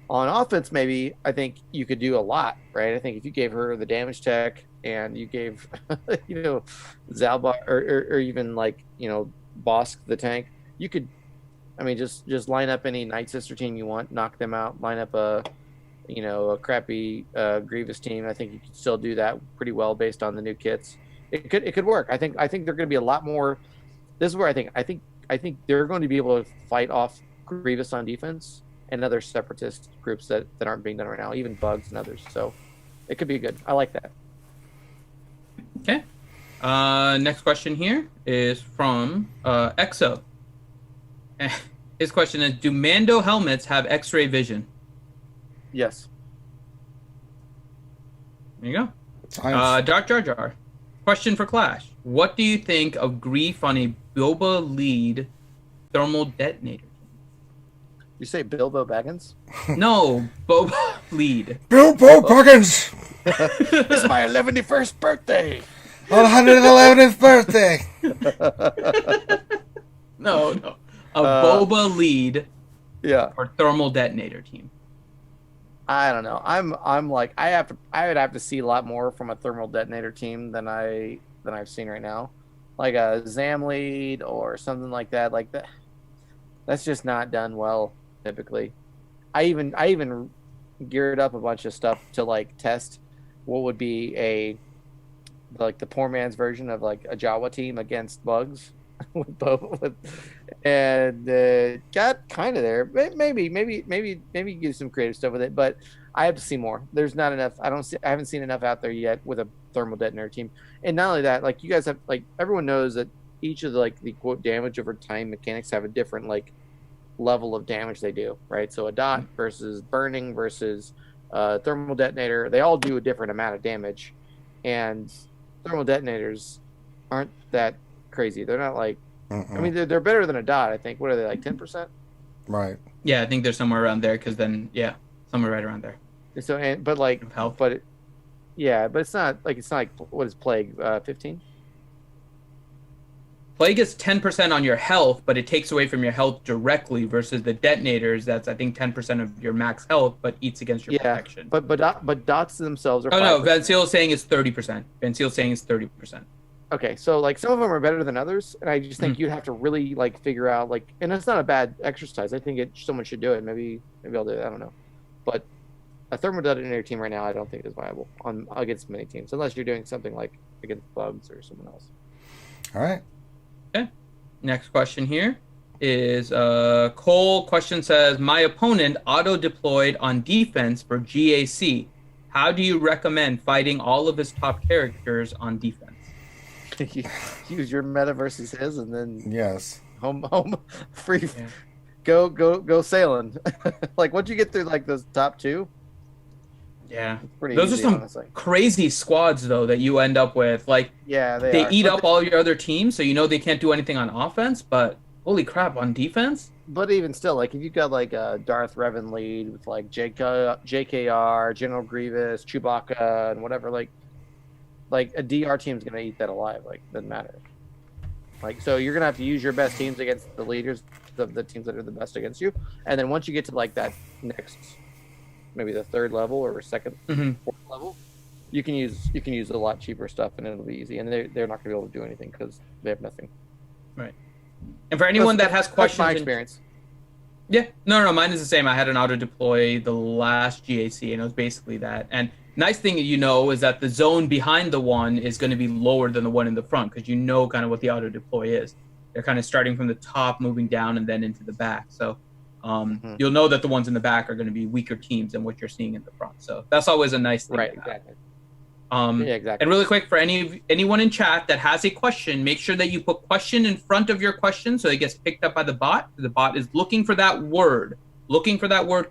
on offense, maybe I think you could do a lot, right? I think if you gave her the damage tech and you gave, you know, Zalbar or even like, you know, Bosk the tank, you could, I mean, just line up any Night Sister team you want, knock them out, line up a crappy Grievous team. I think you could still do that pretty well based on the new kits. It could work. I think they're going to be a lot more. This is where I think they're going to be able to fight off Grievous on defense and other separatist groups that aren't being done right now, even Bugs and others. So it could be good. I like that. Okay. Next question here is from Exo. His question is: do Mando helmets have X-ray vision? Yes. There you go. Dark Jar Jar. Question for Clash. What do you think of Greef on a Boba lead thermal detonator? You say Bilbo Baggins? No, Boba lead. Bilbo Baggins! It's my 111st birthday! 111th birthday! No. A Boba lead or thermal detonator team. I don't know. I'm like I would have to see a lot more from a thermal detonator team than I've seen right now, like a Zam lead or something like that. Like that, that's just not done well typically. I even geared up a bunch of stuff to like test what would be the poor man's version of like a Jawa team against Bugs and got kind of there. Maybe do some creative stuff with it, but I have to see more. There's not enough. I haven't seen enough out there yet with a thermal detonator team. And not only that, like you guys have, like everyone knows that each of the quote damage over time mechanics have a different like level of damage they do, right? So a dot versus burning versus thermal detonator. They all do a different amount of damage, and thermal detonators aren't that crazy. They're not like, I mean, they're better than a dot. I think. What are they, like 10%? Right. Yeah, I think they're somewhere around there. Because then, yeah, somewhere right around there. So, but like, health. but it's not like what is plague 15? Plague is 10% on your health, but it takes away from your health directly versus the detonators. That's, I think, 10% of your max health, but eats against your protection. But dots themselves are. Oh 5%. No, Van Seal's saying it's 30%. Van Seal's saying it's 30%. Okay, so like some of them are better than others, and I just think you'd have to really like figure out like, and it's not a bad exercise. I think someone should do it. Maybe I'll do it. I don't know, but a thermal detonator team right now, I don't think is viable against many teams, unless you're doing something like against bugs or someone else. All right. Okay. Next question here is Cole. Question says, my opponent auto-deployed on defense for GAC. How do you recommend fighting all of his top characters on defense? Use your meta versus his, and then home free. Yeah. Go sailing. Like once you get through like those top two. Yeah, those easy, are some honestly crazy squads though that you end up with. Like, they eat up all your other teams, so you know they can't do anything on offense. But holy crap, on defense! But even still, like if you got like a Darth Revan lead with like JKR, General Grievous, Chewbacca, and whatever, like a DR team's gonna eat that alive. Like doesn't matter. Like so, you're gonna have to use your best teams against the leaders of the teams that are the best against you, and then once you get to like that next, maybe the third level or second, fourth level, you can use a lot cheaper stuff and it'll be easy. And they're not going to be able to do anything because they have nothing. Right. And for anyone that has questions, that's my experience. Yeah, no, mine is the same. I had an auto deploy the last GAC, and it was basically that. And nice thing is that the zone behind the one is going to be lower than the one in the front because you know kind of what the auto deploy is. They're kind of starting from the top, moving down, and then into the back. So. You'll know that the ones in the back are going to be weaker teams than what you're seeing in the front. So that's always a nice thing. Right, exactly. Exactly. And really quick, for anyone in chat that has a question, make sure that you put question in front of your question so it gets picked up by the bot. The bot is looking for that word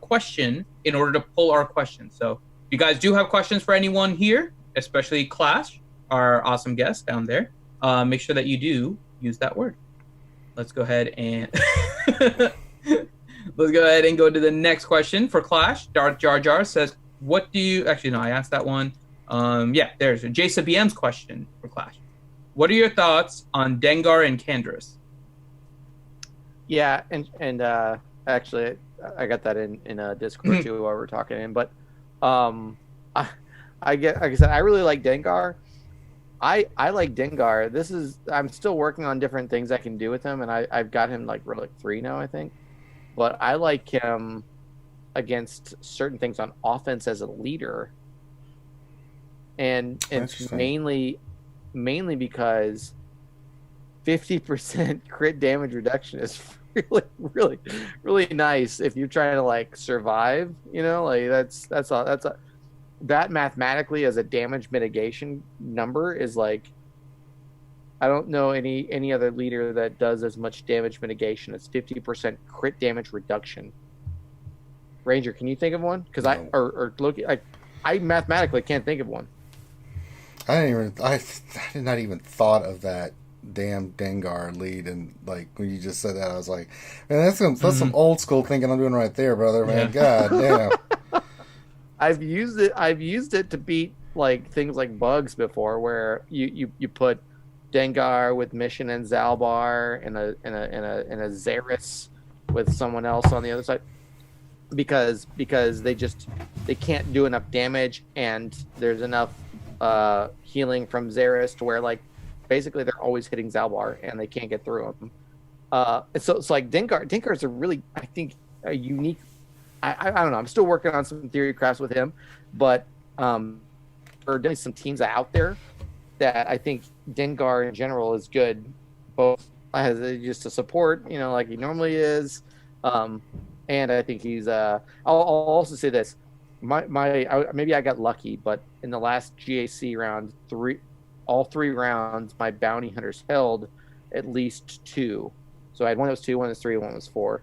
question in order to pull our question. So if you guys do have questions for anyone here, especially Clash, our awesome guest down there, make sure that you do use that word. Let's go ahead and... Let's go ahead and go to the next question for Clash. Darth Jar Jar says, what do you... Actually, no, I asked that one. There's a Jason BM's question for Clash. What are your thoughts on Dengar and Canderous? Yeah, and actually, I got that in Discord too while we're talking. But like I said, I really like Dengar. I like Dengar. I'm still working on different things I can do with him, and I've got him like Relic 3 now, I think. But I like him against certain things on offense as a leader, and it's mainly because 50% crit damage reduction is really nice if you're trying to like survive. You know, like that mathematically as a damage mitigation number is like, I don't know any other leader that does as much damage mitigation as 50% crit damage reduction. Ranger, can you think of one? Because I mathematically can't think of one. I did not even thought of that damn Dengar lead, and like when you just said that, I was like, man, that's some old school thinking I'm doing right there, brother. Man, God damn. I've used it to beat like things like bugs before, where you put Dengar with Mission and Zalbar and a Xeris with someone else on the other side, because they can't do enough damage, and there's enough healing from Xeris to where like basically they're always hitting Zalbar and they can't get through him. So it's like Dengar is a really, I think, a unique. I don't know. I'm still working on some theory crafts with him, but there are definitely some teams out there that I think Dengar in general is good, both as just a support, you know, like he normally is, and I think he's. I'll also say this: maybe I got lucky, but in the last GAC round, all three rounds, my bounty hunters held at least 2. So I had one that was 2, one that was 3, one that was 4.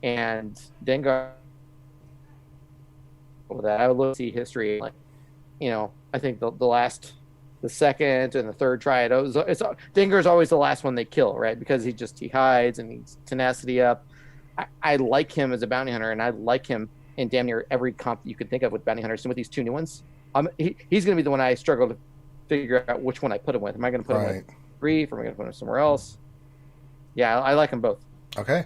And Dengar with that. I would look to see history, like, you know, I think the second and the third triad, Dinger is always the last one they kill, right? Because he hides and he's tenacity up. I like him as a bounty hunter, and I like him in damn near every comp you could think of with bounty hunters. And with these two new ones, he's going to be the one I struggle to figure out which one I put him with. Am I going to put him with Greef, or am I going to put him somewhere else? Yeah, I like them both. Okay.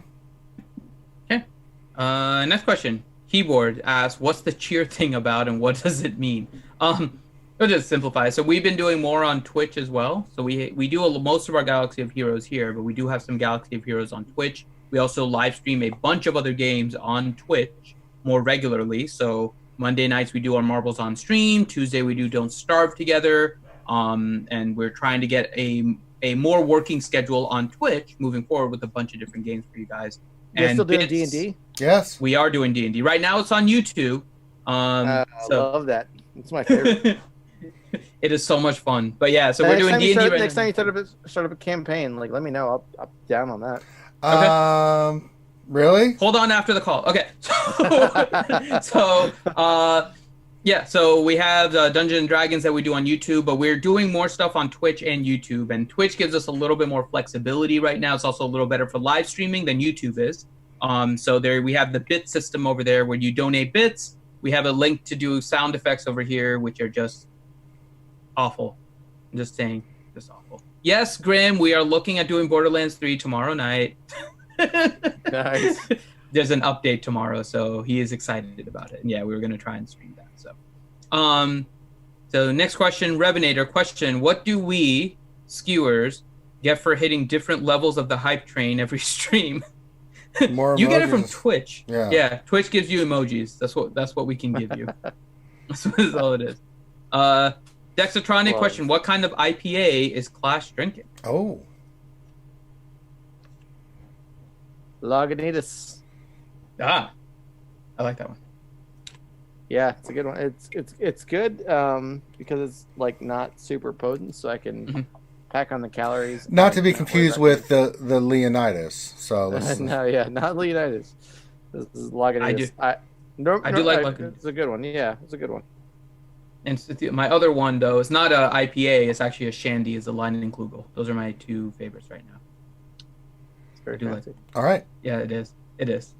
Next question. Keyboard asks, what's the cheer thing about and what does it mean? I'll just simplify. So we've been doing more on Twitch as well. So we do most of our Galaxy of Heroes here, but we do have some Galaxy of Heroes on Twitch. We also live stream a bunch of other games on Twitch more regularly. So Monday nights we do our Marbles on stream. Tuesday we do Don't Starve together. And we're trying to get a more working schedule on Twitch moving forward with a bunch of different games for you guys. You're still doing D&D? Yes. We are doing D&D. Right now it's on YouTube. I love that. It's my favorite. It is so much fun. But yeah, so we're doing D&D right now. Next time you start up a campaign, like, let me know. I'll down on that. Okay. Really? Hold on after the call. Okay. So we have Dungeons and Dragons that we do on YouTube, but we're doing more stuff on Twitch and YouTube. And Twitch gives us a little bit more flexibility right now. It's also a little better for live streaming than YouTube is. So there we have the bit system over there where you donate bits. We have a link to do sound effects over here, which are just awful. I'm just saying, just awful. Yes, Grim, we are looking at doing Borderlands 3 tomorrow night. Nice. There's an update tomorrow, so he is excited about it. And yeah, we were going to try and stream that. So next question, Revenator question. What do we, skewers, get for hitting different levels of the hype train every stream? More you emojis. get it from Twitch. Yeah. Twitch gives you emojis. That's what we can give you. That's all it is. Dexatronic question. What kind of IPA is Clash drinking? Oh. Lagunitas. I like that one. Yeah, it's a good one. It's good because it's like not super potent, so I can pack on the calories. Not to be confused with the Leonidas. So no, not Leonidas. This is Lagunitas. I do like Lagunitas. It's a good one. Yeah, it's a good one. And my other one though, it's not a IPA. It's actually a Shandy. It's a Leinen Klugel. Those are my two favorites right now. It's very fancy. All right. Yeah, it is. It is.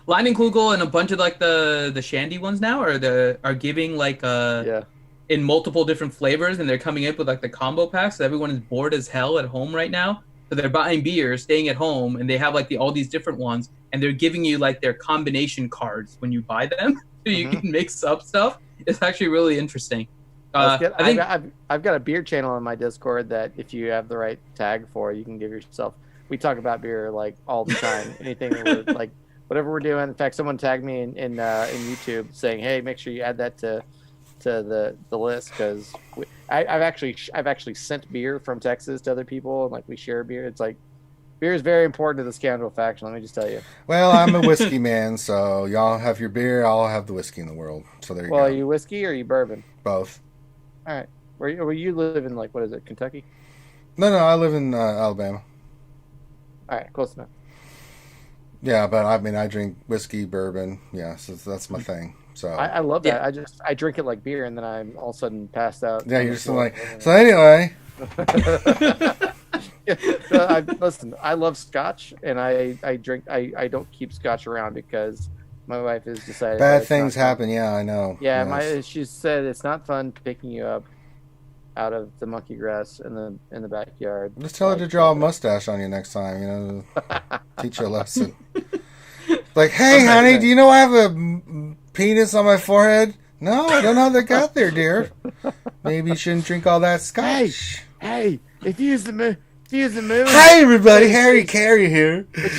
Leinen Klugel and a bunch of like the Shandy ones now are giving like in multiple different flavors, and they're coming up with like the combo packs. So everyone is bored as hell at home right now. So they're buying beer, staying at home, and they have like all these different ones, and they're giving you like their combination cards when you buy them, so you can mix up stuff. It's actually really interesting. I think I've got a beer channel on my Discord that if you have the right tag for, you can give yourself. We talk about beer like all the time. Anything that we're like, whatever we're doing. In fact, someone tagged me in YouTube saying, "Hey, make sure you add that to the list," because I've actually sent beer from Texas to other people, and like we share beer. It's like beer is very important to the Scoundrel faction. Let me just tell you. Well, I'm a whiskey man, so y'all have your beer. I'll have the whiskey in the world. So there you go. Well, are you whiskey or are you bourbon? Both. All right. Where you live in, like, what is it, Kentucky? No, I live in Alabama. All right, close enough. Yeah, but I mean, I drink whiskey, bourbon. Yeah, so that's my thing. So I love that. I drink it like beer, and then I'm all of a sudden passed out. Yeah, you're just like. So anyway. Listen, I love Scotch, and I drink. I don't keep Scotch around because my wife has decided bad things happen. Yeah, I know. Yeah, yes. She said it's not fun picking you up out of the monkey grass in the backyard. Just tell her to draw a mustache on you next time. You know, teach you a lesson. Like, hey, honey, do you know I have a penis on my forehead? No, I don't know how that got there, dear. Maybe you shouldn't drink all that Scotch. Hey, if you use the moon. Hi, everybody. Harry Carey here. If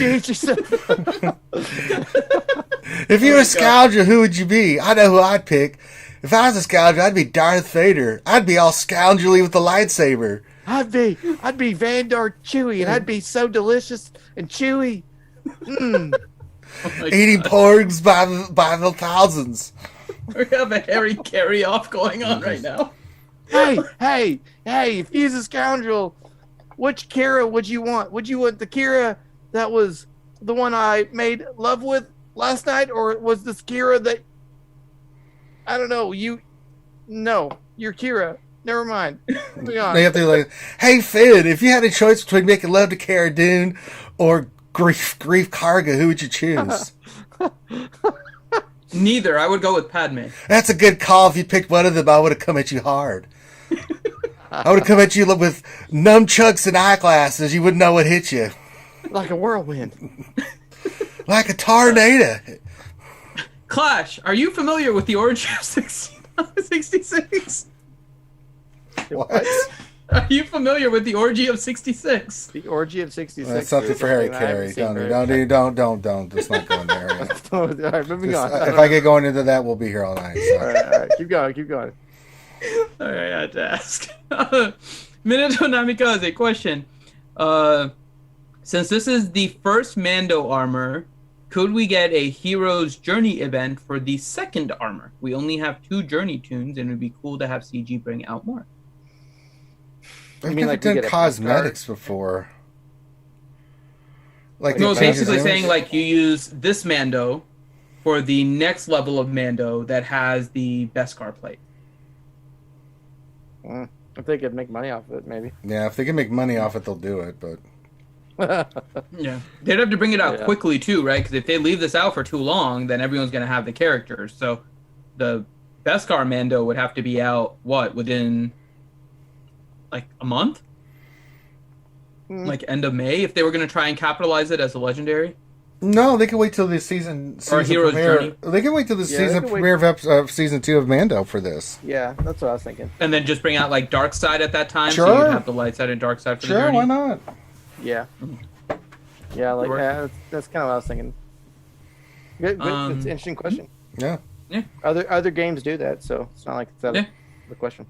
you were a scoundrel, who would you be? I know who I'd pick. If I was a scoundrel, I'd be Darth Vader. I'd be all scoundrelly with the lightsaber. I'd be Vandar Chewy, and I'd be so delicious and chewy. Eating porgs by the thousands. We have a Harry Carey off going on right now. Hey! If he's a scoundrel, which Cara would you want? Would you want the Cara that was the one I made love with last night, or was this Cara that I don't know. No, you're Kira. Never mind. They have to be like, hey Finn, if you had a choice between making love to Cara Dune or Greef Karga, who would you choose? Neither. I would go with Padme. That's a good call. If you picked one of them, I would have come at you hard. I would have come at you with nunchucks and eyeglasses. You wouldn't know what hit you. Like a whirlwind. Like a tornado. Clash, are you familiar with the origin of 66? What? Are you familiar with the orgy of 66? The orgy of 66. That's something for Harry Carey. Don't. Let's not go in there. All right, moving on. If I get going into that, we'll be here all night. So. All right. Keep going. All right, I had to ask. Minato Namikaze, question. Since this is the first Mando armor, could we get a Hero's Journey event for the second armor? We only have 2 Journey tunes, and it would be cool to have CG bring out more. I've never done cosmetics before. No, basically saying like you use this Mando for the next level of Mando that has the Beskar plate. If they could make money off of it, maybe. Yeah, if they can make money off it, they'll do it, but... Yeah, they'd have to bring it out quickly too, right? Because if they leave this out for too long, then everyone's going to have the characters. So the Beskar Mando would have to be out, within like a month? Like end of May, if they were going to try and capitalize it as a legendary? No, they can wait till the season Hero's premiere. Journey. They can wait till the season premiere of season 2 of Mando for this. Yeah, that's what I was thinking. And then just bring out like Dark Side at that time, Sure. so you'd have the light side and dark side for the journey. Sure, why not? Yeah. That's kind of what I was thinking. Good. It's an interesting question. Yeah. Other games do that, so it's not like it's out of the question.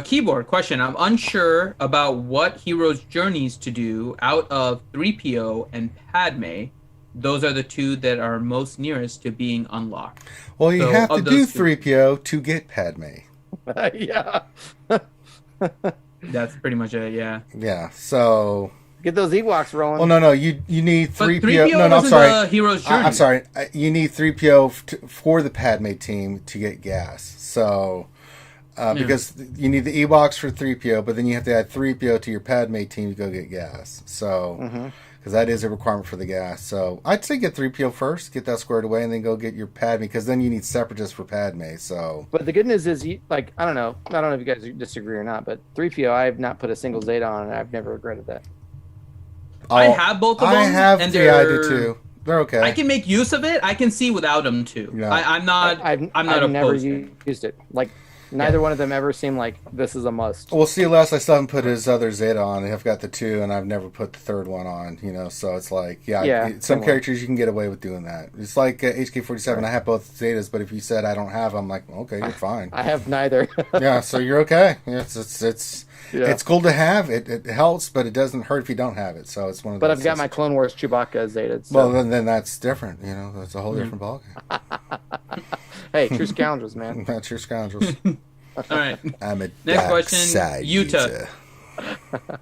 Keyboard question. I'm unsure about what Hero's Journeys to do out of 3PO and Padme. Those are the 2 that are most nearest to being unlocked. Well, you have to do 3PO to get Padme. Yeah. That's pretty much it, yeah. Yeah, so... Get those Ewoks rolling. Well, no, you need 3PO... 3PO no, I'm sorry. Hero's Journey. I'm sorry. You need 3PO for the Padme team to get gas. So... because you need the Ewoks for 3PO, but then you have to add 3PO to your Padme team to go get gas. So, because that is a requirement for the gas. So, I'd say get 3PO first, get that squared away, and then go get your Padme, because then you need Separatists for Padme. So, but the good news is, I don't know if you guys disagree or not, but 3PO, I have not put a single Zeta on, and I've never regretted that. I have both of them. I have, and I do too. They're okay. I can make use of it. I can see without them too. Yeah. I'm not I've never used it. Like, neither one of them ever seemed like this is a must. Well, CLS, I still haven't put his other Zeta on. I've got the 2, and I've never put the 3rd one on, so it's like, some characters you can get away with doing that. It's like HK-47, right. I have both Zetas, but if you said I don't have them, I'm like, okay, you're fine. I have neither. Yeah, so you're okay. It's cool to have. It helps, but it doesn't hurt if you don't have it, so it's one of those. But I've got my Clone Wars Chewbacca Zeta. So. Well, then that's different, that's a whole different ballgame. Hey, true Scoundrels, man. That's your Scoundrels. All right. I'm a next question. Side Yuta.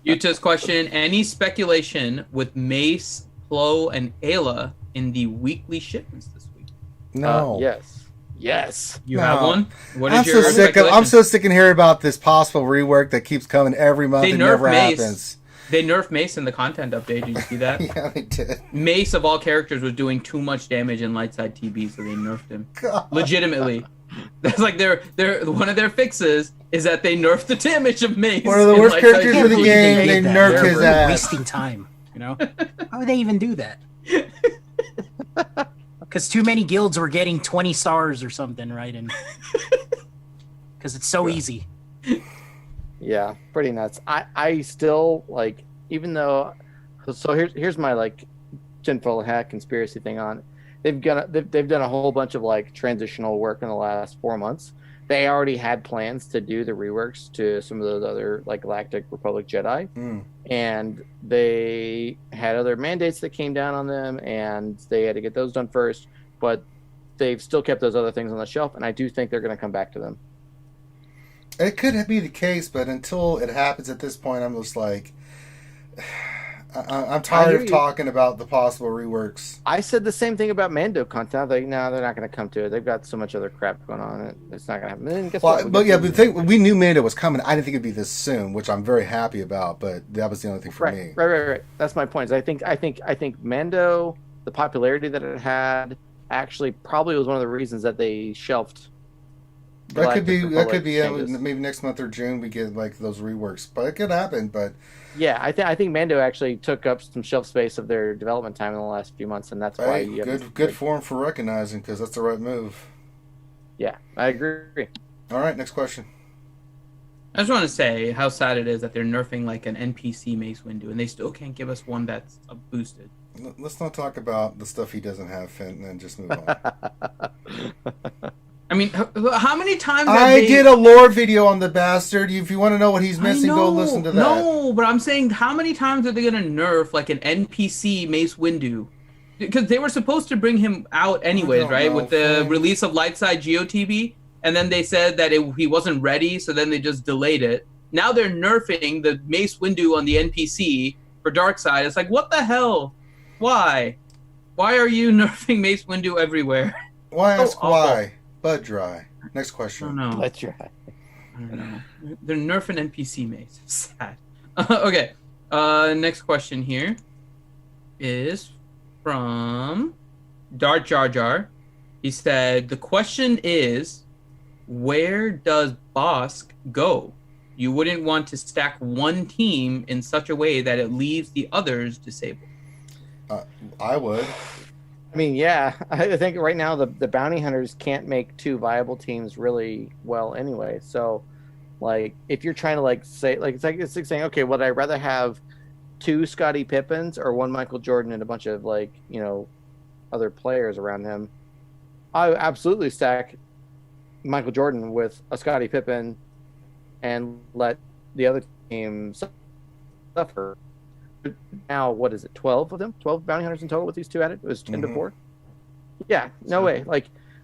Yuta's question: any speculation with Mace, Plo, and Ayla in the weekly shipments this week? No. Yes. You have one? What is I'm your speculation? I'm so sick of hearing about this possible rework that keeps coming every month and never happens. They nerfed Mace in the content update. Did you see that? Yeah, they did. Mace, of all characters, was doing too much damage in Lightside TB, so they nerfed him. God. Legitimately. That's like their one of their fixes is that they nerfed the damage of Mace. One of the worst characters in the game. They nerfed his ass. Wasting time. Why would they even do that? Because too many guilds were getting 20 stars or something, right? And because it's so easy. Yeah, pretty nuts. I still even though. So here's my tinfoil hat conspiracy thing on. They've done a whole bunch of transitional work in the last 4 months. They already had plans to do the reworks to some of those other Galactic Republic Jedi, and they had other mandates that came down on them, and they had to get those done first. But they've still kept those other things on the shelf, and I do think they're going to come back to them. It could be the case, but until it happens at this point, I'm just like, I'm tired of talking about the possible reworks. I said the same thing about Mando content. Like, no, they're not going to come to it. They've got so much other crap going on. It's not going to happen. And guess what? But the thing, we knew Mando was coming. I didn't think it'd be this soon, which I'm very happy about. But that was the only thing for me. Right. That's my point. I think Mando, the popularity that it had, actually probably was one of the reasons that they shelved. That could be maybe next month or June we get like those reworks, but it could happen. But yeah, I think Mando actually took up some shelf space of their development time in the last few months, and that's why good form for recognizing, because that's the right move. Yeah, I agree. All right, next question. I just want to say how sad it is that they're nerfing like an NPC Mace Windu, and they still can't give us one that's boosted. Let's not talk about the stuff he doesn't have, Finn, and just move on. I mean, how many times I did a lore video on the bastard. If you want to know what he's missing, go listen to that. No, but I'm saying how many times are they going to nerf like an NPC Mace Windu? Because they were supposed to bring him out anyways, right? With the release of Lightside GeoTV, and then they said that he wasn't ready, so then they just delayed it. Now they're nerfing the Mace Windu on the NPC for Darkseid. It's like, what the hell? Why? Why are you nerfing Mace Windu everywhere? Why ask why? Bud dry. Next question. I don't know. Bud dry. I don't know. They're nerfing NPC Mace. Sad. Okay. Next question here is from Dart Jar Jar. He said, the question is, where does Bosk go? You wouldn't want to stack one team in such a way that it leaves the others disabled. I would. I mean, yeah, I think right now the bounty hunters can't make two viable teams really well anyway. So, like, if you're trying to it's like saying, okay, would I rather have two Scottie Pippins or one Michael Jordan and a bunch of other players around him? I would absolutely stack Michael Jordan with a Scottie Pippen and let the other team suffer. Now, what is it? 12 of them? 12 bounty hunters in total with these two added? It was 10 to 4. Yeah, no way.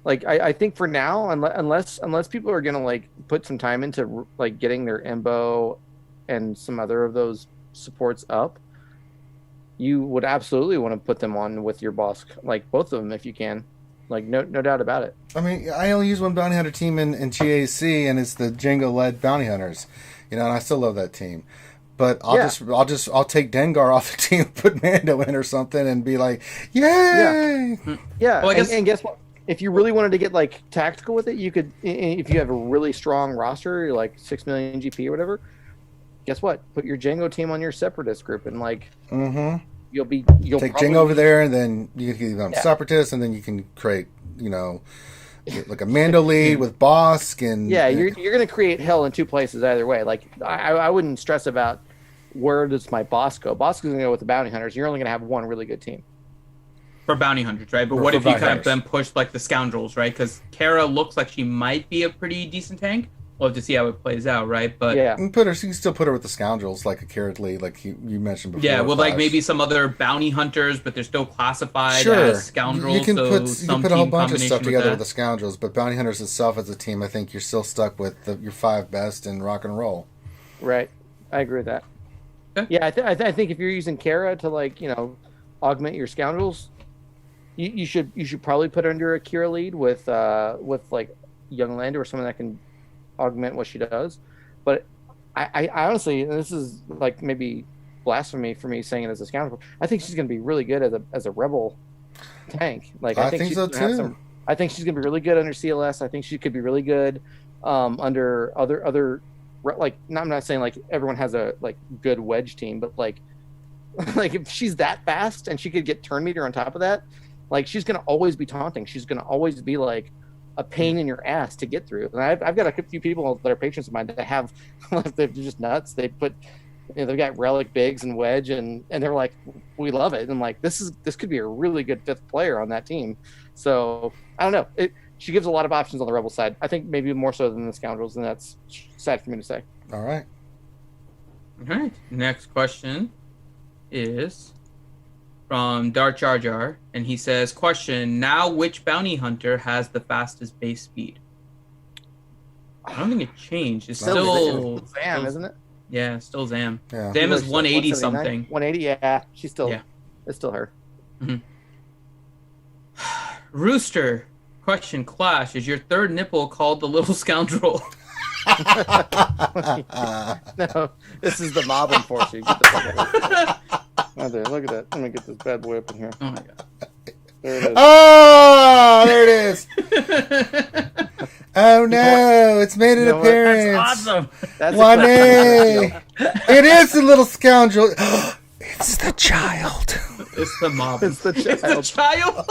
I think for now, unless people are gonna put some time into getting their Embo and some other of those supports up, you would absolutely want to put them on with your Bosk, both of them if you can. No doubt about it. I mean, I only use one bounty hunter team in GAC, and it's the Django-led bounty hunters. And I still love that team. But I'll take Dengar off the team, put Mando in or something, and be like, yay! Yeah. Well, and guess what? If you really wanted to get tactical with it, you could. If you have a really strong roster, you're 6 million GP or whatever. Guess what? Put your Django team on your Separatist group, and you'll take Django over there, and then you can give them Separatists, and then you can create, like a Mando lead with Bosk, and you're going to create hell in two places either way. I wouldn't stress about where does my Bosk go. Bosk is going to go with the bounty hunters. You're only going to have one really good team for bounty hunters, right? But what if you kind of then push the Scoundrels, right? Because Cara looks like she might be a pretty decent tank. We'll have to see how it plays out, right? But you can still put her with the Scoundrels, like a Carrot lead, like you mentioned before. Yeah, well, maybe some other bounty hunters, but they're still classified as Scoundrels. You can put a whole bunch of stuff together with the Scoundrels, but bounty hunters itself as a team, I think you're still stuck with your 5 best in rock and roll. Right, I agree with that. Okay. Yeah, I think if you're using Cara to augment your Scoundrels, you should probably put her under a Kira lead with Young Land or someone that can augment what she does. But I honestly, and this is maybe blasphemy for me saying it as a Scoundrel, I think she's going to be really good as a rebel tank. I think so too. I think she's going to be really good under CLS. I think she could be really good under other I'm not saying everyone has a good wedge team, but if she's that fast and she could get turn meter on top of that, she's going to always be taunting. She's going to always be a pain in your ass to get through. And I've got a few people that are patrons of mine that have they're just nuts. They put they've got Relic, Biggs, and Wedge, and they're like, we love it. And I'm this could be a really good 5th player on that team. So I don't know. She gives a lot of options on the Rebel side. I think maybe more so than the Scoundrels, and that's sad for me to say. All right. Next question is from Dart Jar Jar, and he says, question, now which bounty hunter has the fastest base speed? I don't think it changed. It's still Sam, isn't it? Yeah, still Zam. Yeah. Zam is 180 something. 180, yeah. She's still, it's still her. Mm-hmm. Rooster, question, Clash, is your third nipple called the little scoundrel? No, this is the mob enforcer. Get the fuck out. Oh, there, look at that. Let me get this bad boy up in here. Oh my god. There it is. Oh, there it is. Oh no, it's made an appearance. That's awesome. That's It is the little scoundrel. It's the child. It's the mob. It's the child. It's the child.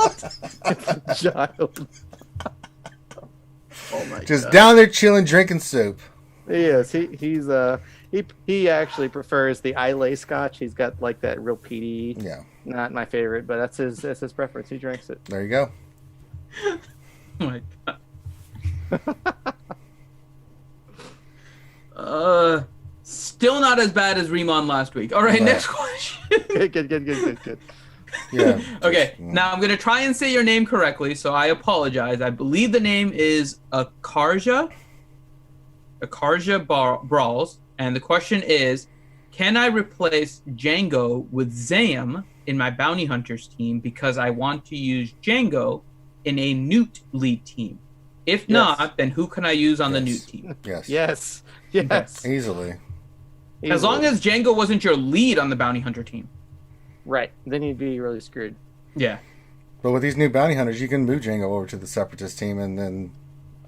It's the child. Oh my Just god. down there chilling, drinking soup. He is. He actually prefers the Islay Scotch. He's got like that real peaty. Yeah. Not my favorite, but that's his preference. He drinks it. There you go. Oh my god. Still not as bad as Remon last week. All right, next question. Good. Yeah. Okay, now I'm going to try and say your name correctly, so I apologize. I believe the name is Akarja Brawls, and the question is, can I replace Django with Zam in my Bounty Hunters team because I want to use Django in a Newt lead team? If not, then who can I use on the Newt team? Yes. Yes. Easily. As long as Django wasn't your lead on the Bounty Hunter team. Right. Then you'd be really screwed. Yeah. But with these new bounty hunters, you can move Django over to the Separatist team and then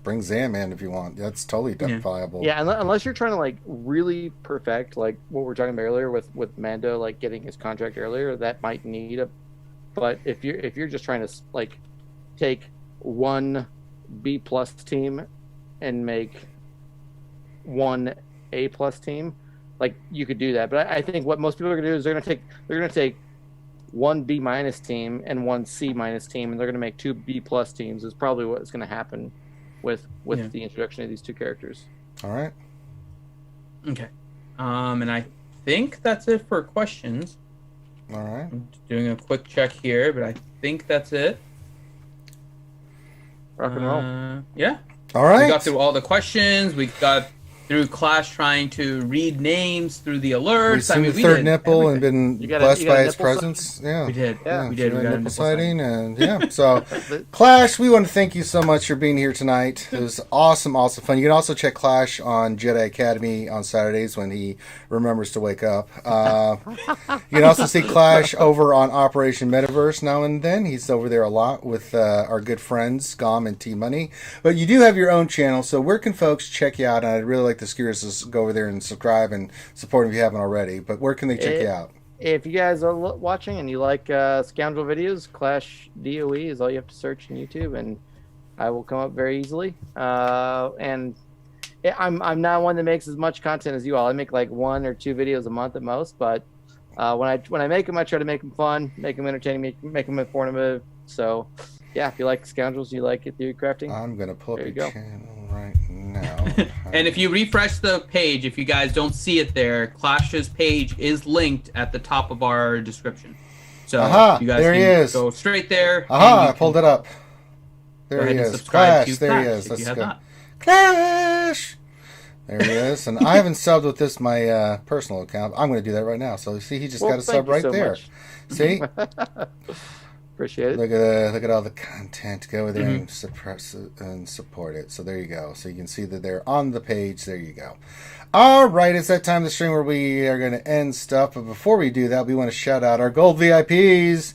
bring Zam in if you want. That's totally viable. Yeah, unless you're trying to like really perfect like what we were talking about earlier with Mando like getting his contract earlier, that might need a. But if you're just trying to like take one B+ team and make one A+ team, like you could do that. But I think what most people are gonna do is they're gonna take one B- team and one C- team, and they're gonna make two B+ teams. Is probably what's gonna happen with the introduction of these two characters. All right. Okay. And I think that's it for questions. All right. I'm doing a quick check here, but I think that's it. Rock and roll. Yeah. All right. We got through all the questions. We got through Clash trying to read names through the alerts. We've seen the third nipple and been blessed by his presence. Yeah, we did. Yeah, we did. We got a nipple nipple sighting, and yeah. So, Clash, we want to thank you so much for being here tonight. It was awesome fun. You can also check Clash on Jedi Academy on Saturdays when he remembers to wake up. You can also see Clash over on Operation Metaverse now and then. He's over there a lot with our good friends Gom and T Money. But you do have your own channel, so where can folks check you out? And I'd really like the skiers to go over there and subscribe and support if you haven't already. But where can they check you out? If you guys are watching and you like Scoundrel videos, Clash DOE is all you have to search in YouTube, and I will come up very easily. And I'm not one that makes as much content as you all. I make like 1 or 2 videos a month at most, but when I make them, I try to make them fun, make them entertaining, make them informative. So yeah, if you like Scoundrels, you like Theorycrafting, I'm gonna pull up your channel right now. And if you refresh the page, if you guys don't see it there, Clash's page is linked at the top of our description. So you guys there he can is. go straight there. I pulled it up. There he is. Clash. There he Clash is. if Let's you have go. not. Clash. There he is. And I haven't subbed with this my personal account. I'm going to do that right now. So see, he just got a sub right there. Much. See. Appreciate it. Look at all the content. Go over there and suppress it and support it. So there you go. So you can see that they're on the page. There you go. All right, it's that time of the stream where we are going to end stuff. But before we do that, we want to shout out our gold VIPs.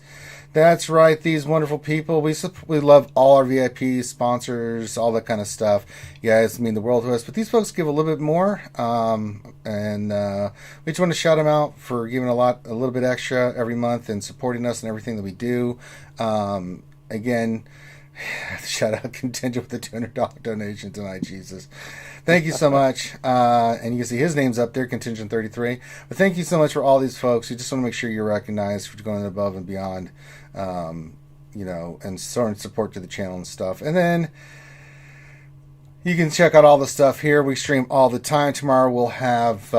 That's right, these wonderful people. We love all our VIPs, sponsors, all that kind of stuff. You guys mean the world to us. But these folks give a little bit more. And we just want to shout them out for giving a little bit extra every month and supporting us and everything that we do. Again, shout out Contingent with the $200 donation tonight, Jesus. Thank you so much. And you can see his name's up there, Contingent 33. But thank you so much for all these folks. We just want to make sure you're recognized for going above and beyond, and showing support to the channel and stuff. And then you can check out all the stuff here. We stream all the time. Tomorrow we'll have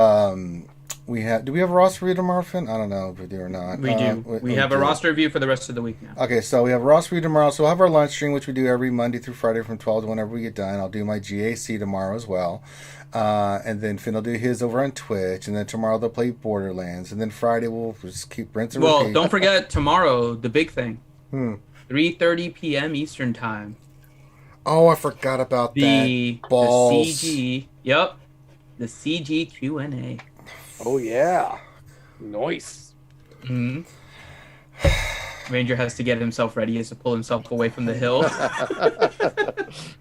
we have. Do we have a roster review tomorrow, Finn? I don't know if we do or not. We do. We have a roster review for the rest of the week now. Okay, so we have a roster review tomorrow. So we'll have our lunch stream, which we do every Monday through Friday from 12 to whenever we get done. I'll do my GAC tomorrow as well. And then Finn will do his over on Twitch. And then tomorrow they'll play Borderlands. And then Friday we'll just keep rinsing. Well, don't forget tomorrow, the big thing. 3:30 p.m. Eastern Time. Oh, I forgot about that. Balls. The CG. Yep. The CG Q&A. Oh, yeah. Nice. Mm-hmm. Ranger has to get himself ready. He has to pull himself away from the hill.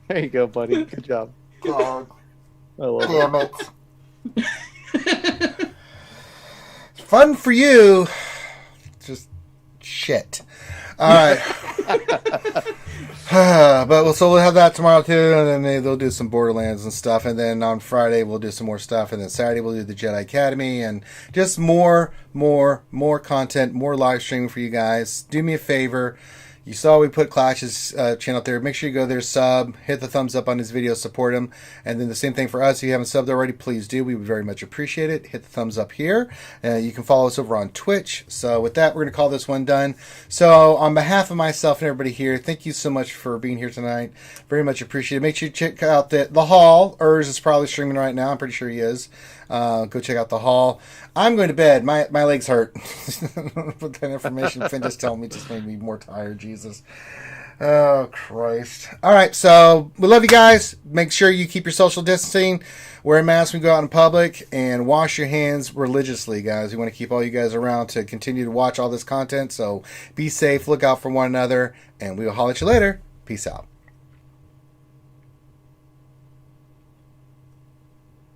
There you go, buddy. Good job. God. I love Damn it. Fun for you. Just shit. All right. So we'll have that tomorrow too, and then they'll do some Borderlands and stuff, and then on Friday we'll do some more stuff, and then Saturday we'll do the Jedi Academy, and just more content, more live streaming for you guys. Do me a favor. You saw we put Clash's channel up there. Make sure you go there, sub, hit the thumbs up on his video, support him. And then the same thing for us. If you haven't subbed already, please do. We would very much appreciate it. Hit the thumbs up here. You can follow us over on Twitch. So with that, we're going to call this one done. So on behalf of myself and everybody here, thank you so much for being here tonight. Very much appreciated. Make sure you check out the Hall. Urs is probably streaming right now. I'm pretty sure he is. Go check out the Hall. I'm going to bed. My legs hurt. But that information Finn just told me just made me more tired. Jesus. Oh, Christ. All right, so we love you guys. Make sure you keep your social distancing. Wear a mask when you go out in public. And wash your hands religiously, guys. We want to keep all you guys around to continue to watch all this content. So be safe. Look out for one another. And we will holler at you later. Peace out.